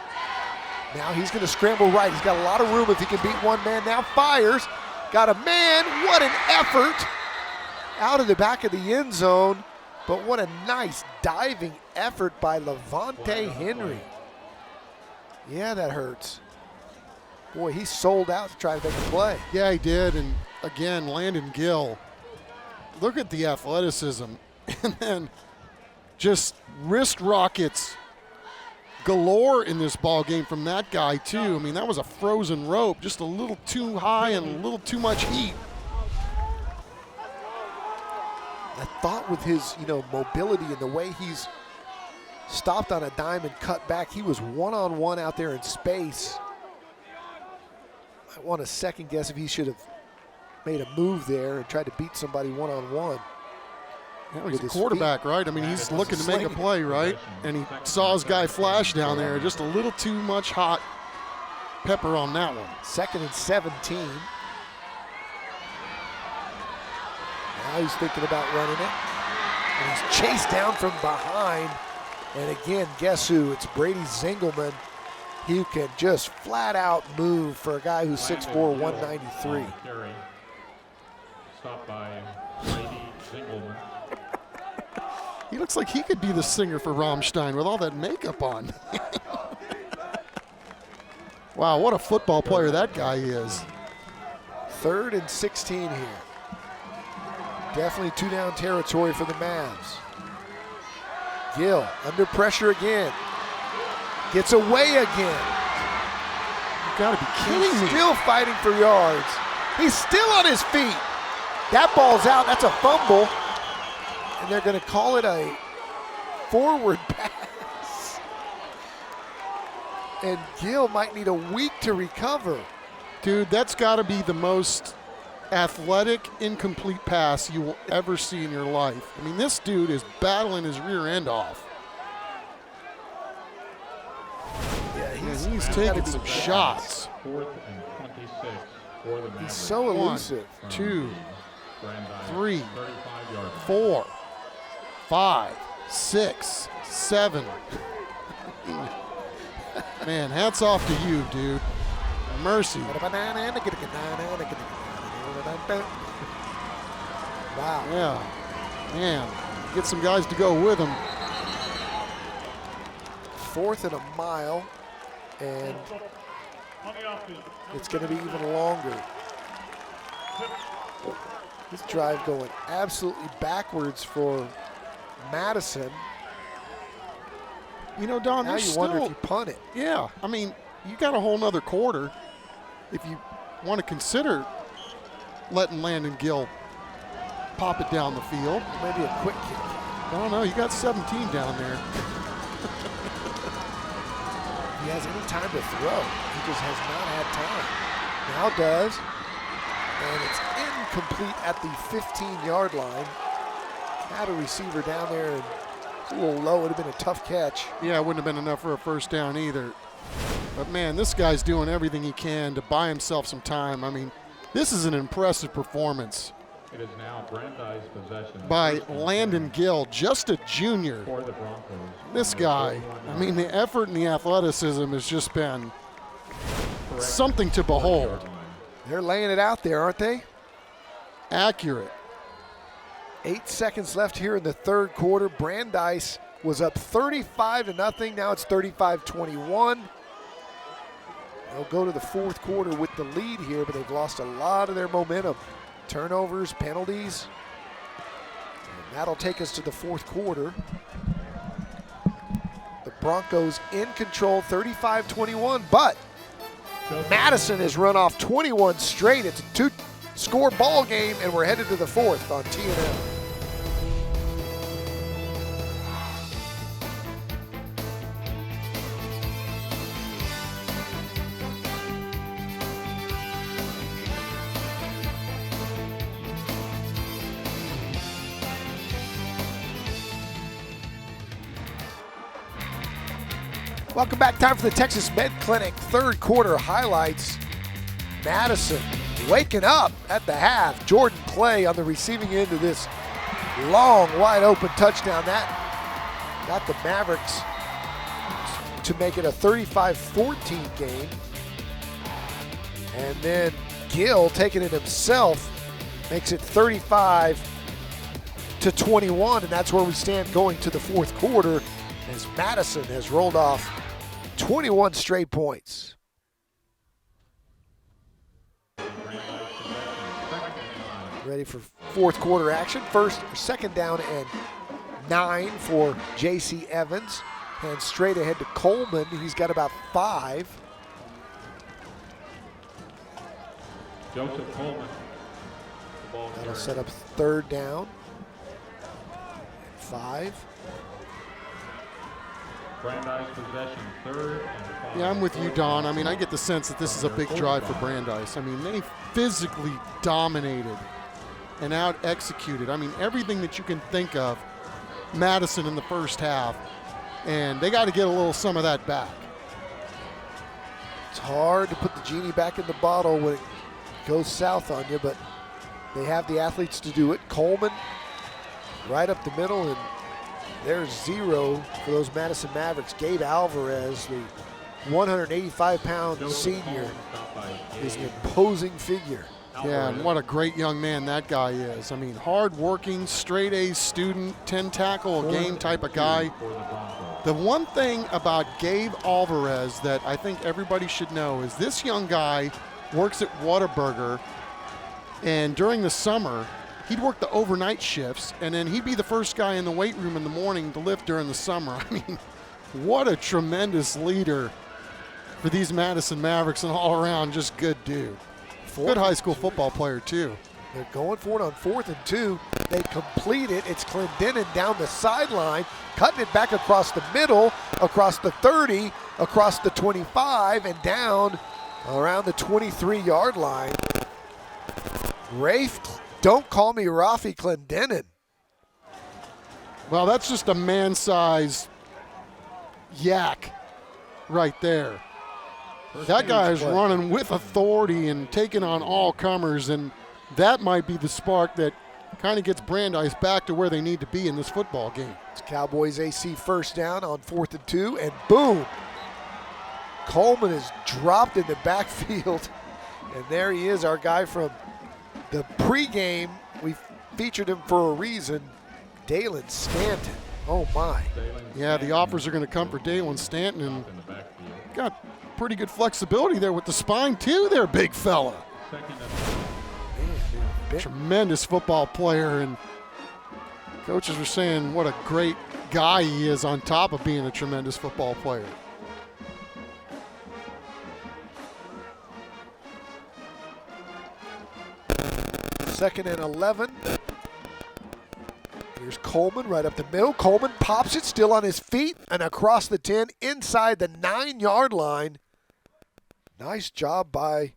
Now he's going to scramble right. He's got a lot of room if he can beat one man. Now fires. Got a man. What an effort. Out of the back of the end zone. But what a nice diving effort by Levante Henry. Yeah, that hurts. Boy, he sold out to try to make a play. Yeah, he did. And again, Landon Gill. Look at the athleticism. And then just wrist rockets galore in this ball game from that guy too. I mean, that was a frozen rope, just a little too high and a little too much heat. I thought with his, mobility and the way he's stopped on a dime and cut back, he was one-on-one out there in space. I want to second guess if he should have made a move there and tried to beat somebody one-on-one. Yeah, he's a quarterback, right? I mean, he's looking to make a play, right? And he saw his guy flash down there. Just a little too much hot pepper on that one. 2nd and 17. Now he's thinking about running it. And he's chased down from behind. And again, guess who? It's Brady Zingelman. He can just flat out move for a guy who's 6'4", 193. Stopped by Brady Zingelman. He looks like he could be the singer for Rammstein with all that makeup on. Wow, what a football player that guy is. 3rd and 16 here. Definitely 2-down territory for the Mavs. Gill under pressure again. Gets away again. You gotta be kidding me. Still fighting for yards. He's still on his feet. That ball's out. That's a fumble. And they're going to call it a forward pass. And Gill might need a week to recover. Dude, that's got to be the most athletic, incomplete pass you will ever see in your life. I mean, this dude is battling his rear end off. Yeah, he's taking some shots. 4th and 26 for the Mavericks. He's so elusive. 1, 2, 3, 35 yards. 4, 5, 6, 7. Man, hats off to you, dude. Mercy. Wow. Yeah. Man, get some guys to go with him. 4th and a mile, and it's going to be even longer. This drive going absolutely backwards for Madison. You know, Don, now you wonder if you punt it. Yeah, I mean, you got a whole nother quarter if you want to consider letting Landon Gill pop it down the field. Maybe a quick kick. I don't know. You got 17 down there. He has any time to throw. He just has not had time. Now does. And it's incomplete at the 15-yard line. Had a receiver down there, and it's a little low. It would have been a tough catch. Yeah, it wouldn't have been enough for a first down either. But, man, this guy's doing everything he can to buy himself some time. I mean, this is an impressive performance. It is now Brandeis possession By Landon Gill, just a junior. for the Broncos. This guy, I mean, the effort and the athleticism has just been something to behold. They're laying it out there, aren't they? Accurate. 8 seconds left here in the third quarter. Brandeis was up 35-0. Now it's 35-21. They'll go to the fourth quarter with the lead here, but they've lost a lot of their momentum. Turnovers, penalties. And that'll take us to the fourth quarter. The Broncos in control, 35-21, but Madison has run off 21 straight. It's a two-score ball game, and we're headed to the fourth on TNL. Welcome back. Time for the Texas Med Clinic third quarter highlights. Madison waking up at the half. Jordan Clay on the receiving end of this long, wide open touchdown. That got the Mavericks to make it a 35-14 game. And then Gill taking it himself makes it 35-21, and that's where we stand going to the fourth quarter as Madison has rolled off 21 straight points. Ready for fourth quarter action. First or second down and 9 for J.C. Evans. And straight ahead to Coleman. He's got about 5. Joseph Coleman. That'll set up third down. 5. Brandeis possession, third and 5. Yeah, I'm with you, Don. I mean, I get the sense that this is a big drive for Brandeis. I mean, they physically dominated and out-executed. I mean, everything that you can think of, Madison in the first half, and they got to get a little some of that back. It's hard to put the genie back in the bottle when it goes south on you, but they have the athletes to do it. Coleman right up the middle, and there's 0 for those Madison Mavericks. Gabe Alvarez, the 185-pound senior, is an imposing figure. Yeah, and what a great young man that guy is. I mean, hard-working, straight-A student, 10-tackle-a-game type of guy. The one thing about Gabe Alvarez that I think everybody should know is this young guy works at Whataburger, and during the summer, he'd work the overnight shifts, and then he'd be the first guy in the weight room in the morning to lift during the summer. I mean, what a tremendous leader for these Madison Mavericks, and all around just good dude. Good high school football player, too. They're going for it on 4th and 2. They complete it. It's Clendenin down the sideline, cutting it back across the middle, across the 30, across the 25, and down around the 23-yard line. Rafe, don't call me Rafi Clendenin. Well, that's just a man-sized yak right there. That guy is running with authority and taking on all comers, and that might be the spark that kind of gets Brandeis back to where they need to be in this football game. It's Cowboys AC first down on 4th and 2, and boom! Coleman is dropped in the backfield, and there he is, our guy from the pregame. We featured him for a reason, Dalen Stanton. Oh my. Yeah, the offers are going to come for Dalen Stanton, and got pretty good flexibility there with the spine too there, big fella. Tremendous football player, and coaches are saying what a great guy he is on top of being a tremendous football player. Second and 11. Here's Coleman right up the middle. Coleman pops it, still on his feet, and across the 10, inside the 9-yard line. Nice job by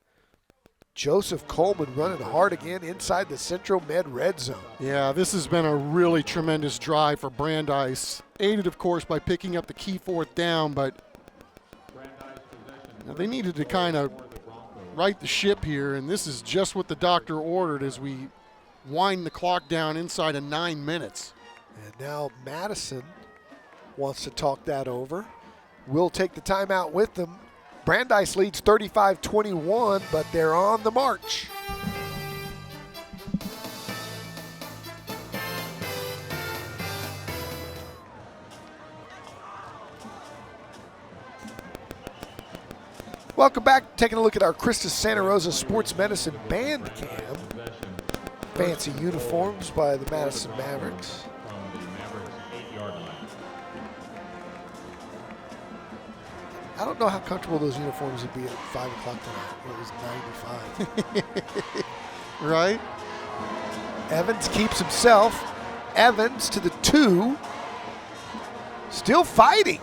Joseph Coleman running hard again inside the Central Med red zone. Yeah, this has been a really tremendous drive for Brandeis. Aided, of course, by picking up the key 4th down, but now they needed to kind of right the ship here, and this is just what the doctor ordered as we wind the clock down inside of 9 minutes. And now Madison wants to talk that over. We'll take the timeout with them. Brandeis leads 35-21, but they're on the march. Welcome back. Taking a look at our Christus Santa Rosa Sports Medicine Band Cam. Fancy uniforms by the Madison Mavericks. I don't know how comfortable those uniforms would be at 5 o'clock tonight when it was 95. Right? Evans keeps himself. Evans to the 2. Still fighting.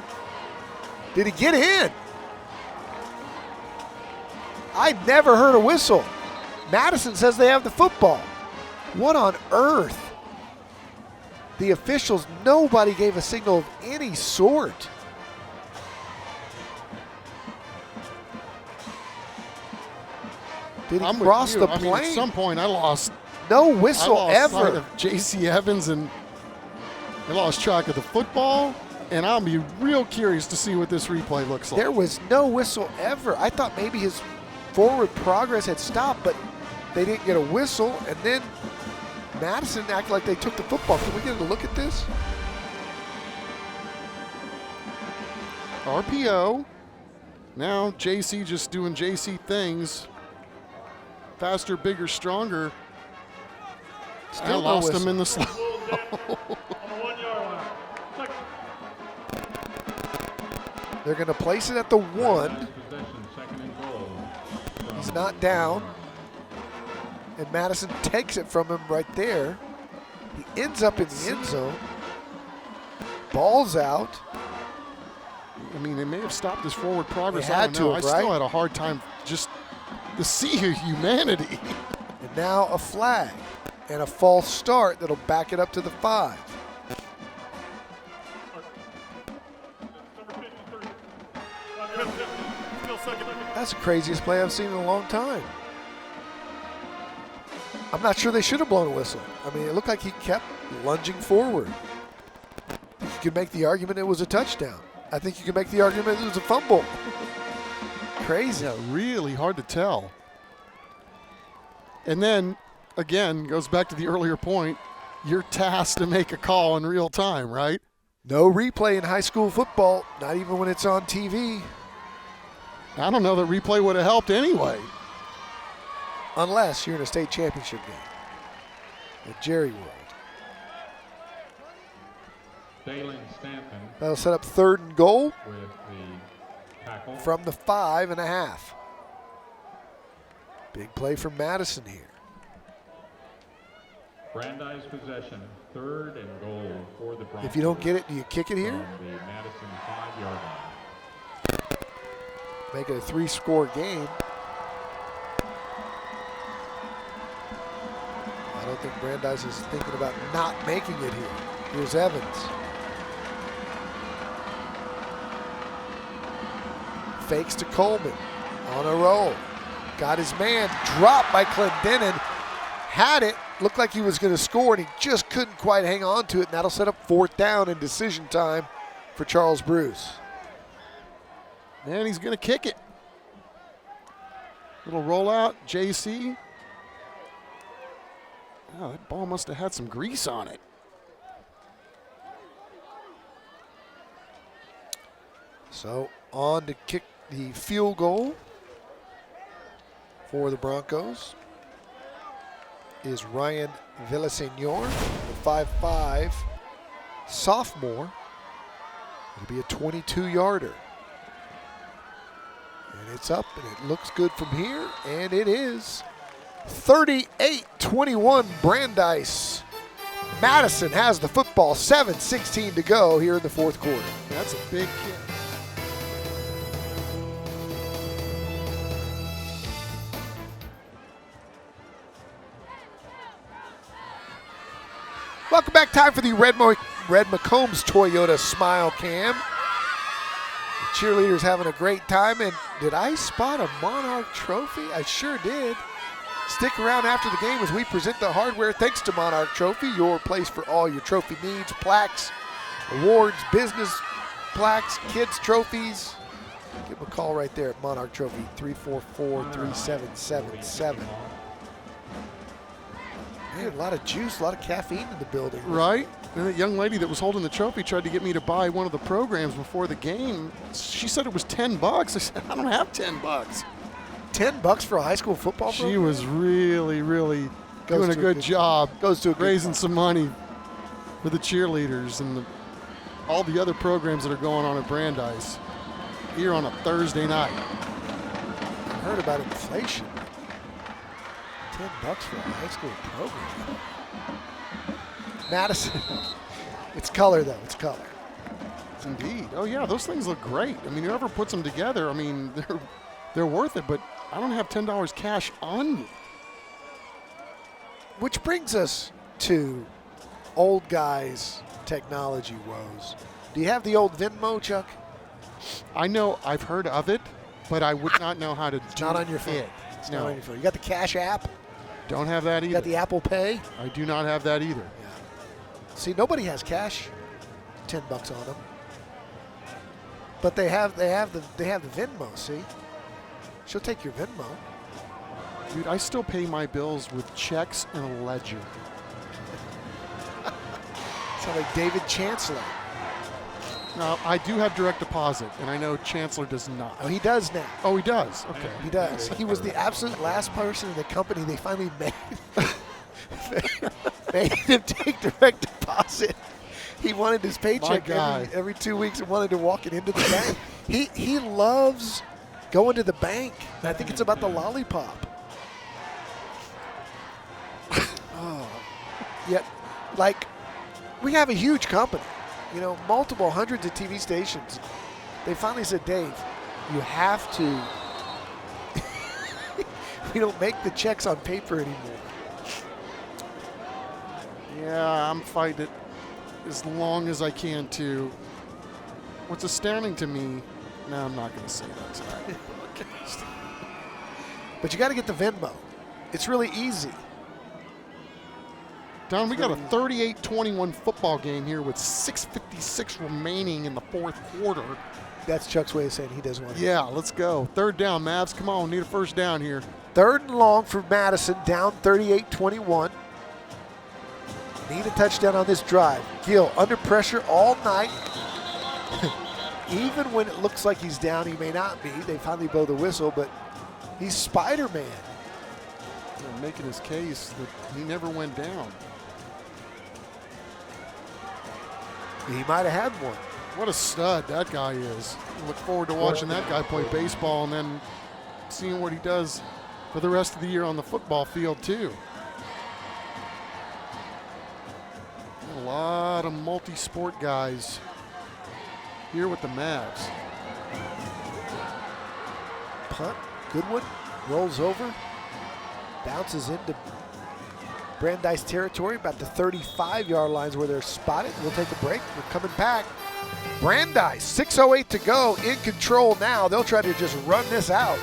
Did he get in? I never heard a whistle. Madison says they have the football. What on earth? The officials, nobody gave a signal of any sort. Did he cross the plane? At some point, I lost. No whistle ever. Sight of J.C. Evans, and I lost track of the football. And I'll be real curious to see what this replay looks like. There was no whistle ever. I thought maybe his forward progress had stopped, but they didn't get a whistle. And then Madison acted like they took the football. Can we get a look at this? RPO. Now JC just doing JC things. Faster, bigger, stronger. I lost him in the slow. They're going to place it at the 1. He's not down. And Madison takes it from him right there. He ends up in the end zone. Ball's out. I mean, they may have stopped his forward progress. They had to, I still had a hard time just to see humanity. And now a flag and a false start that'll back it up to the 5. That's the craziest play I've seen in a long time. I'm not sure they should have blown a whistle. I mean, it looked like he kept lunging forward. You could make the argument it was a touchdown. I think you could make the argument it was a fumble. Crazy. Yeah, really hard to tell. And then, again, goes back to the earlier point, you're tasked to make a call in real time, right? No replay in high school football, not even when it's on TV. I don't know that replay would have helped anyway. Unless you're in a state championship game at Jerry World. That'll set up 3rd and goal with the tackle from the 5.5. Big play from Madison here. Brandeis possession, 3rd and goal for the Broncos. If you don't get it, do you kick it here? From the Madison 5-yard line. Make it a 3-score game. I don't think Brandeis is thinking about not making it here. Here's Evans. Fakes to Coleman. On a roll. Got his man. Dropped by Clendenin. Had it. Looked like he was going to score, and he just couldn't quite hang on to it. And that'll set up 4th down and decision time for Charles Bruce. And he's going to kick it. Little rollout, JC. Oh, that ball must have had some grease on it. So on to kick the field goal for the Broncos is Ryan Villasenor, the 5'5" sophomore. It'll be a 22-yarder. And it's up, and it looks good from here, and it is 38-21 Brandeis Madison has the football, 7:16 to go here in the fourth quarter. That's a big kick. Welcome back. Time for the Red McCombs Toyota Smile Cam. The cheerleaders having a great time. And did I spot a Monarch trophy? I sure did. Stick around after the game as we present the hardware. Thanks to Monarch Trophy, your place for all your trophy needs, plaques, awards, business plaques, kids trophies. Give them a call right there at Monarch Trophy, 344-3777. Man, a lot of juice, a lot of caffeine in the building. Right? And that young lady that was holding the trophy tried to get me to buy one of the programs before the game. She said it was $10. I said, I don't have $10. $10 for a high school football program? She was really doing a good job. Raising some money for the cheerleaders and all the other programs that are going on at Brandeis here on a Thursday night. I heard about inflation. $10 for a high school program. Madison. It's color, though. It's color. Indeed. Oh, yeah, those things look great. I mean, whoever puts them together, I mean, they're worth it, but I don't have $10 cash on me. Which brings us to old guys' technology woes. Do you have the old Venmo, Chuck? I know, I've heard of it, but I would not know how to do it. It's not on your phone. It's not on your phone. You got the Cash App? Don't have that either. You got the Apple Pay? I do not have that either. Yeah. See, nobody has cash. $10 on them. But they have the Venmo, see? She'll take your Venmo. Dude, I still pay my bills with checks and a ledger. Sound like David Chancellor. No, I do have direct deposit, and I know Chancellor does not. Oh, he does now. Oh, he does? Okay. He does. He was the absolute last person in the company they finally made him take direct deposit. He wanted his paycheck every 2 weeks and wanted to walk it into the bank. He loves going to the bank. I think it's about the lollipop. Oh. Yet, like, we have a huge company. You know, multiple hundreds of TV stations. They finally said, Dave, you have to. We don't make the checks on paper anymore. Yeah, I'm fighting it as long as I can too. What's astounding to me, no, I'm not going to say that tonight. But you got to get the Venmo. It's really easy. Don, we got a 38-21 football game here with 6:56 remaining in the fourth quarter. That's Chuck's way of saying he doesn't want to. Yeah, let's go. Third down, Mavs. Come on, need a first down here. Third and long for Madison, down 38-21. Need a touchdown on this drive. Gill under pressure all night. Even when it looks like he's down, he may not be. They finally blow the whistle, but he's Spider-Man. They're making his case that he never went down. He might have had one. What a stud that guy is. Look forward to watching that guy play baseball and then seeing what he does for the rest of the year on the football field too. A lot of multi-sport guys here with the Mavs. Punt, good one, rolls over, bounces into Brandeis territory, about the 35-yard lines where they're spotted. We'll take a break. We're coming back. Brandeis, 6:08 to go, in control now. They'll try to just run this out.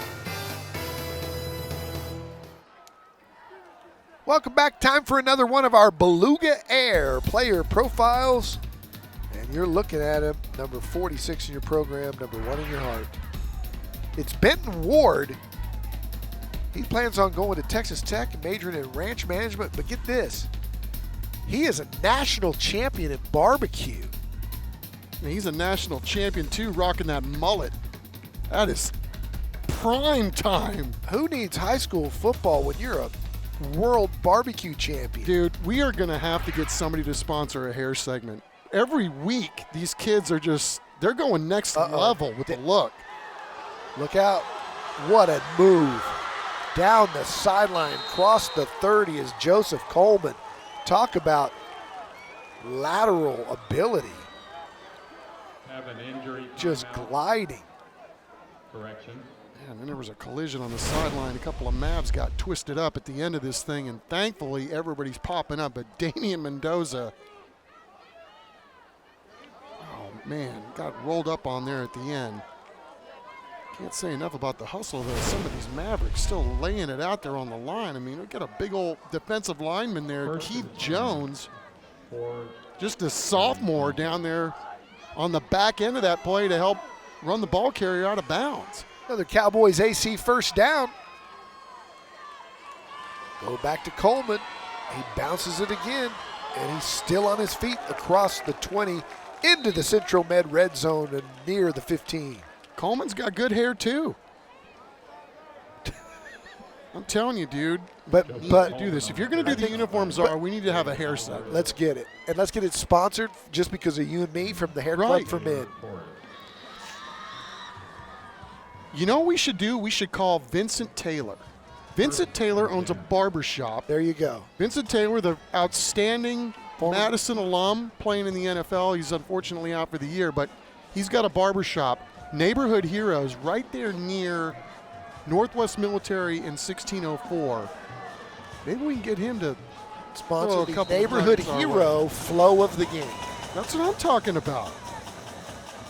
Welcome back. Time for another one of our Beluga Air player profiles. And you're looking at him, number 46 in your program, number 1 in your heart. It's Benton Ward. He plans on going to Texas Tech and majoring in ranch management, but get this. He is a national champion in barbecue. And he's a national champion too, rocking that mullet. That is prime time. Who needs high school football when you're a world barbecue champion? Dude, we are going to have to get somebody to sponsor a hair segment. Every week, these kids are they're going next level with the look. Look out. What a move. Down the sideline, across the 30 is Joseph Coleman. Talk about lateral ability. Have an injury. Just gliding. Correction. Yeah, and then there was a collision on the sideline. A couple of Mavs got twisted up at the end of this thing, and thankfully everybody's popping up. But Damian Mendoza, oh man, got rolled up on there at the end. Can't say enough about the hustle, though. Some of these Mavericks still laying it out there on the line. I mean, we got a big old defensive lineman there, Keith Jones, just a sophomore down there on the back end of that play to help run the ball carrier out of bounds. Another Cowboys AC first down. Go back to Coleman. He bounces it again, and he's still on his feet across the 20 into the Central Med red zone and near the 15. Coleman's got good hair too. I'm telling you, dude. But to do this. If you're going to do the uniforms, we need to have a haircut. Let's get it, and let's get it sponsored just because of you and me from the Hair Club for Men. You know what we should do? We should call Vincent Taylor. Vincent Taylor owns a barber shop. There you go. Vincent Taylor, the outstanding Madison alum playing in the NFL. He's unfortunately out for the year, but he's got a barber shop. Neighborhood Heroes right there near Northwest Military in 1604. Maybe we can get him to sponsor the Neighborhood Hero flow of the game. That's what I'm talking about.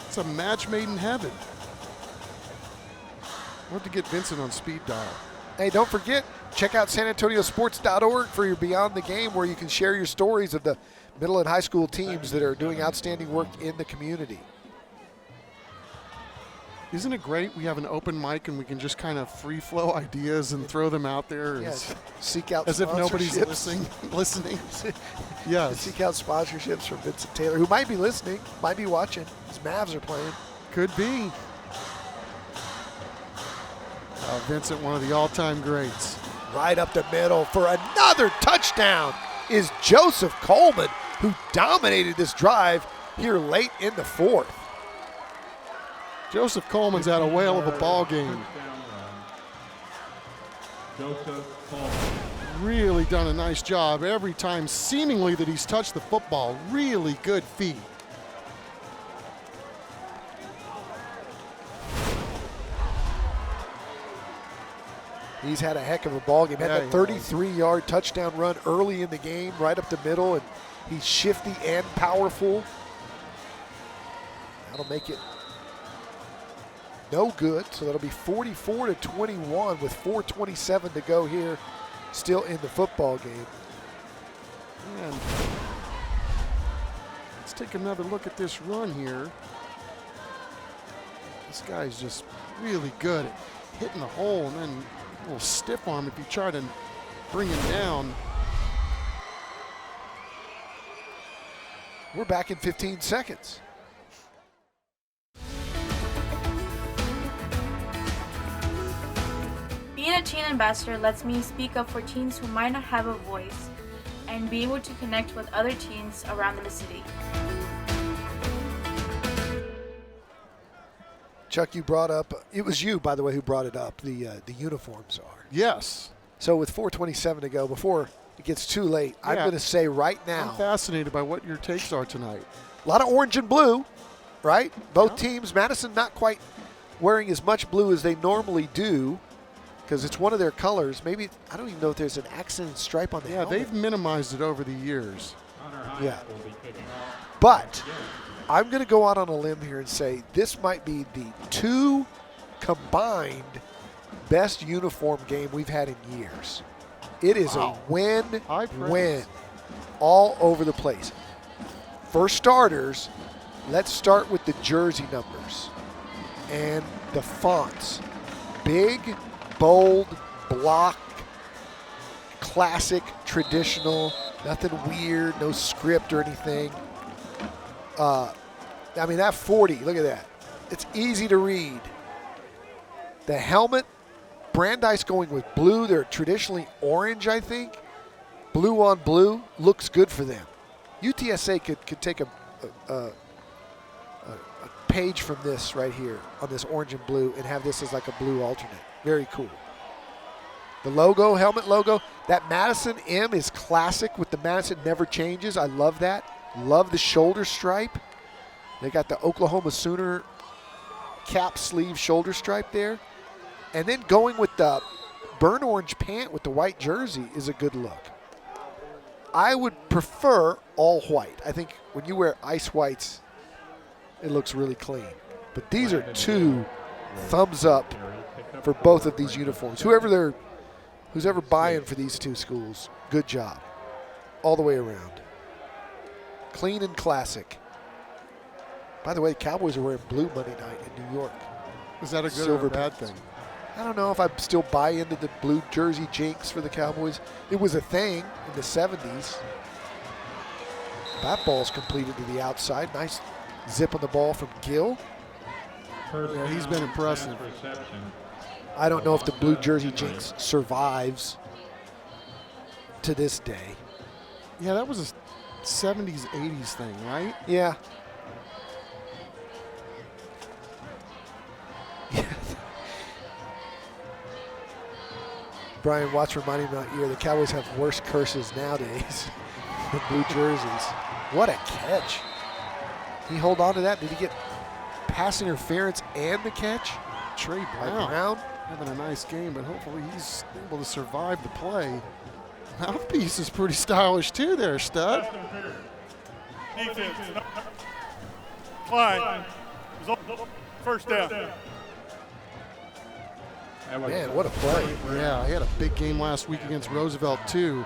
It's a match made in heaven. We'll have to get Vincent on speed dial. Hey, don't forget, check out sanantoniosports.org for your Beyond the Game, where you can share your stories of the middle and high school teams that are doing outstanding work in the community. Isn't it great? We have an open mic and we can just kind of free flow ideas and throw them out there. Yes. Seek out as if nobody's listening. Yes. Seek out sponsorships from Vincent Taylor, who might be listening, might be watching. His Mavs are playing. Could be. Vincent, one of the all-time greats. Right up the middle for another touchdown is Joseph Coleman, who dominated this drive here late in the fourth. Joseph Coleman's had a whale of a ball game. Joseph Coleman. Really done a nice job every time seemingly that he's touched the football. Really good feet. He's had a heck of a ball game. Had that 33-yard touchdown run early in the game, right up the middle, and he's shifty and powerful. That'll make it no good, so that'll be 44-21 with 4:27 to go here, still in the football game. And let's take another look at this run here. This guy's just really good at hitting the hole, and then a little stiff arm if you try to bring him down. We're back in 15 seconds. Being a teen ambassador lets me speak up for teens who might not have a voice and be able to connect with other teens around the city. Chuck, you brought up, it was you, by the way, who brought it up, the uniforms are. Yes. So with 4:27 to go, before it gets too late, I'm going to say right now. I'm fascinated by what your takes are tonight. A lot of orange and blue, right? Both teams, Madison not quite wearing as much blue as they normally do, because it's one of their colors. Maybe, I don't even know if there's an accent stripe on the helmet. They've minimized it over the years. Yeah. But I'm going to go out on a limb here and say this might be the two combined best uniform game we've had in years. It is a win-win all over the place. For starters, let's start with the jersey numbers and the fonts. Big, bold, block, classic, traditional, nothing weird, no script or anything. I mean, that 40, look at that. It's easy to read. The helmet, Brandeis going with blue. They're traditionally orange, I think. Blue on blue looks good for them. UTSA could take a page from this right here on this orange and blue and have this as like a blue alternate. Very cool. The logo, helmet logo, that Madison M is classic with the Madison, never changes. I love that. Love the shoulder stripe. They got the Oklahoma Sooner cap sleeve shoulder stripe there. And then going with the burnt orange pant with the white jersey is a good look. I would prefer all white. I think when you wear ice whites, it looks really clean. But these are 2 thumbs up for both of these uniforms. Who's ever buying for these 2 schools, good job. All the way around. Clean and classic. By the way, the Cowboys are wearing blue Monday night in New York. Is that a good or a bad thing? I don't know if I still buy into the blue jersey jinx for the Cowboys. It was a thing in the 70s. That ball's completed to the outside. Nice zip on the ball from Gill. Yeah, he's been impressive. I don't know if the blue jersey jinx survives to this day. Yeah, that was a 70s, 80s thing, right? Yeah. Brian Watts reminding me about the Cowboys have worse curses nowadays than blue jerseys. What a catch. Did he hold on to that? Did he get pass interference and the catch? Trey Brown having a nice game, but hopefully he's able to survive the play. Mouthpiece is pretty stylish too there, Stud. Defense. Clyde. First down. Man, what a play. Yeah, he had a big game last week against Roosevelt too.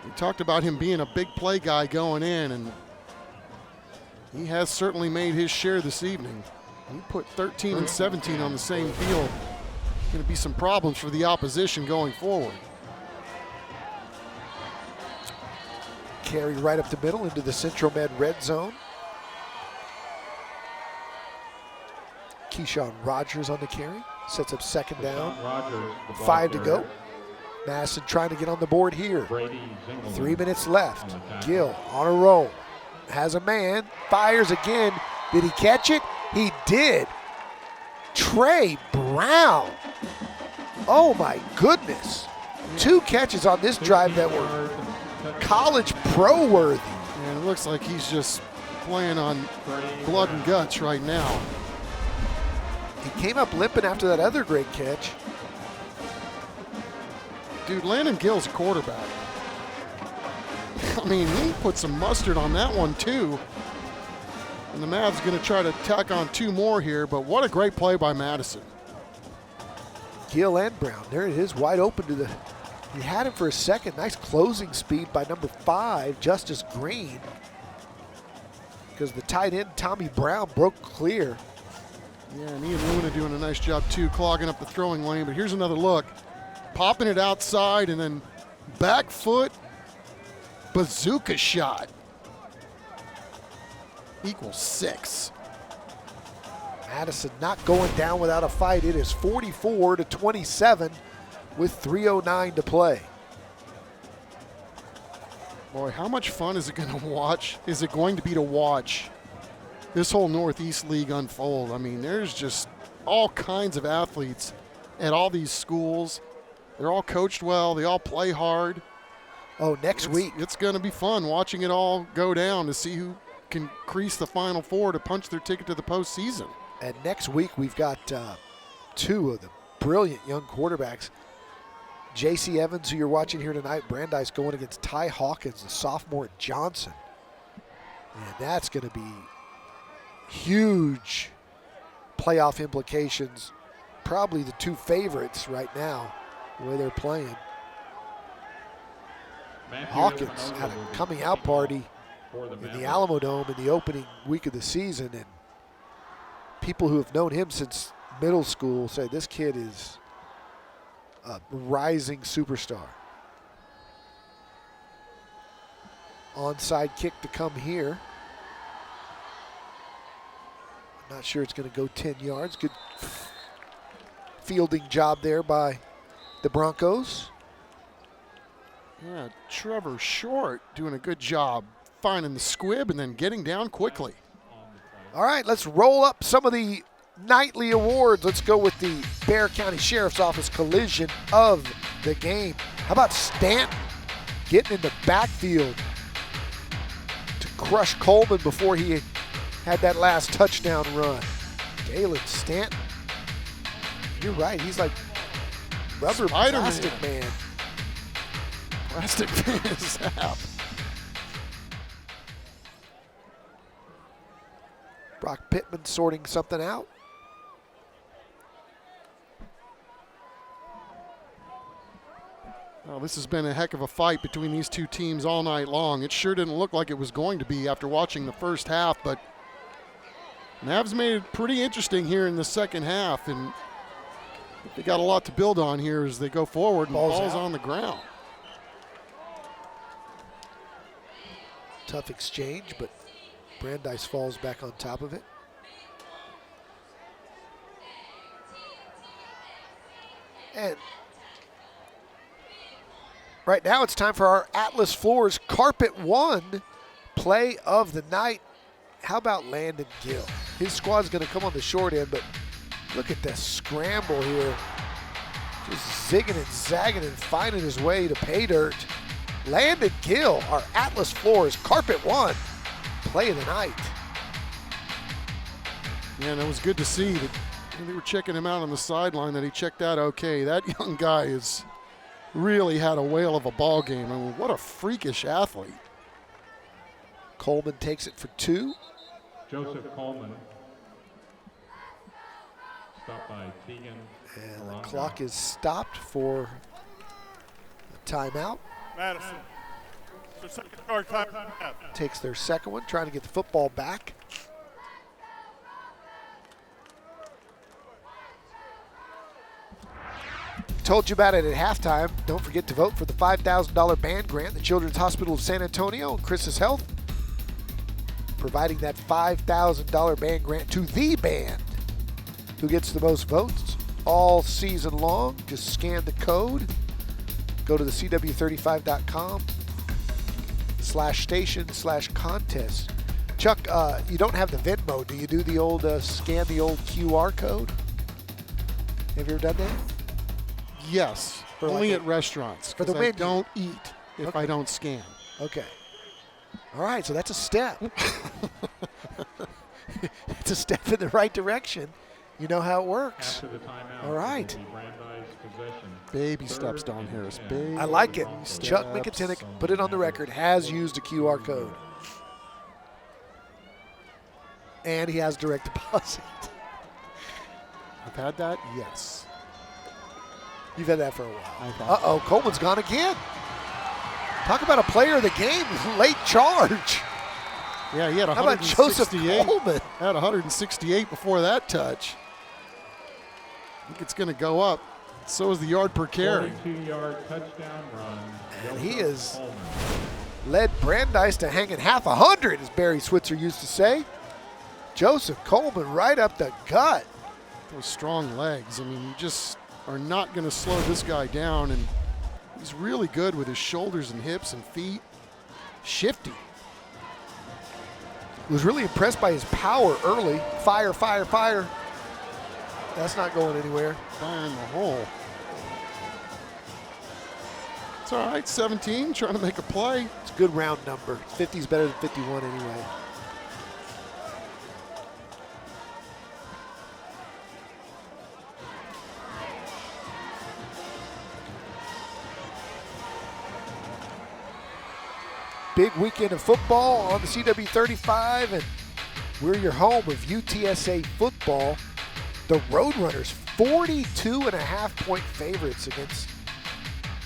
We talked about him being a big play guy going in, and he has certainly made his share this evening. He put 13 and 17 on the same field. Going to be some problems for the opposition going forward. Carry right up the middle into the Central Med red zone. Keyshawn Rogers on the carry. Sets up second down. 5 to go. Madison trying to get on the board here. 3 minutes left. Gill on a roll. Has a man. Fires again. Did he catch it? He did. Trey Brown. Oh my goodness. 2 catches on this drive that were college pro worthy. And it looks like he's just playing on blood and guts right now. He came up limping after that other great catch. Dude, Landon Gill's a quarterback. I mean, he put some mustard on that one too. And the Mavs going to try to tack on 2 more here, but what a great play by Madison. Gill and Brown, there it is, wide open to the, he had him for a second. Nice closing speed by number 5, Justice Green. Because the tight end, Tommy Brown, broke clear. Yeah, and Ian Luna doing a nice job too, clogging up the throwing lane, but here's another look. Popping it outside and then back foot, bazooka shot. Equals 6. Madison not going down without a fight. It is 44-27 with 3:09 to play. Boy, how much fun is it going to watch? Is it going to be to watch this whole Northeast League unfold? I mean, there's just all kinds of athletes at all these schools. They're all coached well. They all play hard. Oh, next week. It's going to be fun watching it all go down to see who can crease the Final Four to punch their ticket to the postseason. And next week we've got 2 of the brilliant young quarterbacks. J.C. Evans, who you're watching here tonight, Brandeis going against Ty Hawkins, the sophomore at Johnson. And that's going to be huge playoff implications. Probably the 2 favorites right now, the way they're playing. Hawkins had a coming out party in the Alamo Dome in the opening week of the season, and people who have known him since middle school say this kid is a rising superstar. Onside kick to come here. I'm not sure it's going to go 10 yards. Good fielding job there by the Broncos. Yeah, Trevor Short doing a good job finding the squib and then getting down quickly. All right, let's roll up some of the nightly awards. Let's go with the Bexar County Sheriff's Office collision of the game. How about Stanton getting in the backfield crush Coleman before he had that last touchdown run. Dalen Stanton. You're right. He's like rubber plastic man. Plastic man is out. Brock Pittman sorting something out. Well, this has been a heck of a fight between these two teams all night long. It sure didn't look like it was going to be after watching the first half, but Mavs made it pretty interesting here in the second half, and they got a lot to build on here as they go forward, and the ball's on the ground. Tough exchange, but Brandeis falls back on top of it. And right now it's time for our Atlas Floors Carpet One play of the night. How about Landon Gill? His squad's going to come on the short end, but look at the scramble here. Just zigging and zagging and finding his way to pay dirt. Landon Gill, our Atlas Floors Carpet One play of the night. Yeah, and it was good to see that they were checking him out on the sideline, that he checked out okay. That young guy is really had a whale of a ball game. I mean, what a freakish athlete. Coleman takes it for two. Joseph Coleman. Stopped by Tegan. And the clock is stopped for a timeout. Madison. Their second guard timeout. Takes their second one, trying to get the football back. Told you about it at halftime. Don't forget to vote for the $5,000 band grant, the Children's Hospital of San Antonio and Chris's Health, providing that $5,000 band grant to the band who gets the most votes all season long. Just scan the code. Go to the cw35.com/station/contest. Chuck, you don't have the Venmo. Do you do the old scan the old QR code? Have you ever done that? Yes, only at restaurants. For the I don't eat if I don't scan. Okay. All right, so that's a step. It's a step in the right direction. You know how it works. After the timeout, all right. Brandeis possession. Baby steps, Don Harris. Baby I like it. steps. Chuck McIntyre, put it on the record, has used a QR code. And he has direct deposit. I've had that, yes. You've had that for a while. Uh-oh, Coleman's gone again. Talk about a player of the game, late charge. Yeah, he had 168. How about Joseph Coleman? Had 168 before that touch. I think it's going to go up. So is the yard per carry. 42-yard touchdown run. And he has led Brandeis to hanging half 100, as Barry Switzer used to say. Joseph Coleman right up the gut. Those strong legs. I mean, you just are not going to slow this guy down, and he's really good with his shoulders and hips and feet. Shifty. Was really impressed by his power early. Fire, fire, fire. That's not going anywhere. Fire in the hole. It's all right, 17, trying to make a play. It's a good round number. 50 is better than 51 anyway. Big weekend of football on the CW35, and we're your home of UTSA football. The Roadrunners, 42.5-point favorites against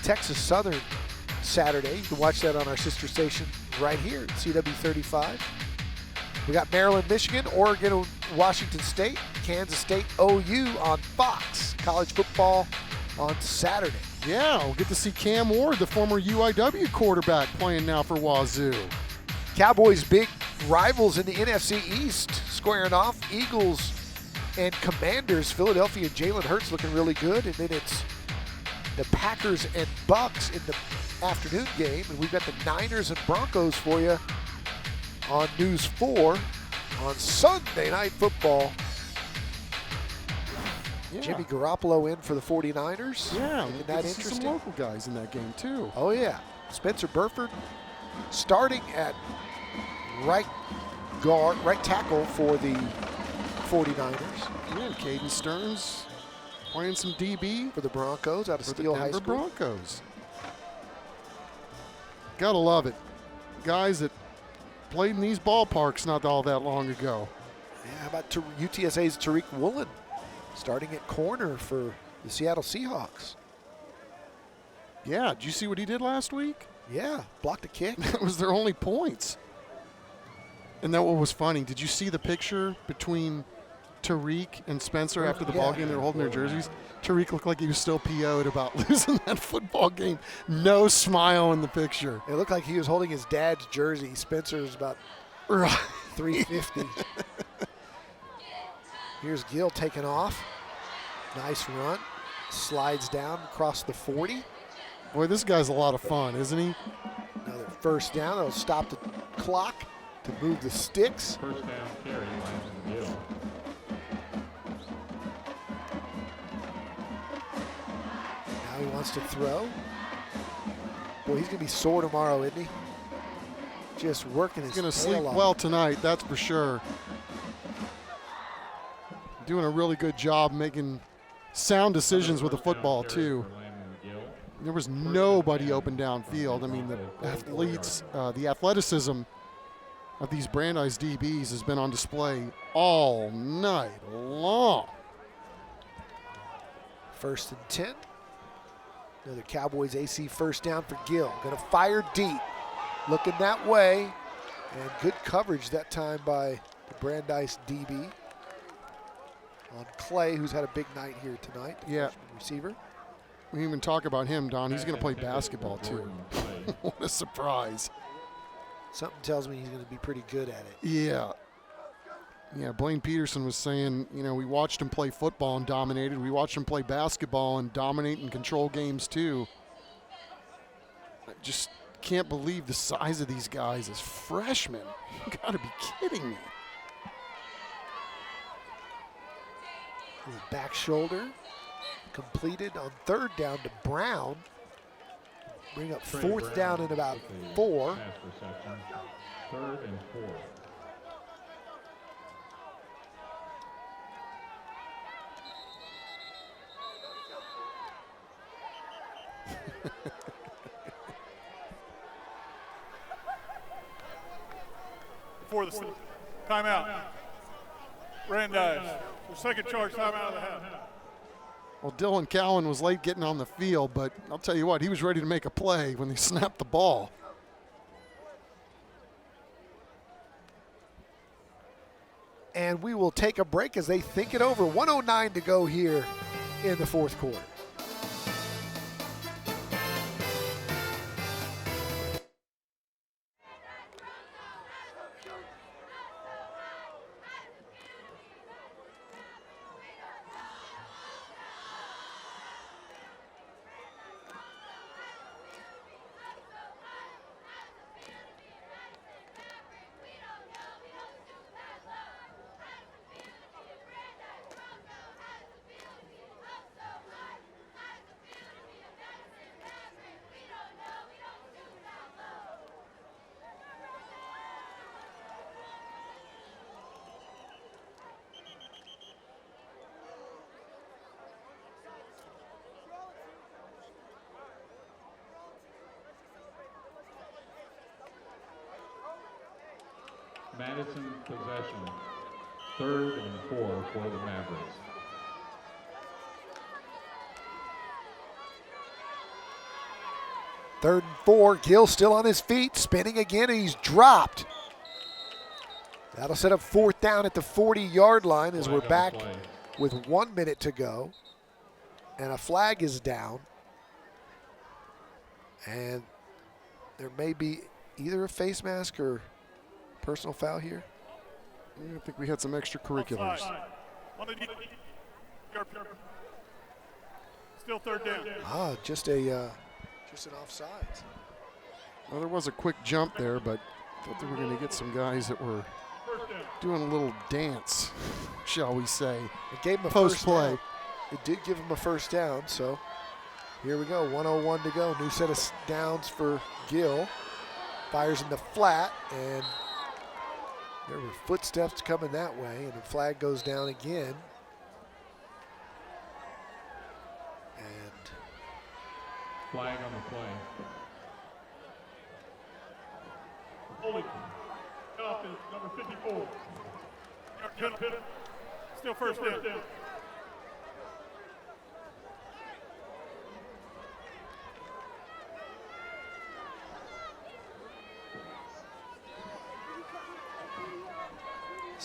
Texas Southern Saturday. You can watch that on our sister station right here at CW35. We got Maryland, Michigan, Oregon, and Washington State, Kansas State, OU on Fox. College football on Saturday. Yeah, we'll get to see Cam Ward, the former UIW quarterback, playing now for Wazoo. Cowboys' big rivals in the NFC East squaring off. Eagles and Commanders. Philadelphia and Jalen Hurts looking really good. And then it's the Packers and Bucks in the afternoon game. And we've got the Niners and Broncos for you on News 4 on Sunday Night Football. Yeah. Jimmy Garoppolo in for the 49ers. Yeah, isn't that interesting? Some local guys in that game too. Oh yeah, Spencer Burford starting at right tackle for the 49ers. Yeah, Caden Stearns playing some DB for the Broncos out of Steele High School. Broncos. Gotta love it. Guys that played in these ballparks not all that long ago. Yeah, how about UTSA's Tariq Woolen starting at corner for the Seattle Seahawks? Yeah, did you see what he did last week? Yeah, blocked a kick. That was their only points. And then what was funny, did you see the picture between Tariq and Spencer after the ball game? They were holding their jerseys. Tariq looked like he was still PO'd about losing that football game. No smile in the picture. It looked like he was holding his dad's jersey. Spencer was about 350. Here's Gill taking off. Nice run. Slides down across the 40. Boy, this guy's a lot of fun, isn't he? Another first down. That'll stop the clock to move the sticks. First down carry, Gill. Now he wants to throw. Boy, he's going to be sore tomorrow, isn't he? Just working his tail off. He's going to sleep well tonight, that's for sure. Doing a really good job making sound decisions with the football, too. There was nobody open downfield. I mean, the athleticism of these Brandeis DBs has been on display all night long. 1st and 10. Another Cowboys AC first down for Gill. Going to fire deep. Looking that way. And good coverage that time by the Brandeis DB. On Clay, who's had a big night here tonight. Yeah. Receiver. We didn't even talk about him, Don. He's going to play basketball, too. What a surprise. Something tells me he's going to be pretty good at it. Yeah. Yeah, Blaine Peterson was saying, you know, we watched him play football and dominated. We watched him play basketball and dominate and control games, too. I just can't believe the size of these guys as freshmen. You got to be kidding me. His back shoulder. Completed on 3rd down to Brown. Bring up 4th down in about 4. 3rd and 4. Before the timeout. Brandeis. The second charge timeout of the half. Well, Dylan Cowan was late getting on the field, but I'll tell you what, he was ready to make a play when they snapped the ball. And we will take a break as they think it over. 1:09 to go here in the 4th quarter. Madison possession. 3rd and 4 for the Mavericks. Third and 4. Gill still on his feet, spinning again, and he's dropped. That'll set up 4th down at the 40-yard line as we're back with 1 minute to go. And a flag is down. And there may be either a face mask or personal foul here. I think we had some extracurriculars. Still 3rd down. Just an offsides. Well, there was a quick jump there, but I thought they were going to get some guys that were doing a little dance, shall we say. It gave him a post first play. down. It did give him a first down, so here we go. 1:01 to go. New set of downs for Gill. Fires in the flat and There were footsteps coming that way, and the flag goes down again. And flag on the play. Holding. Offense, number 54. Still first down.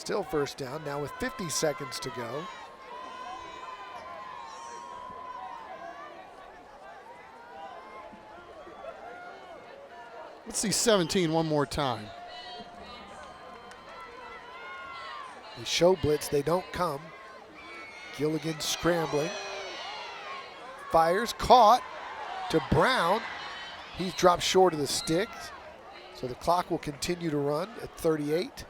still first down, now with 50 seconds to go. Let's see 17 one more time. They show blitz, they don't come. Gilligan scrambling. Fires, caught to Brown. He's dropped short of the sticks. So the clock will continue to run at 38.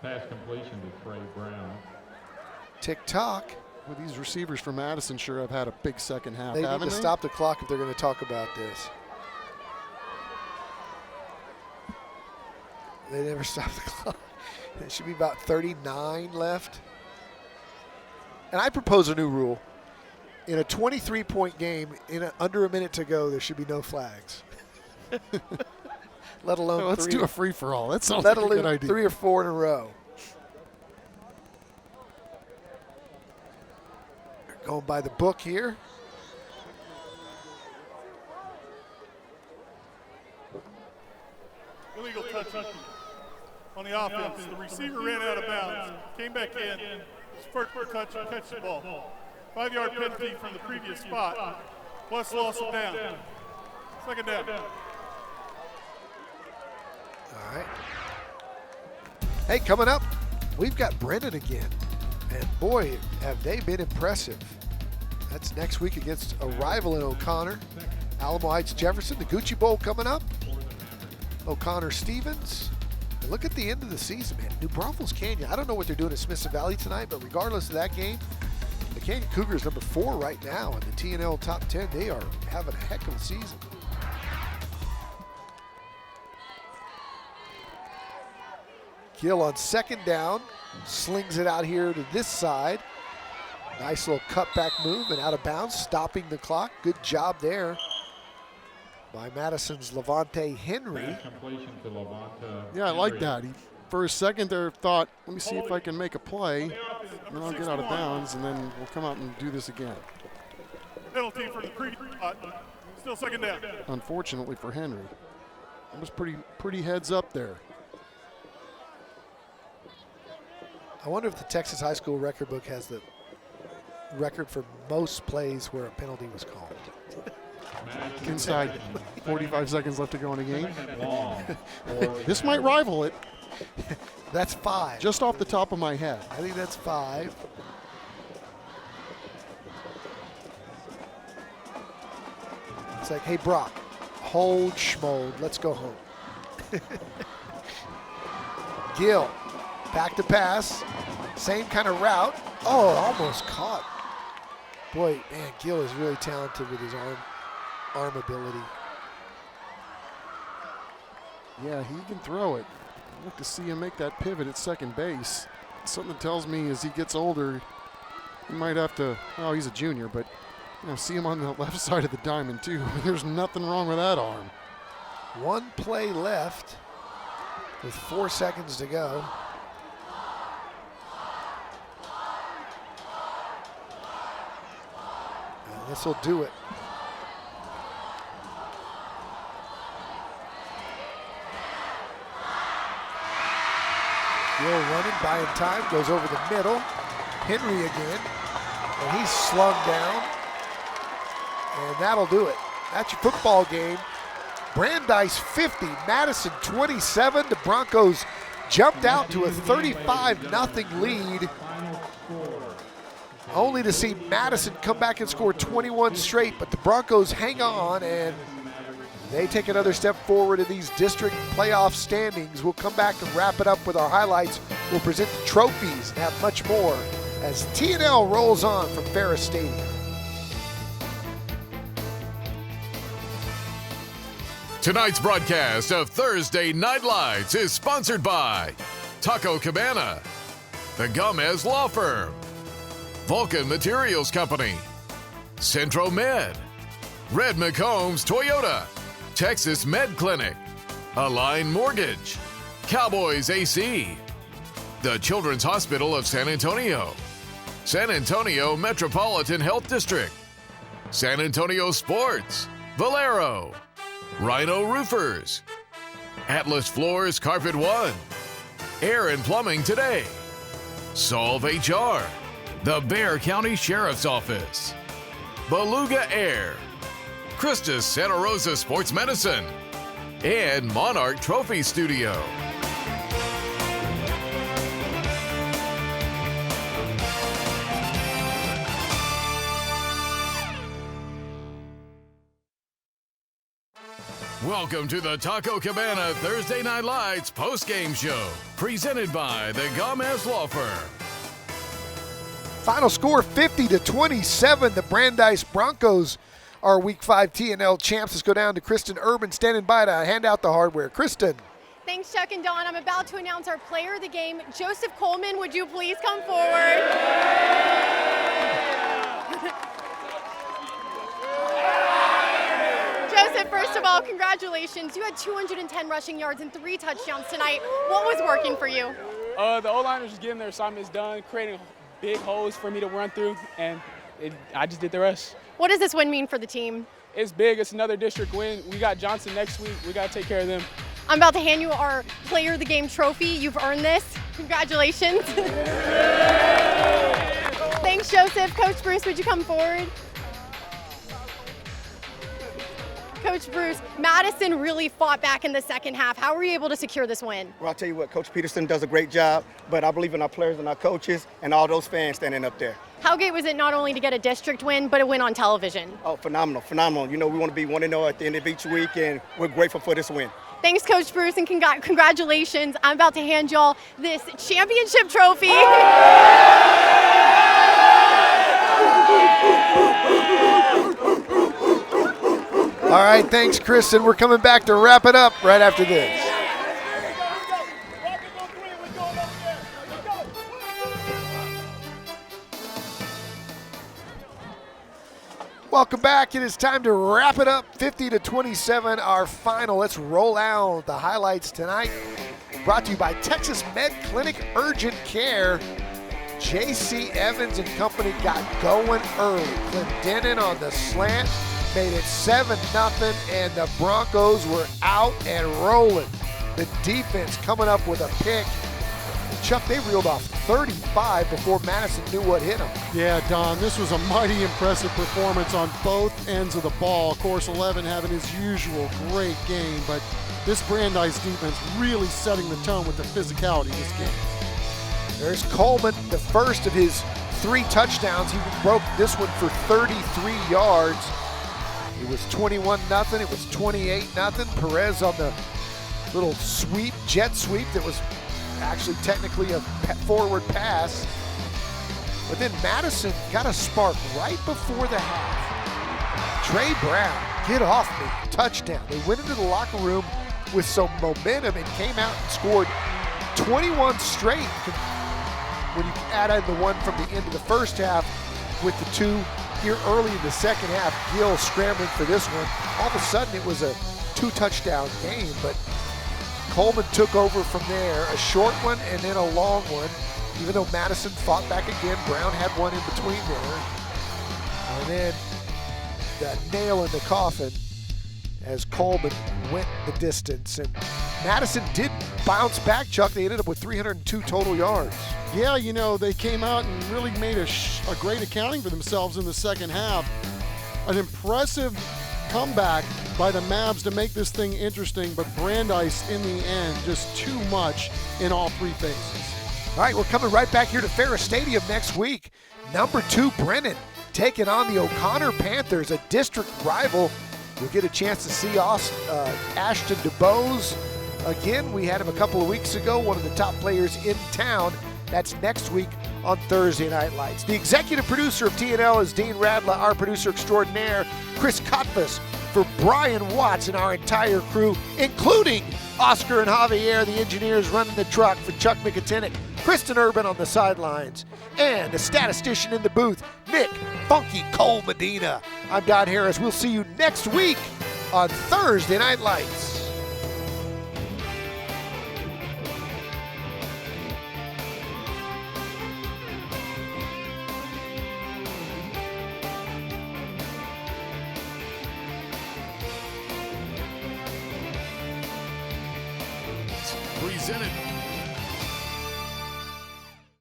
Pass completion to Trey Brown. Tick-tock. Well, these receivers from Madison sure have had a big second half, They haven't need to they? stop the clock if they're going to talk about this. They never stop the clock. It should be about 39 left. And I propose a new rule. In a 23-point game, under a minute to go, there should be no flags. Let alone let's three. do a free-for-all. That sounds Let like a good alone idea. 3 or 4 in a row. They're going by the book here. Illegal touch on the offense. The receiver ran out of bounds, came back in, first touch and catch the ball. 5-yard penalty from the previous spot, plus loss of down. Second down. All right. Hey, coming up, we've got Brennan again. And boy, have they been impressive. That's next week against a rival in O'Connor. Alamo Heights Jefferson, the Gucci Bowl coming up. O'Connor Stevens. And look at the end of the season, man. New Braunfels Canyon. I don't know what they're doing at Smithson Valley tonight, but regardless of that game, the Canyon Cougars number 4 right now in the TNL top 10. They are having a heck of a season. Gill on second down, slings it out here to this side. Nice little cutback move and out of bounds, stopping the clock. Good job there by Madison's Levante Henry. Pass completion to Levante. Yeah, I like that. He, for a second there, thought, let me see if I can make a play, and then I'll get out of bounds, and then we'll come out and do this again. Penalty for the previous spot. Still second down. Unfortunately for Henry. It was pretty heads up there. I wonder if the Texas High School record book has the record for most plays where a penalty was called. Inside 45 seconds left to go in the game. This might rival it. That's 5. Just off the top of my head. I think that's 5. It's like, hey, Brock, hold schmold, let's go home. Gill, back to pass, same kind of route. Oh, almost caught. Boy, man, Gill is really talented with his arm ability. Yeah, he can throw it. I'd like to see him make that pivot at second base. Something tells me as he gets older, he might have to, well, he's a junior, but see him on the left side of the diamond too. I mean, there's nothing wrong with that arm. 1 play left with 4 seconds to go. And this will do it. Gill running, buying time, goes over the middle. Henry again, and he's slung down. And that'll do it. That's your football game. Brandeis 50, Madison 27. The Broncos jumped out to a 35-0 lead. Only to see Madison come back and score 21 straight, but the Broncos hang on and they take another step forward in these district playoff standings. We'll come back and wrap it up with our highlights. We'll present the trophies and have much more as TNL rolls on from Ferris Stadium. Tonight's broadcast of Thursday Night Lights is sponsored by Taco Cabana, The Gomez Law Firm, Vulcan Materials Company, Centro Med, Red McCombs Toyota, Texas Med Clinic, Align Mortgage, Cowboys AC, the Children's Hospital of San Antonio, San Antonio Metropolitan Health District, San Antonio Sports, Valero, Rhino Roofers, Atlas Floors Carpet One, Air and Plumbing Today, Solve HR, the Bexar County Sheriff's Office, Beluga Air, Christus Santa Rosa Sports Medicine, and Monarch Trophy Studio. Welcome to the Taco Cabana Thursday Night Lights post-game show, presented by the Gomez Law Firm. Final score 50-27. The Brandeis Broncos are Week 5 TNL champs. Let's go down to Kristen Urban standing by to hand out the hardware. Kristen. Thanks, Chuck and Dawn. I'm about to announce our player of the game, Joseph Coleman. Would you please come forward? Joseph, first of all, congratulations. You had 210 rushing yards and 3 touchdowns tonight. What was working for you? The O-liners just getting their assignments done, creating big holes for me to run through, and I just did the rest. What does this win mean for the team? It's big. It's another district win. We got Johnson next week. We got to take care of them. I'm about to hand you our Player of the Game trophy. You've earned this. Congratulations. Thanks, Joseph. Coach Bruce, would you come forward? Coach Bruce, Madison really fought back in the second half. How were you able to secure this win? Well, I'll tell you what, Coach Peterson does a great job, but I believe in our players and our coaches and all those fans standing up there. How great was it not only to get a district win, but a win on television? Oh, phenomenal, phenomenal. You know, we want to be 1-0 at the end of each week, and we're grateful for this win. Thanks, Coach Bruce, and congratulations. I'm about to hand y'all this championship trophy. All right, thanks, Kristen. We're coming back to wrap it up right after this. Welcome back. It is time to wrap it up. 50-27, our final. Let's roll out the highlights tonight. Brought to you by Texas Med Clinic Urgent Care. J.C. Evans and company got going early. Clint Denon on the slant made it 7-0, and the Broncos were out and rolling. The defense coming up with a pick. Chuck, they reeled off 35 before Madison knew what hit them. Yeah, Don, this was a mighty impressive performance on both ends of the ball. Of course, 11 having his usual great game, but this Brandeis defense really setting the tone with the physicality of this game. There's Coleman, the first of his 3 touchdowns. He broke this one for 33 yards. It was 21-0. It was 28-0. Perez on the little sweep, jet sweep that was actually technically a forward pass. But then Madison got a spark right before the half. Trey Brown, get off me, touchdown. They went into the locker room with some momentum and came out and scored 21 straight. When you add in the one from the end of the first half with the 2 here early in the second half, Gill scrambling for this one. All of a sudden it was a 2-touchdown game, but Coleman took over from there, a short one and then a long one. Even though Madison fought back again, Brown had one in between there. And then the nail in the coffin as Coleman went the distance. And Madison did bounce back, Chuck. They ended up with 302 total yards. Yeah, you know, they came out and really made a great accounting for themselves in the second half. An impressive comeback by the Mavs to make this thing interesting, but Brandeis in the end, just too much in all 3 phases. All right, we're coming right back here to Ferris Stadium next week. Number 2, Brennan, taking on the O'Connor Panthers, a district rival. You'll get a chance to see Ashton DeBose again. We had him a couple of weeks ago, one of the top players in town. That's next week on Thursday Night Lights. The executive producer of TNL is Dean Radla, our producer extraordinaire, Chris Kotfus For Brian Watts and our entire crew, including Oscar and Javier, the engineers running the truck, for Chuck McIntyre, Kristen Urban on the sidelines, and a statistician in the booth, Nick Funky Cole Medina. I'm Don Harris. We'll see you next week on Thursday Night Lights. Presented